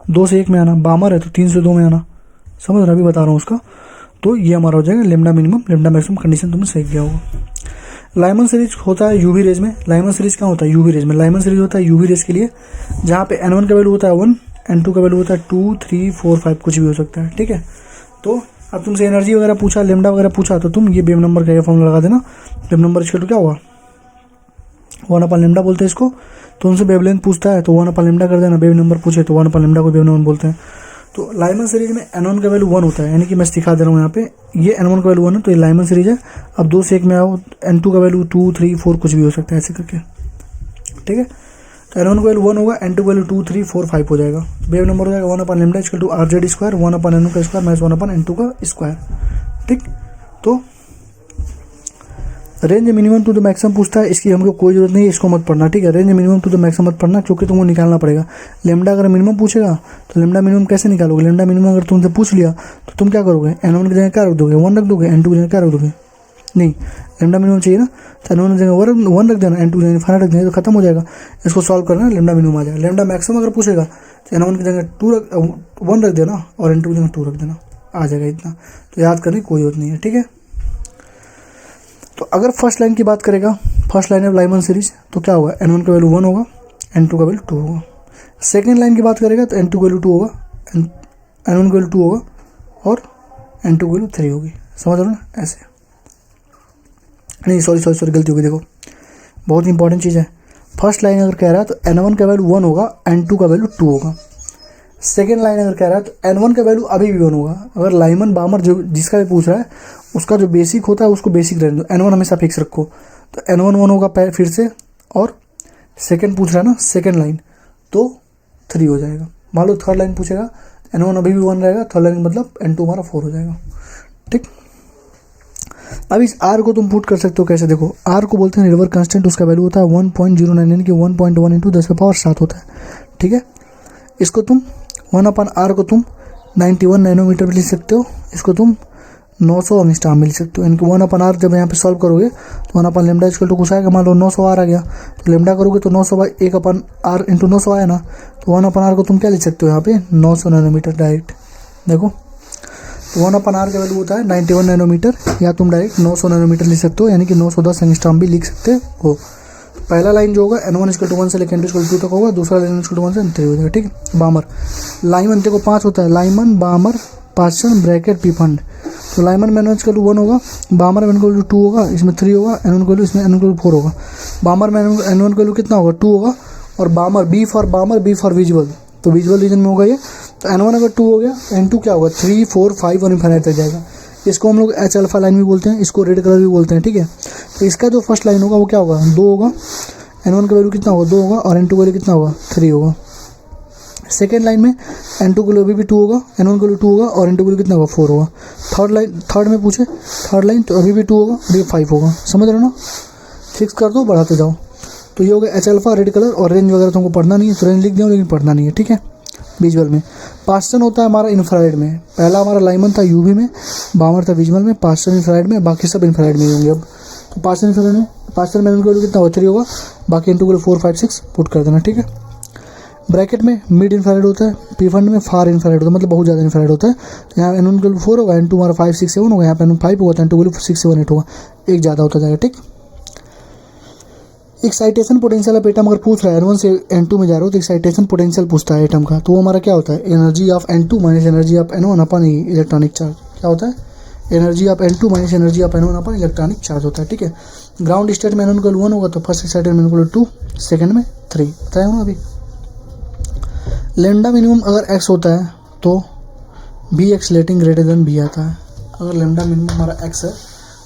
2 से 1 में आना। बामर है तो 3 से 2 में आना। समझ रहा, अभी बता रहा हूँ उसका। तो ये हमारा हो जाएगा lambda minimum, lambda maximum condition तुमने सही किया होगा। लाइमन सीरीज होता है यूवी रेज में। लाइमन सीरीज क्या होता है, यूवी रेज में। लाइमन सीरीज होता है यूवी रेज के लिए, जहाँ पे N1 का वैल्यू होता है 1, N2 का वैल्यू होता है 2 3 4 5, कुछ भी हो सकता है। ठीक है, तो अब तुमसे एनर्जी वगैरह पूछा, लेमडा वगैरह पूछा, तो तुम ये वेव नंबर का ये फॉर्मूला लगा देना। वेव नंबर इसका तो क्या होगा, 1/λ बोलते हैं इसको। तो उनसे वेवलेंथ पूछता है तो 1/λ कर देना। वेव नंबर पूछे तो 1/λ को वेव नंबर बोलते हैं। तो लाइमन सीरीज में N1 का वैल्यू 1 होता है, यानी कि मैं दिखा दे रहा हूँ यहाँ पे, ये N1 का वैल्यू 1 है तो ये लाइमन सीरीज है। अब 2 से 1 में आओ, N2 का वैल्यू 2 3 4 कुछ भी हो सकता है, ऐसे करके। ठीक है, तो N1 का वैल्यू 1 होगा, N2 का वैल्यू 2 3 4 5 हो जाएगा। वेव नंबर हो जाएगा 1/λ इक्वल टू RZ², 1/N1 का स्क्वायर माइनस 1/N2 का स्क्वायर। ठीक, तो range minimum to the maximum पूछता है, इसकी हमको कोई जरूरत नहीं है, इसको मत पढ़ना। ठीक है, range minimum to the maximum मत पढ़ना, क्योंकि तुमको निकालना पड़ेगा। लेमडा अगर मिनिमम पूछेगा तो लेमडा मिनिमम कैसे निकालोगे। लेमडा मिनिमम अगर तुमसे पूछ लिया तो तुम क्या करोगे, N1 की जगह क्या रख दोगे, 1 रख दोगे, N2 की जगह क्या रख दोगे, नहीं, लेमडा मिनिमम चाहिए ना, तो N1 की जगह 1 रख देना, N2 की जगह 5 रख देना, तो खत्म हो जाएगा। इसको सॉल्व करना, लेमडा मिनिमम आ जाएगा। लेमडा मैक्सिमम अगर पूछेगा तो N1 की जगह 1 रख देना, और N2 की जगह 2 रख देना, आ जाएगा इतना। तो याद करने की कोई जरूरत नहीं है। ठीक है, तो अगर फर्स्ट लाइन की बात करेगा, first line of Lyman series, तो क्या होगा, N1 का वैल्यू 1 होगा, N2 का वैल्यू 2 होगा। सेकेंड लाइन की बात करेगा तो N2 का वैल्यू 2 होगा, N1 का वैल्यू 2 होगा, और N2 की वैल्यू 3 होगी, समझ रहे हो ना, ऐसे। नहीं सॉरी गलती होगी, देखो बहुत इंपॉर्टेंट चीज़ है। फर्स्ट लाइन अगर कह रहा है तो N1 का वैल्यू 1 होगा, N2 का वैल्यू 2 होगा। सेकेंड लाइन अगर कह रहा है तो N1 का वैल्यू अभी भी 1 होगा। अगर लाइमन बामर जो जिसका भी पूछ रहा है उसका जो बेसिक होता है उसको बेसिक रहने दो, N1 हमेशा फिक्स रखो। तो N1 1 होगा फिर से, और सेकेंड पूछ रहा है ना सेकेंड लाइन, तो 3 हो जाएगा। मान लो थर्ड लाइन पूछेगा, N1 अभी भी 1 रहेगा, थर्ड लाइन मतलब N2 हमारा 4 हो जाएगा, ठीक। अब इस R को तुम पुट कर सकते हो कैसे, देखो R को बोलते हैं रिवर कांस्टेंट, उसका वैल्यू होता है 1.09 यानी कि 1.1 इंटू 10⁻7 होता है, ठीक है। इसको तुम 1/R को तुम 91 नैनोमीटर में लिख सकते हो, इसको तुम 900 एंगस्ट्रॉम में लिख सकते हो। यानी कि 1/R जब यहाँ पे सॉल्व करोगे तो 1/λ इक्वल टू कुछ आएगा, मान लो 900 R आ गया, तो लेमडा करोगे तो 900/1/R इंटू 900 आया ना, तो 1/R को तुम क्या लिख सकते हो यहाँ पे 900 नैनोमीटर डायरेक्ट। देखो तो 1/R का वैल्यू होता है 91 नैनोमीटर, या तुम डायरेक्ट 900 नैनोमीटर लिख सकते हो, यानी कि 910 एंगस्ट्रॉम भी लिख सकते हो। पहला लाइन जो होगा N1 = 1 से लेकर N2 = 2 तक होगा, दूसरा लाइन = 1 से N3 हो जाएगा, ठीक है। बामर लाइमन देखो 5 होता है, Lyman बामर person bracket P fund. तो लाइमन में N1 = 1 होगा, बामर में N = 2 होगा, इसमें 3 होगा, N1 को इसमें N = 4 होगा। बामर में N1 का कितना होगा 2 होगा, और बामर बी फॉर विजुअल, तो विजुअल रीजन में होगा ये। तो N1 अगर 2 हो गया, N2 क्या होगा 3, 4, 5 और इनफाइनाइट तक जाएगा। इसको हम लोग H अल्फा लाइन भी बोलते हैं, इसको रेड कलर भी बोलते हैं, ठीक है। तो इसका जो फर्स्ट लाइन होगा वो क्या होगा 2 होगा, N1 का वैल्यू कितना होगा 2 होगा, और N2 का वैल्यू कितना होगा 3 होगा। सेकेंड लाइन में N2 का वैल्यू अभी भी 2 होगा, N1 का वैल्यू 2 होगा, और N2 का वैल्यू कितना होगा 4 होगा। थर्ड में पूछे थर्ड लाइन तो अभी भी 2 होगा, अभी 5 होगा, समझ रहे हो ना। फिक्स कर दो, बढ़ाते जाओ। तो ये हो गया H अल्फा रेड कलर, और रेंज वगैरह तुमको पढ़ना नहीं है, तो रेंज लिख दिया लेकिन पढ़ना नहीं है, ठीक है। विजुअल में पास्टन होता है हमारा इंफ्रारेड में, पहला हमारा लाइमन था यूवी में, बामर था विजुअल में, पास्टन इंफ्रारेड में, बाकी सब इंफ्रारेड में होंगे। अब तो पास्टन इंफ्रारेड में पास्टन में उनका कितना होगा 3 होगा, बाकी N2 को 4, 5, 6 पुट कर देना, ठीक है। ब्रैकेट में मिड इंफ्रारेड होता है, पी फंड में फार इंफ्रारेड होता है, मतलब बहुत ज़्यादा इंफ्रारेड होता है। तो यहाँ N1 का 4 होगा, N2 हमारा 5, 6, 7 होगा, यहाँ पे N1 5 होगा, N2 का 6, 7, 8 होगा, एक ज़्यादा होता जाएगा, ठीक। एक्साइटेशन पोटेंशियल ऑफ एटम अगर पूछ रहा है N1 से N2 में जा रहा हो तो एक्साइटेशन पोटेंशियल पूछता है एटम का, तो वो हमारा क्या होता है energy of N2 minus energy of N1 upon electronic charge. क्या होता है energy of N2 minus energy of N1 upon electronic charge होता है, ठीक है। ग्राउंड स्टेट में N1 का 1 होगा, तो फर्स्ट एक्साइटेड में N 2, सेकेंड में 3 बताया हूँ अभी। लैम्डा मिनिमम अगर x होता है तो V accelerating greater than V आता है। अगर लैम्डा मिनिमम हमारा x है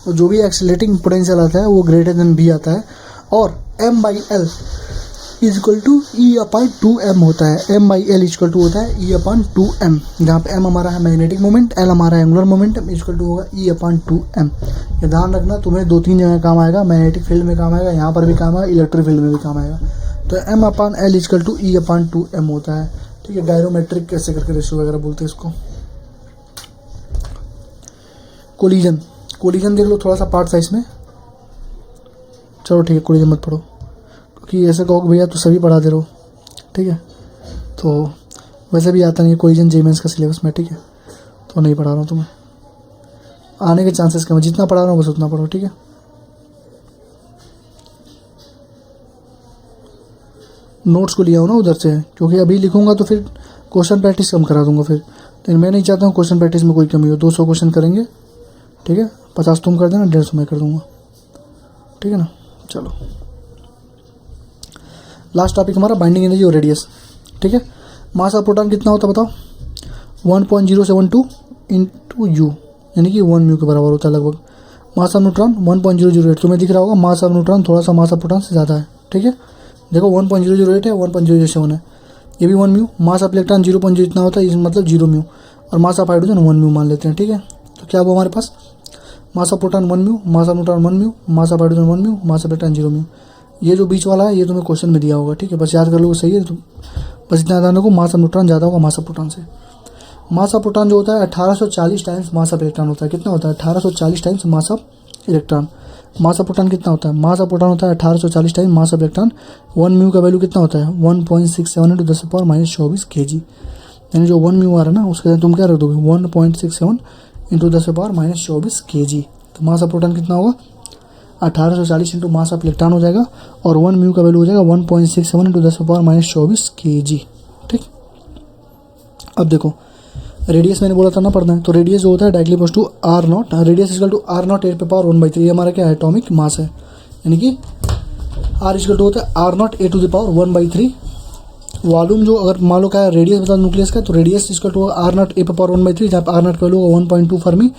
तो जो भी एक्सलेटिंग पोटेंशियल आता है वो ग्रेटर देन बी आता है, और m/l = E/2m होता है। m/l = होता है E/2m, जहाँ पे m हमारा है मैग्नेटिक मोमेंट, l हमारा एंगुलर मोमेंटम, = होगा E/2m। ये ध्यान रखना, तुम्हें 2-3 जगह काम आएगा, मैग्नेटिक फील्ड में काम आएगा, यहाँ पर भी काम आएगा, इलेक्ट्रिक फील्ड में भी काम आएगा। तो m/l = E/2m होता है, ठीक है। गायरोमेट्रिक कैसे करके रेशियो वगैरह बोलते हैं इसको। कोलिजन देख लो थोड़ा सा पार्ट साइज में, चलो ठीक है कोलिजन मत पढ़ो, क्योंकि ऐसे कहो भैया तो सभी पढ़ा दे रहो, ठीक है। तो वैसे भी आता नहीं है कोलिजन जेमेंस का सिलेबस में, ठीक है, तो नहीं पढ़ा रहा हूँ तुम्हें, आने के चांसेस कम है, जितना पढ़ा रहा हूँ बस उतना पढ़ो, ठीक है। नोट्स को लिया हो ना उधर से, क्योंकि अभी लिखूंगा तो फिर क्वेश्चन प्रैक्टिस कम करा दूंगा फिर, लेकिन मैं नहीं चाहता हूँ क्वेश्चन प्रैक्टिस में कोई कमी हो। 200 क्वेश्चन करेंगे, ठीक है, 50 तुम कर देना, 150 मैं कर दूंगा, ठीक है ना। चलो लास्ट टॉपिक हमारा बाइंडिंग एनर्जी और रेडियस, ठीक है। मास ऑफ प्रोटॉन कितना होता है बताओ 1.072 इंटू यू, यानी कि 1 म्यू के बराबर होता है लगभग। मास ऑफ न्यूट्रॉन 1.008, तुम्हें दिख रहा होगा मास ऑफ न्यूट्रॉन थोड़ा सा मास ऑफ प्रोटॉन से ज़्यादा है, ठीक है। देखो 1.008 है, 1.007 है, ये भी 1 म्यू। मास ऑफ इलेक्ट्रॉन 0.0 इतना होता है, इस मतलब 0 म्यू, और मास ऑफ हाइड्रोजन 1 म्यू मान लेते हैं, ठीक है। तो क्या हुआ हमारे पास mass of proton 1 mu, mass of neutron 1 mu, mass of hydrogen 1 mu, mass of electron 0 mu. ये जो बीच वाला है ये तुम्हें क्वेश्चन में दिया होगा, ठीक है, बस याद कर लो, सही है। तो बस इतना ध्यान रखो, मास ऑफ न्यूट्रॉन ज़्यादा होगा मास ऑफ प्रोटॉन से। मास ऑफ प्रोटॉन जो होता है 1840 टाइम्स मास ऑफ इलेक्ट्रॉन होता है। कितना होता है 1840 times mass of electron. Mass of proton कितना होता है, मास ऑफ प्रोटॉन होता है 1840 times mass of electron. 1 mu का वैल्यू कितना होता है 1.67 × 10⁻24 kg, यानी जो 1 म्यू आ रहा है ना उसके तुम क्या रख दोगे 1.67 × 10⁻24 kg। तो मास ऑफ प्रोटॉन कितना होगा 1840 इंटू मास ऑफ इलेक्ट्रॉन हो जाएगा, और 1 म्यू का वैल्यू हो जाएगा 1.67 × 10⁻24 kg, ठीक। अब देखो रेडियस मैंने बोला था ना पढ़ना है, तो रेडियस जो होता है directly equals to R naught, radius equal to R naught 8⁻⁴ ये हमारा क्या है, एटॉमिक मास है, यानी कि आर इक्वल टू होता है आर नॉट A⁻⁴ वॉल्यूम जो अगर मान लो क्या है रेडियस बता न्यूक्लियस का, तो radius equal to R naught A⁻⁴ जहाँ पर आर नॉट का वैल्यू 1.2 फर्मी,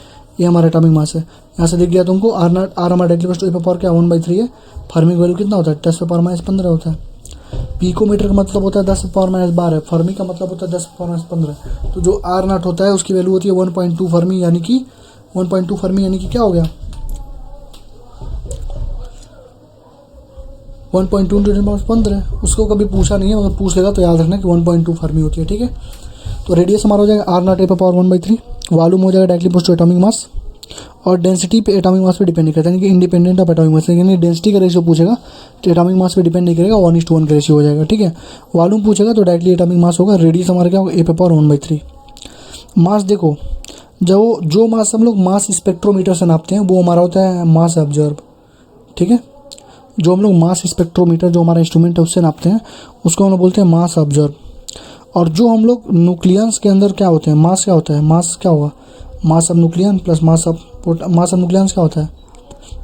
ये हमारा एटॉमिक मास है। यहाँ से दिख गया तुमको आर हमारा डायरेक्टली इक्वल टू A⁻क्या 1/3 है, फर्मी का वैल्यू कितना होता है 10⁻⁻15 होता है। पिकोमीटर का मतलब होता है 10⁻⁻12, फर्मी का मतलब होता है 10⁻⁻15। तो जो आर नॉट होता है उसकी वैल्यू होती है 1.2 फर्मी, यानी कि 1.2 फर्मी यानी कि क्या हो गया 1.2 × 10⁻15। उसको कभी पूछा नहीं है, अगर पूछ लेगा तो याद रखना कि 1.2 फर्मी होती है, ठीक है। तो रेडियस हमारा हो जाएगा आर नॉट A⁻⁴, वॉल्यूम हो जाएगा directly equal to atomic mass, और डेंसिटी पे एटॉमिक मास पे डिपेंड नहीं करता, यानी कि इंडिपेंडेंट ऑफ एटॉमिक मास, यानी डेंसिटी का रेशियो पूछेगा तो एटॉमिक मास पे डिपेंड नहीं करेगा, 1:1 का रेशियो हो जाएगा, ठीक है। वॉल्यूम पूछेगा तो डायरेक्टली एटॉमिक मास होगा, रेडियस हमारा क्या होगा A⁻⁴। मास देखो, जो मास हम लोग मास स्पेक्ट्रोमीटर से नापते हैं वो हमारा होता है मास ऑब्जर्व, ठीक है। जो हम लोग मास स्पेक्ट्रोमीटर जो हमारा इंस्ट्रूमेंट है उससे नापते हैं उसको हम लोग बोलते हैं मास ऑब्जर्व। और जो हम लोग न्यूक्लियस के अंदर क्या होते हैं, मास क्या होता है, मास क्या होगा, mass of nucleon plus mass of nucleus क्या होता है,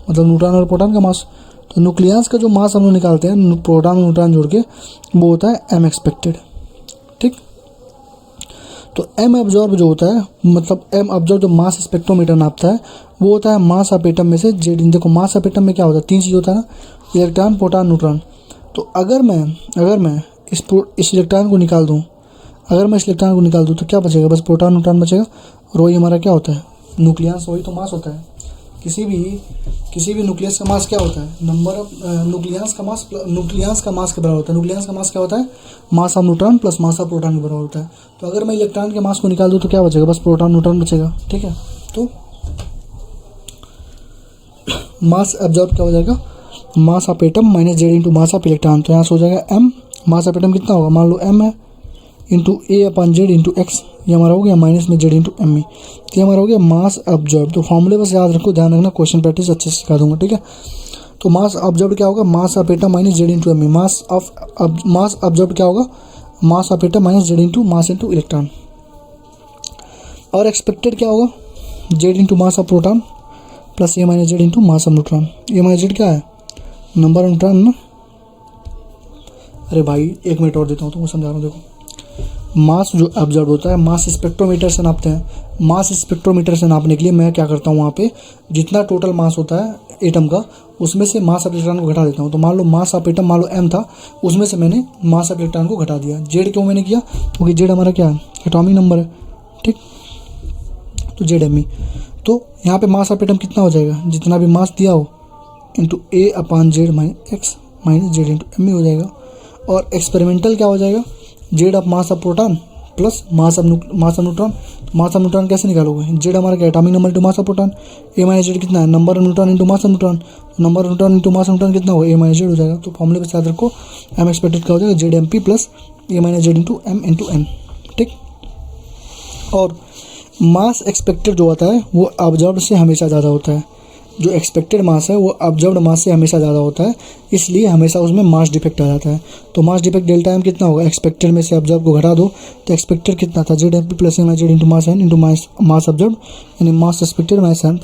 मतलब न्यूट्रॉन और प्रोटॉन का मास। तो न्यूक्लियस का जो मास हम लोग निकालते हैं प्रोटॉन और न्यूट्रॉन जोड़ के, वो होता है m एक्सपेक्टेड, ठीक। तो m ऑब्जर्व जो होता है, मतलब m ऑब्जर्व जो मास स्पेक्ट्रोमीटर नापता है वो होता है मास ऑफ एटम में से जेड। देखो मास ऑफ एटम में क्या होता है, 3 चीज़ होता है ना, इलेक्ट्रॉन प्रोटॉन न्यूट्रॉन। तो अगर मैं इस इलेक्ट्रॉन को निकाल दूँ, तो क्या बचेगा, बस प्रोटॉन न्यूट्रॉन बचेगा। और वही हमारा क्या होता है न्यूक्लियस, वही तो मास होता है। किसी भी न्यूक्लियस का मास क्या होता है, नंबर ऑफ न्यूक्लियस का मास के बराबर होता है। न्यूक्लियस का मास क्या होता है, मास of neutron plus mass of proton के बराबर होता है। तो अगर मैं इलेक्ट्रॉन के मास को निकाल दूँ तो क्या बचेगा, बस प्रोटॉन न्यूट्रॉन बचेगा, ठीक है। तो मास ऑब्जर्व क्या हो जाएगा, mass of atom minus Z into mass of electron. तो यहाँ से हो जाएगा m, मास ऑफ एटम कितना होगा, मान लो m है, इंटू A/Z इंटू x, ये हमारा हो गया माइनस में z इंटू m। तो ये हमारा हो गया मास ऑब्जर्व। तो फॉर्मूले बस याद रखो, ध्यान रखना, क्वेश्चन प्रैक्टिस अच्छे से सिखा दूंगा, ठीक है। तो मास ऑब्जर्व क्या होगा, mass of atom minus z into m। Mass observe क्या होगा, mass of atom minus z into mass into electron. और एक्सपेक्टेड क्या होगा, z into mass of proton plus a minus z into mass of neutron. a minus z क्या है, नंबर ऑफ न्यूट्रॉन ना। अरे भाई 1 मिनट और देता हूँ तुमको समझा रहा हूँ। देखो मास जो ऑब्जर्व होता है मास स्पेक्ट्रोमीटर से नापते हैं। मास स्पेक्ट्रोमीटर से नापने के लिए मैं क्या करता हूँ, वहाँ पे जितना टोटल मास होता है एटम का उसमें से मास ऑफ इलेक्ट्रॉन को घटा देता हूँ। तो मान लो मास ऑफ एटम मान लो m था, उसमें से मैंने मास ऑफ इलेक्ट्रॉन को घटा दिया। जेड क्यों मैंने किया, क्योंकि जेड हमारा क्या है, एटॉमिक नंबर है, ठीक। तो ZMe, तो यहाँ पे मास ऑफ एटम कितना हो जाएगा, जितना भी मास दिया हो into A/Z minus x minus z into m हो जाएगा। और एक्सपेरिमेंटल क्या हो जाएगा, Z of mass of proton plus mass of neutron. Mass of neutron कैसे निकालोगे, जेड हमारा क्या atomic number into mass of proton, A minus Z कितना है, number of neutron into mass of neutron. Number of neutron into mass of neutron कितना होगा, ए माइनस जेड हो जाएगा। तो फॉर्मूले पे याद रखो, m एक्सपेक्टेड क्या हो जाएगा, ZMP प्लस ए माइनस जेड इंटू m, ठीक। और मास एक्सपेक्टेड जो होता है वो ऑब्जर्व्ड से हमेशा ज़्यादा होता है। जो एक्सपेक्टेड मास है वो ऑब्जर्व्ड मास से हमेशा ज़्यादा होता है, इसलिए हमेशा उसमें मास डिफेक्ट आ जाता है। तो मास डिफेक्ट डेल्टा m कितना होगा, एक्सपेक्टेड में से ऑब्जर्व को घटा दो तो एक्सपेक्टेड कितना था, ZMP plus m into mass n into mass observe, यानी मास एक्सपेक्टेड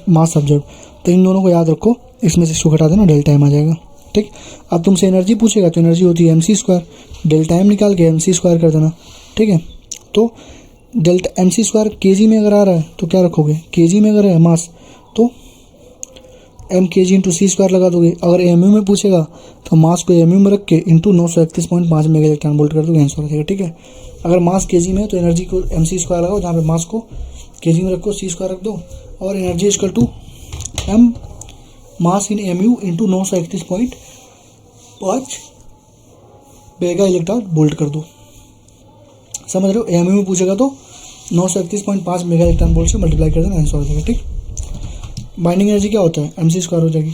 मास ऑब्जर्व। तो इन दोनों को याद रखो, इसमें से इसको घटा देना, डेल्टा m आ जाएगा, ठीक। अब तुमसे एनर्जी पूछेगा तो एनर्जी होती है mc², डेल्टा m निकाल के mc² कर देना, ठीक है। तो डेल्टा mc² kg में अगर आ रहा है तो क्या रखोगे, kg में अगर है मास तो m kg इंटू c² लगा दोगे। अगर mu में पूछेगा तो मास को mu में रख के इंटू 931.5 मेगा इलेक्ट्रॉन वोल्ट कर दोगे, आंसर आ जाएगा, ठीक है। अगर मास kg में है तो एनर्जी को mc² लगाओ, जहाँ पे मास को kg में रखो, c² रख दो, और energy equal to m mass in mu into 931.5 mega electron volt कर दो। समझ रहे हो, mu में पूछेगा तो 931.5 मेगा इलेक्ट्रॉन वोल्ट से मल्टीप्लाई कर देना, आंसर आ जाएगा, ठीक। बाइंडिंग एनर्जी क्या होता है, mc² हो जाएगी।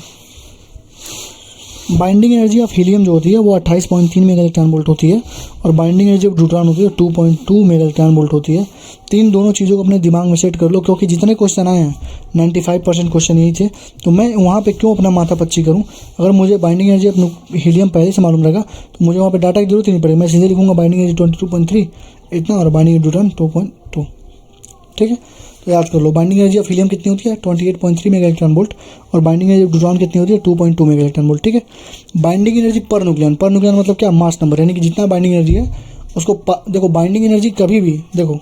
बाइंडिंग एनर्जी ऑफ हीलियम जो होती है वो 28.3 मेगा इलेक्ट्रॉन वोल्ट होती है, और बाइंडिंग एनर्जी ऑफ ड्यूट्रॉन होती है 2.2 मेगा इलेक्ट्रॉन वोल्ट होती है। तीन दोनों चीज़ों को अपने दिमाग में सेट कर लो, क्योंकि जितने क्वेश्चन आए हैं 95% क्वेश्चन यही थे, तो मैं वहाँ पे क्यों अपना माथा पच्ची करूँ। अगर मुझे बाइंडिंग एनर्जी ऑफ हीलियम पहले से मालूम रहेगा तो मुझे वहाँ पर डाटा की जरूरत ही नहीं पड़ेगी। मैं सीधे लिखूँगा बाइंडिंग एनर्जी 22.3 इतना, और बाइंडिंग ड्यूट्रॉन 2.2, ठीक है। तो याद कर लो, बाइंडिंग एनर्जी ऑफ हीलियम कितनी होती है 28.3 मेगा इलेक्ट्रॉन वोल्ट, और बाइंडिंग एनर्जी ऑफ ड्यूट्रॉन कितनी होती है 2.2 मेगा इलेक्ट्रॉन वोल्ट, ठीक है। बाइंडिंग एनर्जी पर न्यूक्लियन मतलब क्या, मास नंबर, यानी कि जितना बाइंडिंग एनर्जी है उसको देखो बाइंडिंग एनर्जी कभी भी देखो,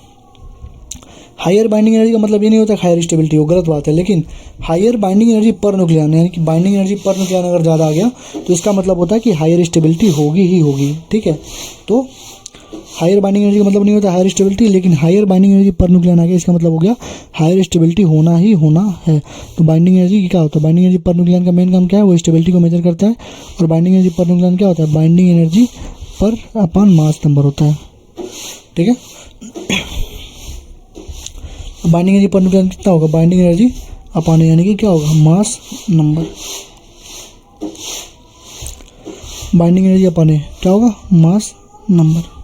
हायर बाइंडिंग एनर्जी का मतलब ये नहीं होता हायर स्टेबिलिटी हो, गलत बात है, लेकिन higher binding energy per nucleon यानी कि बाइंडिंग एनर्जी पर न्यूक्लियन अगर ज़्यादा आ गया तो इसका मतलब होता है कि हायर स्टेबिलिटी होगी ही होगी, ठीक है। तो हायर बाइंडिंग एनर्जी का मतलब नहीं होता हायर स्टेबिलिटी, लेकिन higher binding energy per nucleon आ गया इसका मतलब हो गया हायर स्टेबिलिटी होना ही होना है। तो बाइंडिंग एनर्जी क्या होता है, बाइंडिंग एनर्जी पर न्यूक्लियन का मेन काम क्या है, वो स्टेबिलिटी को मेजर करता है, और बाइंडिंग एनर्जी पर न्यूक्लियन क्या होता है, बाइंडिंग एनर्जी पर अपॉन मास नंबर होता है, ठीक है। बाइंडिंग एनर्जी पर न्यूक्लियन कितना होगा, बाइंडिंग एनर्जी अपॉन यानी कि क्या होगा, mass number, binding energy upon क्या होगा, मास नंबर।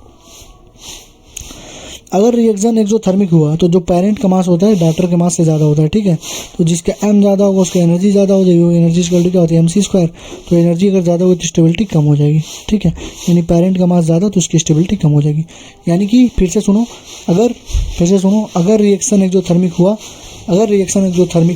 अगर रिएक्शन एक्सोथर्मिक हुआ तो जो पेरेंट का मास होता है डॉटर के मास से ज़्यादा होता है, ठीक है। तो जिसका एम ज़्यादा होगा उसका एनर्जी ज़्यादा हो जाएगी, एनर्जी स्क्वालिटी क्या होती है MC²। तो एनर्जी अगर ज़्यादा होगी तो स्टेबिलिटी कम हो जाएगी, ठीक है। यानी पेरेंट का मास ज़्यादा तो उसकी स्टेबिलिटी कम हो जाएगी। यानी कि फिर से सुनो, अगर रिएक्शन एक्सोथर्मिक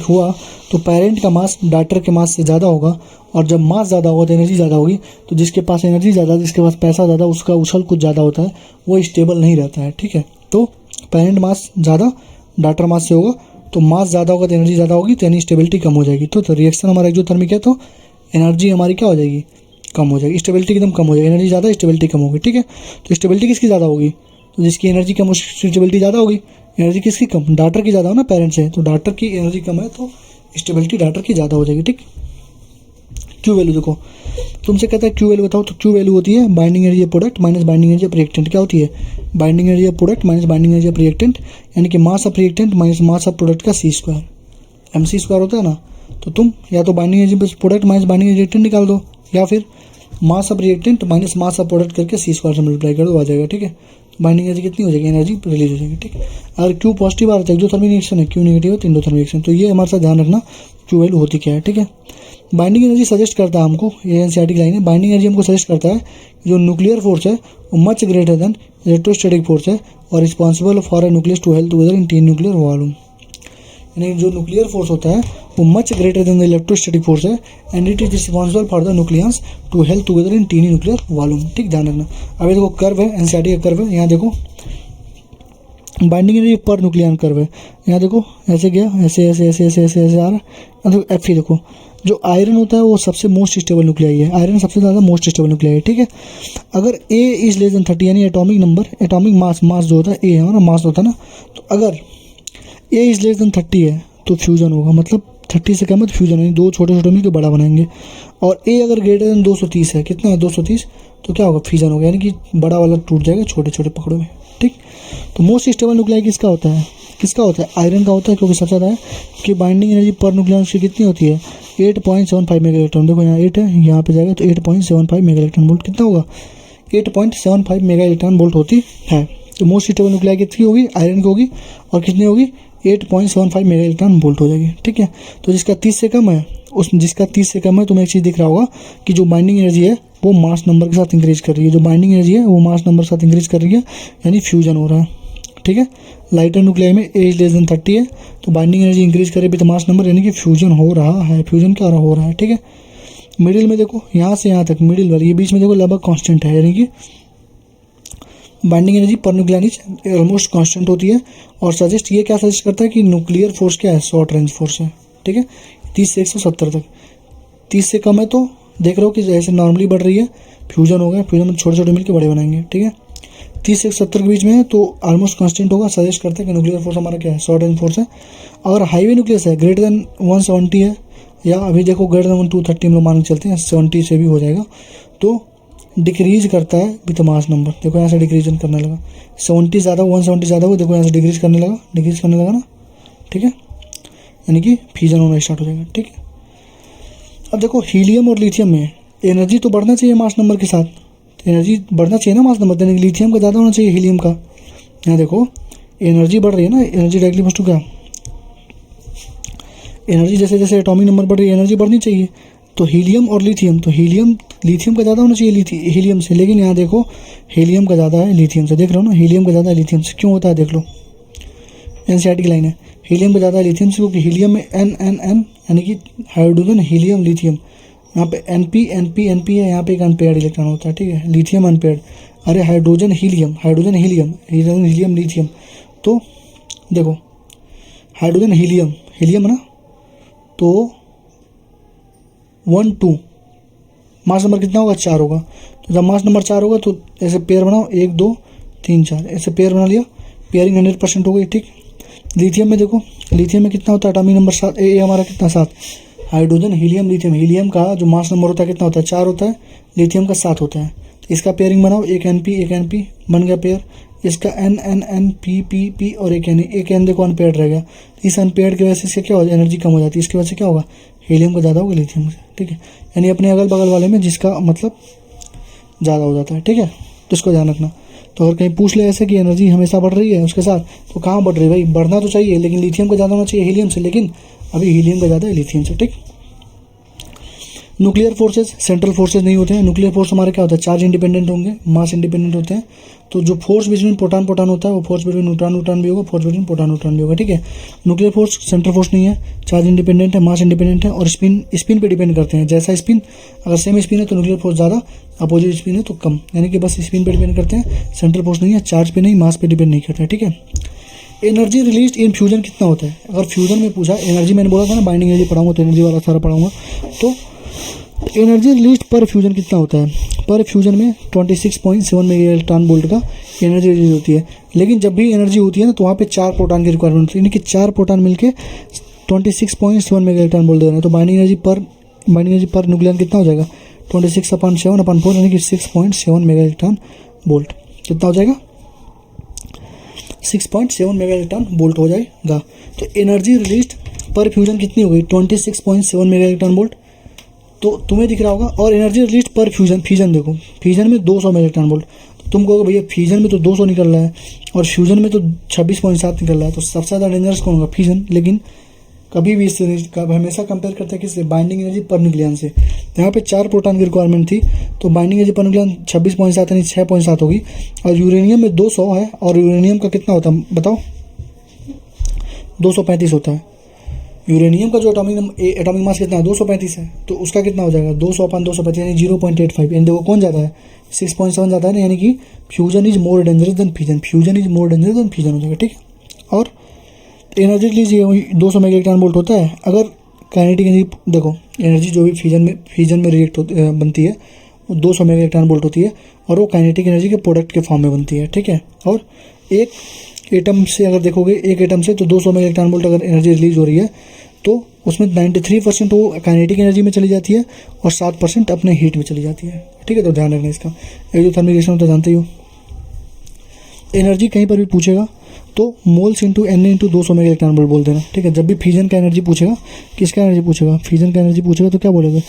हुआ तो पेरेंट का मास डॉटर के मास से ज़्यादा होगा, और जब मास ज़्यादा होगा तो एनर्जी ज़्यादा होगी। तो जिसके पास एनर्जी ज़्यादा, जिसके पास पैसा ज़्यादा, उसका उछल कुछ ज़्यादा होता है, वो स्टेबल नहीं रहता है, ठीक है। तो पेरेंट मास ज़्यादा डॉटर मास से होगा, तो मास ज़्यादा होगा तो एनर्जी ज़्यादा होगी, तो यानी स्टेबिलिटी कम हो जाएगी। तो रिएक्शन हमारा एक्सोथर्मिक है तो एनर्जी हमारी क्या हो जाएगी, कम हो जाएगी, स्टेबिलिटी एकदम कम हो जाएगी, एनर्जी ज़्यादा स्टेबिलिटी कम होगी, ठीक है। तो स्टेबिलिटी किसकी ज़्यादा होगी, तो जिसकी एनर्जी कम उसकी स्टेबिलिटी ज़्यादा होगी। एनर्जी किसकी कम, डॉटर की ज़्यादा हो ना पेरेंट से, तो डॉटर की एनर्जी कम है तो स्टेबिलिटी डॉटर की ज़्यादा हो जाएगी, ठीक। क्यू वैल्यू देखो, तुमसे कहता है क्यू वैल्यू बताओ, तो क्यू वैल्यू होती है binding energy of product minus binding energy of reactant. क्या होती है, binding energy of product minus binding energy of reactant, यानी कि mass of reactant minus mass of product का C² MC² होता है ना। तो तुम या तो binding energy product minus binding energy reactant निकाल दो, या फिर mass of reactant minus mass of product करके C² से मल्टीप्लाई कर दो, आ जाएगा, ठीक है। बाइंडिंग एनर्जी कितनी हो जाएगी, एनर्जी रिलीज हो जाएगी, ठीक है। अगर क्यू पॉजिटिव आ रहा है एक्सोथर्मिक रिएक्शन है, क्यू नेगेटिव है तो एंडोथर्मिक रिएक्शन। तो ये हमारे साथ ध्यान रखना क्यू वैल्यू होती क्या है, ठीक है। बाइंडिंग एनर्जी सजेस्ट करता है हमको, ये एनसीईआरटी की लाइन है, बाइंडिंग एनर्जी हमको सजेस्ट करता है जो न्यूक्लियर फोर्स है वो much greater than electrostatic force है, और responsible for a nucleus to held together in 10 nuclear volume. यानी जो न्यूक्लियर फोर्स होता है वो much greater than the electrostatic force है, and it is responsible for the nucleons to held together in 10 nuclear volume, ठीक, ध्यान रखना। अभी देखो कर्व है, एनसीईआरटी का कर्व है, यहाँ देखो binding energy per nucleon curve है, यहाँ देखो ऐसे गया, ऐसे ऐसे ऐसे ऐसे ऐसे ऐसे आ रहा है। देखो एफ देखो, जो आयरन होता है वो सबसे मोस्ट स्टेबल न्यूक्लियाई है, आयरन सबसे ज़्यादा मोस्ट स्टेबल न्यूक्लियाई है, ठीक है। अगर ए इज लेस देन 30 यानी एटॉमिक नंबर, एटॉमिक मास जो होता है ए है ना, मास होता है ना, तो अगर ए इज लेस देन 30 है तो फ्यूजन होगा, मतलब 30 से कम है तो फ्यूजन, यानी दो छोटे छोटे मिलकर बड़ा बनाएंगे। और ए अगर ग्रेटर देन 230 है, कितना है 230, तो क्या होगा, फ्यूजन होगा, यानी कि बड़ा वाला टूट जाएगा छोटे छोटे टुकड़ों में, ठीक। तो मोस्ट स्टेबल न्यूक्लियाई किसका होता है, आयरन का होता है, क्योंकि सबसे ज़्यादा है कि बाइंडिंग एनर्जी पर न्यूक्लियन की कितनी होती है 8.75 मेगा इलेक्ट्रॉन। देखो यहाँ 8 है, यहाँ पे जाएगा तो 8.75 मेगा इलेक्ट्रॉन वोल्ट कितना होगा, 8.75 मेगा इलेक्ट्रॉन वोल्ट होती है। तो मोस्ट स्टेबल न्यूक्लियाई कितनी होगी, आयरन की होगी, और कितनी होगी 8.75 मेगा इलेक्ट्रॉन वोल्ट हो जाएगी, ठीक है। तो जिसका 30 से कम है जिसका 30 से कम है, तुम्हें एक चीज़ दिख रहा होगा कि जो बाइंडिंग एनर्जी है वो मास नंबर के साथ इंक्रीज कर रही है, जो बाइंडिंग एनर्जी है वो मास नंबर के साथ इंक्रीज कर रही है, यानी फ्यूजन हो रहा है, ठीक है। लाइटर न्यूक्लियाई में ए लेस देन 30 है तो बाइंडिंग एनर्जी इंक्रीज करे विद मास नंबर, यानी कि फ्यूजन हो रहा है, फ्यूजन क्या हो रहा है, ठीक है। मिडिल में देखो, यहाँ से यहाँ तक मिडिल वाली, ये बीच में देखो लगभग कांस्टेंट है, यानी कि binding energy per nucleon is almost constant होती है। और ये क्या सजेस्ट करता है कि न्यूक्लियर फोर्स क्या है, शॉर्ट रेंज फोर्स है, ठीक है। 30 से 170 तक, 30 से कम है तो देख रहे हो कि जैसे नॉर्मली बढ़ रही है, फ्यूजन होगा, फ्यूजन में छोटे छोटे मिलकर बड़े बनाएंगे, ठीक है। 30 से 170 के बीच में है तो ऑलमोस्ट कांस्टेंट होगा, सजेस्ट करते हैं कि न्यूक्लियर फोर्स हमारा क्या है, शॉर्ट रेंज फोर्स है। और हाईवे न्यूक्लियस है ग्रेटर देन 170 है, या अभी देखो ग्रेटर देन 230 हम लोग मान के चलते हैं, 70 से भी हो जाएगा, तो डिक्रीज करता है विथ मास नंबर। देखो यहाँ से डिक्रीजन करने लगा, 70 ज़्यादा 170 ज़्यादा हुआ, देखो यहाँ से डिक्रीज करने लगा ना, ठीक है, यानी कि फ्यूजन होना स्टार्ट हो जाएगा, ठीक है। अब देखो हीलियम और लिथियम में एनर्जी तो बढ़ना चाहिए मास नंबर के साथ, एनर्जी बढ़ना चाहिए ना मास नंबर, यानी लिथियम का ज़्यादा होना चाहिए हीलियम का। यहाँ देखो एनर्जी बढ़ रही है ना, एनर्जी डायरेक्टली बस टू क्या, एनर्जी जैसे जैसे एटॉमिक नंबर बढ़ रही है एनर्जी बढ़नी चाहिए। तो हीलियम और लिथियम, तो लिथियम का ज़्यादा होना चाहिए हीलियम से, लेकिन यहाँ देखो हीलियम का ज़्यादा है लिथियम से, देख रहे हो ना, हीलियम का ज़्यादा है लिथियम से, क्यों होता है देख लो। एनसीईआरटी की लाइन है। हीलियम का ज़्यादा है लिथियम से, क्योंकि हीलियम में एन यानी कि हाइड्रोजन हीलियम लिथियम, यहाँ पे एन पी है, यहाँ पे एक अनपेयर्ड इलेक्ट्रॉन होता है, ठीक है, लिथियम अनपेयर्ड। अरे हाइड्रोजन हीलियम लिथियम, तो देखो हाइड्रोजन हीलियम है ना, तो 1 2 मास नंबर कितना होगा, 4 होगा। तो जब मास नंबर 4 होगा तो ऐसे पेयर बनाओ, 1 2 3 4, ऐसे पेयर बना लिया, पेयरिंग 100% हो गई, ठीक। लिथियम में देखो, लिथियम में कितना होता है, एटॉमिक नंबर 7, ए हमारा कितना 7। हाइड्रोजन हीलियम लिथियम, हीलियम का जो मास नंबर होता है कितना होता है, 4 होता है, लिथियम का 7 होता है। तो इसका पेयरिंग बनाओ, एक एन पी बन गया पेयर। इसका एन पी और एक एन देखो अनपेयर्ड रह गया। इस अनपेयर्ड की वजह से इससे क्या होगा, एनर्जी कम हो जाती है। इसकी वजह से क्या होगा, हीलियम का ज़्यादा होगा लिथियम से, ठीक है। यानी अपने अगल बगल वाले में जिसका मतलब ज़्यादा हो जाता है, ठीक है। तो इसको ध्यान रखना। तो अगर कहीं पूछ ले ऐसे कि एनर्जी हमेशा बढ़ रही है उसके साथ, तो कहाँ बढ़ रही है भाई, बढ़ना तो चाहिए लेकिन लिथियम का ज़्यादा होना चाहिए हीलियम से, लेकिन अभी हीलियम का ज़्यादा है लिथियम से, ठीक। न्यूक्लियर फोर्सेज सेंट्रल फोर्सेज नहीं होते हैं। न्यूक्लियर फोर्स हमारे क्या होता है, चार्ज इंडिपेंडेंट होंगे, मास इंडिपेंडेंट होते हैं। तो जो फोर्स बिटवीन प्रोटॉन होता है वो फोर्स बिटवीन न्यूट्रॉन भी होगा, फोर्स बिटवीन प्रोटॉन भी होगा, ठीक है। न्यूक्लियर फोर्स सेंट्रल फोर्स नहीं है, चार्ज इंडिपेंडेंट है, मास इंडिपेंडेंट है, और स्पिन पे डिपेंड करते हैं। जैसा स्पिन, अगर सेम स्पिन है तो न्यूक्लियर फोर्स ज़्यादा, अपोजिट स्पिन है तो कम, यानी कि बस स्पिन पे डिपेंड करते हैं। सेंट्रल फोर्स नहीं है, चार्ज पे नहीं, मास पे डिपेंड नहीं करता है, ठीक है। एनर्जी रिलीज इन फ्यूजन कितना होता है, अगर फ्यूजन में पूछा, एनर्जी मैंने बोला था ना बाइंडिंग एनर्जी पढ़ाऊंगा तो एनर्जी वाला सारा पढ़ाऊंगा। तो एनर्जी रिलीज पर फ्यूजन कितना होता है, पर फ्यूजन में 26.7 मेगा इलेक्ट्रॉन वोल्ट का एनर्जी रिलीज होती है। लेकिन जब भी एनर्जी होती है ना तो वहाँ पे 4 प्रोटॉन की रिक्वायरमेंट होती है, यानी कि 4 प्रोटॉन मिलके 26.7 मेगा इलेक्ट्रॉन वोल्ट दे रहे हैं। तो बाइंडिंग एनर्जी पर न्यूक्लियन कितना हो जाएगा, 26/7/4 यानी कि 6.7 मेगा इलेक्ट्रॉन वोल्ट। कितना हो जाएगा, 6.7 मेगा इलेक्ट्रॉन वोल्ट हो जाएगा। तो एनर्जी रिलीज पर फ्यूजन कितनी हो गई, 26.7 मेगा इलेक्ट्रॉन वोल्ट। तो तुम्हें दिख रहा होगा। और एनर्जी रिलीज पर फ्यूजन देखो, फ्यूजन में 200 मेगा इलेक्ट्रॉन वोल्ट। तो तुम कहोगे भैया फ्यूजन में तो 200 निकल रहा है और फ्यूजन में तो 26.7 निकल रहा है, तो सबसे ज़्यादा डेंजरस कौन होगा, फ्यूजन। लेकिन कभी भी इससे हमेशा कंपेयर करते हैं किससे, बाइंडिंग एनर्जी पर न्यूक्लियन से। यहाँ पे 4 प्रोटॉन की रिक्वायरमेंट थी, तो बाइंडिंग एनर्जी पर न्यूक्लियन 26.7 यानी 6.7 होगी। और यूरेनियम में 200 है, और यूरेनियम का कितना होता है बताओ, 235 होता है। यूरेनियम का जो एटॉमिक मास कितना है, 235 है। तो उसका कितना हो जाएगा, 200/235 यानी 0.85। यानी देखो कौन ज़्यादा है, 6.7 ज़्यादा है ना, यानी कि fusion is more dangerous than fusion, हो जाएगा, ठीक है। और एनर्जी रिलीज ये 200 मेगा इलेक्ट्रॉन वोल्ट होता है। अगर काइनेटिक एनर्जी देखो, एनर्जी जो भी फ्यूजन में रिएक्ट बनती है वो 200 मेगा इलेक्ट्रॉन वोल्ट होती है, और वो काइनेटिक एनर्जी के प्रोडक्ट के फॉर्म में बनती है, ठीक है। और एक एटम से अगर देखोगे, एक एटम से तो 200 मेगा इलेक्ट्रॉन वोल्ट अगर एनर्जी रिलीज हो रही है तो उसमें 93% वो काइनेटिक एनर्जी में चली जाती है और 7% अपने हीट में चली जाती है, ठीक है। तो ध्यान रखना इसका। एक्सोथर्मिक रिएक्शन तो जानते ही हो। एनर्जी कहीं पर भी पूछेगा तो moles into N into 200 mega electron volt बोल देना, ठीक है। जब भी फ्यूजन का एनर्जी पूछेगा, किसका एनर्जी पूछेगा, फ्यूजन का एनर्जी पूछेगा तो क्या बोलेगा,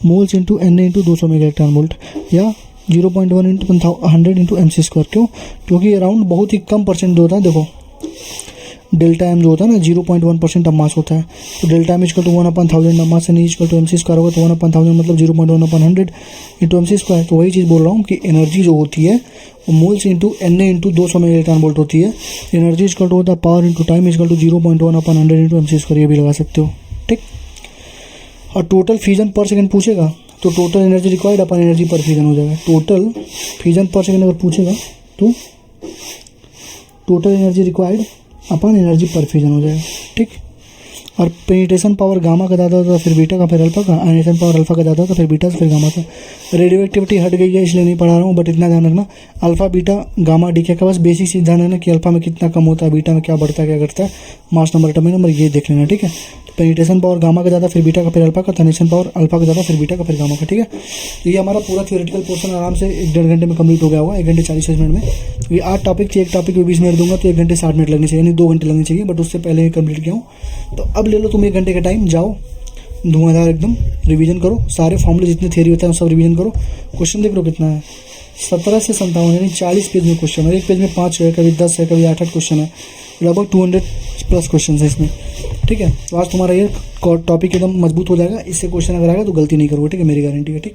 moles into N into 200 mega electron volt, या 0.1 इंटू 100 इंटू MC²। क्यों, क्योंकि अराउंड बहुत ही कम परसेंट जो होता है, देखो डेल्टा एम जो होता है ना 0.1% ऑफ मास होता है। तो delta M equal to 1/1000 mass N equal to MC² होगा, तो 1/1000 मतलब 0.1/100 इंटू MC²। तो वही चीज़ बोल रहा हूँ कि एनर्जी जो होती है वो moles into N into 200 mega electron volt होती है। एनर्जी इक्वल टू होता है power into time equal to 0.1/100 into MC², ये भी लगा सकते हो, ठीक। और टोटल फ्यूजन पर सेकंड पूछेगा तो टोटल एनर्जी रिक्वायर्ड अपन एनर्जी पर फ्यूजन हो जाएगा। टोटल फ्यूजन पर सेकंड अगर पूछेगा तो टोटल एनर्जी रिक्वायर्ड अपन एनर्जी पर फ्यूजन हो जाएगा, ठीक। और पेनिट्रेशन पावर गामा का ज़्यादा होता है, फिर बीटा का, फिर अल्फा का। आयनेशन पावर अल्फा का ज़्यादा होता है, फिर बीटा से, फिर गामा का। रेडियो एक्टिविटी हट गई है इसलिए नहीं पढ़ा रहा हूँ, बट इतना ध्यान रखना, अल्फा बीटा गामा डीके का बस बेसिक चीज़ ध्यान रखना कि अल्फा में कितना कम होता है, बीटा में क्या बढ़ता है क्या घटता है, मास नंबर एटॉमिक नंबर, ये देख लेना, ठीक है। तो पेनिट्रेशन पावर गामा का ज़्यादा, फिर बीटा का, फिर अल्फा का। टर्नेशन पावर अल्फा का ज़्यादा, फिर बीटा का, फिर गामा का, ठीक है। तो ये हमारा पूरा थ्योरेटिकल पोर्शन आराम से 1-1.5 घंटे में कंप्लीट हो गया होगा, 1 घंटे 40 मिनट में। तो ये 8 टॉपिक थी, एक टॉपिक में 20 मिनट दूंगा तो 1 घंटे 60 मिनट लगने चाहिए, यानी 2 घंटे लगने चाहिए, बट उससे पहले ही कंप्लीट किया हूँ। तो अब ले लो तुम 1 घंटे का टाइम, जाओ धुआंधार एकदम रिवीजन करो, सारे फॉर्मूले जितने थ्योरी होता है सब रिवीजन करो। क्वेश्चन देख लो कितना है, 17 से 57 यानी 40 पेज में क्वेश्चन है। एक पेज में 5 है, कभी 10 है, कभी 8 क्वेश्चन है, लगभग 200+ क्वेश्चन है इसमें, ठीक है। तो आज तुम्हारा ये टॉपिक एकदम मजबूत हो जाएगा। इससे क्वेश्चन अगर आएगा तो गलती नहीं करोगे, ठीक है, मेरी गारंटी है, ठीक।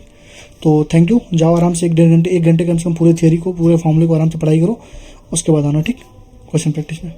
तो थैंक यू, जाओ आराम से 1 घंटे कम से कम पूरे थ्योरी को, पूरे फॉर्मूले को आराम से पढ़ाई करो, उसके बाद आना, ठीक, क्वेश्चन प्रैक्टिस में।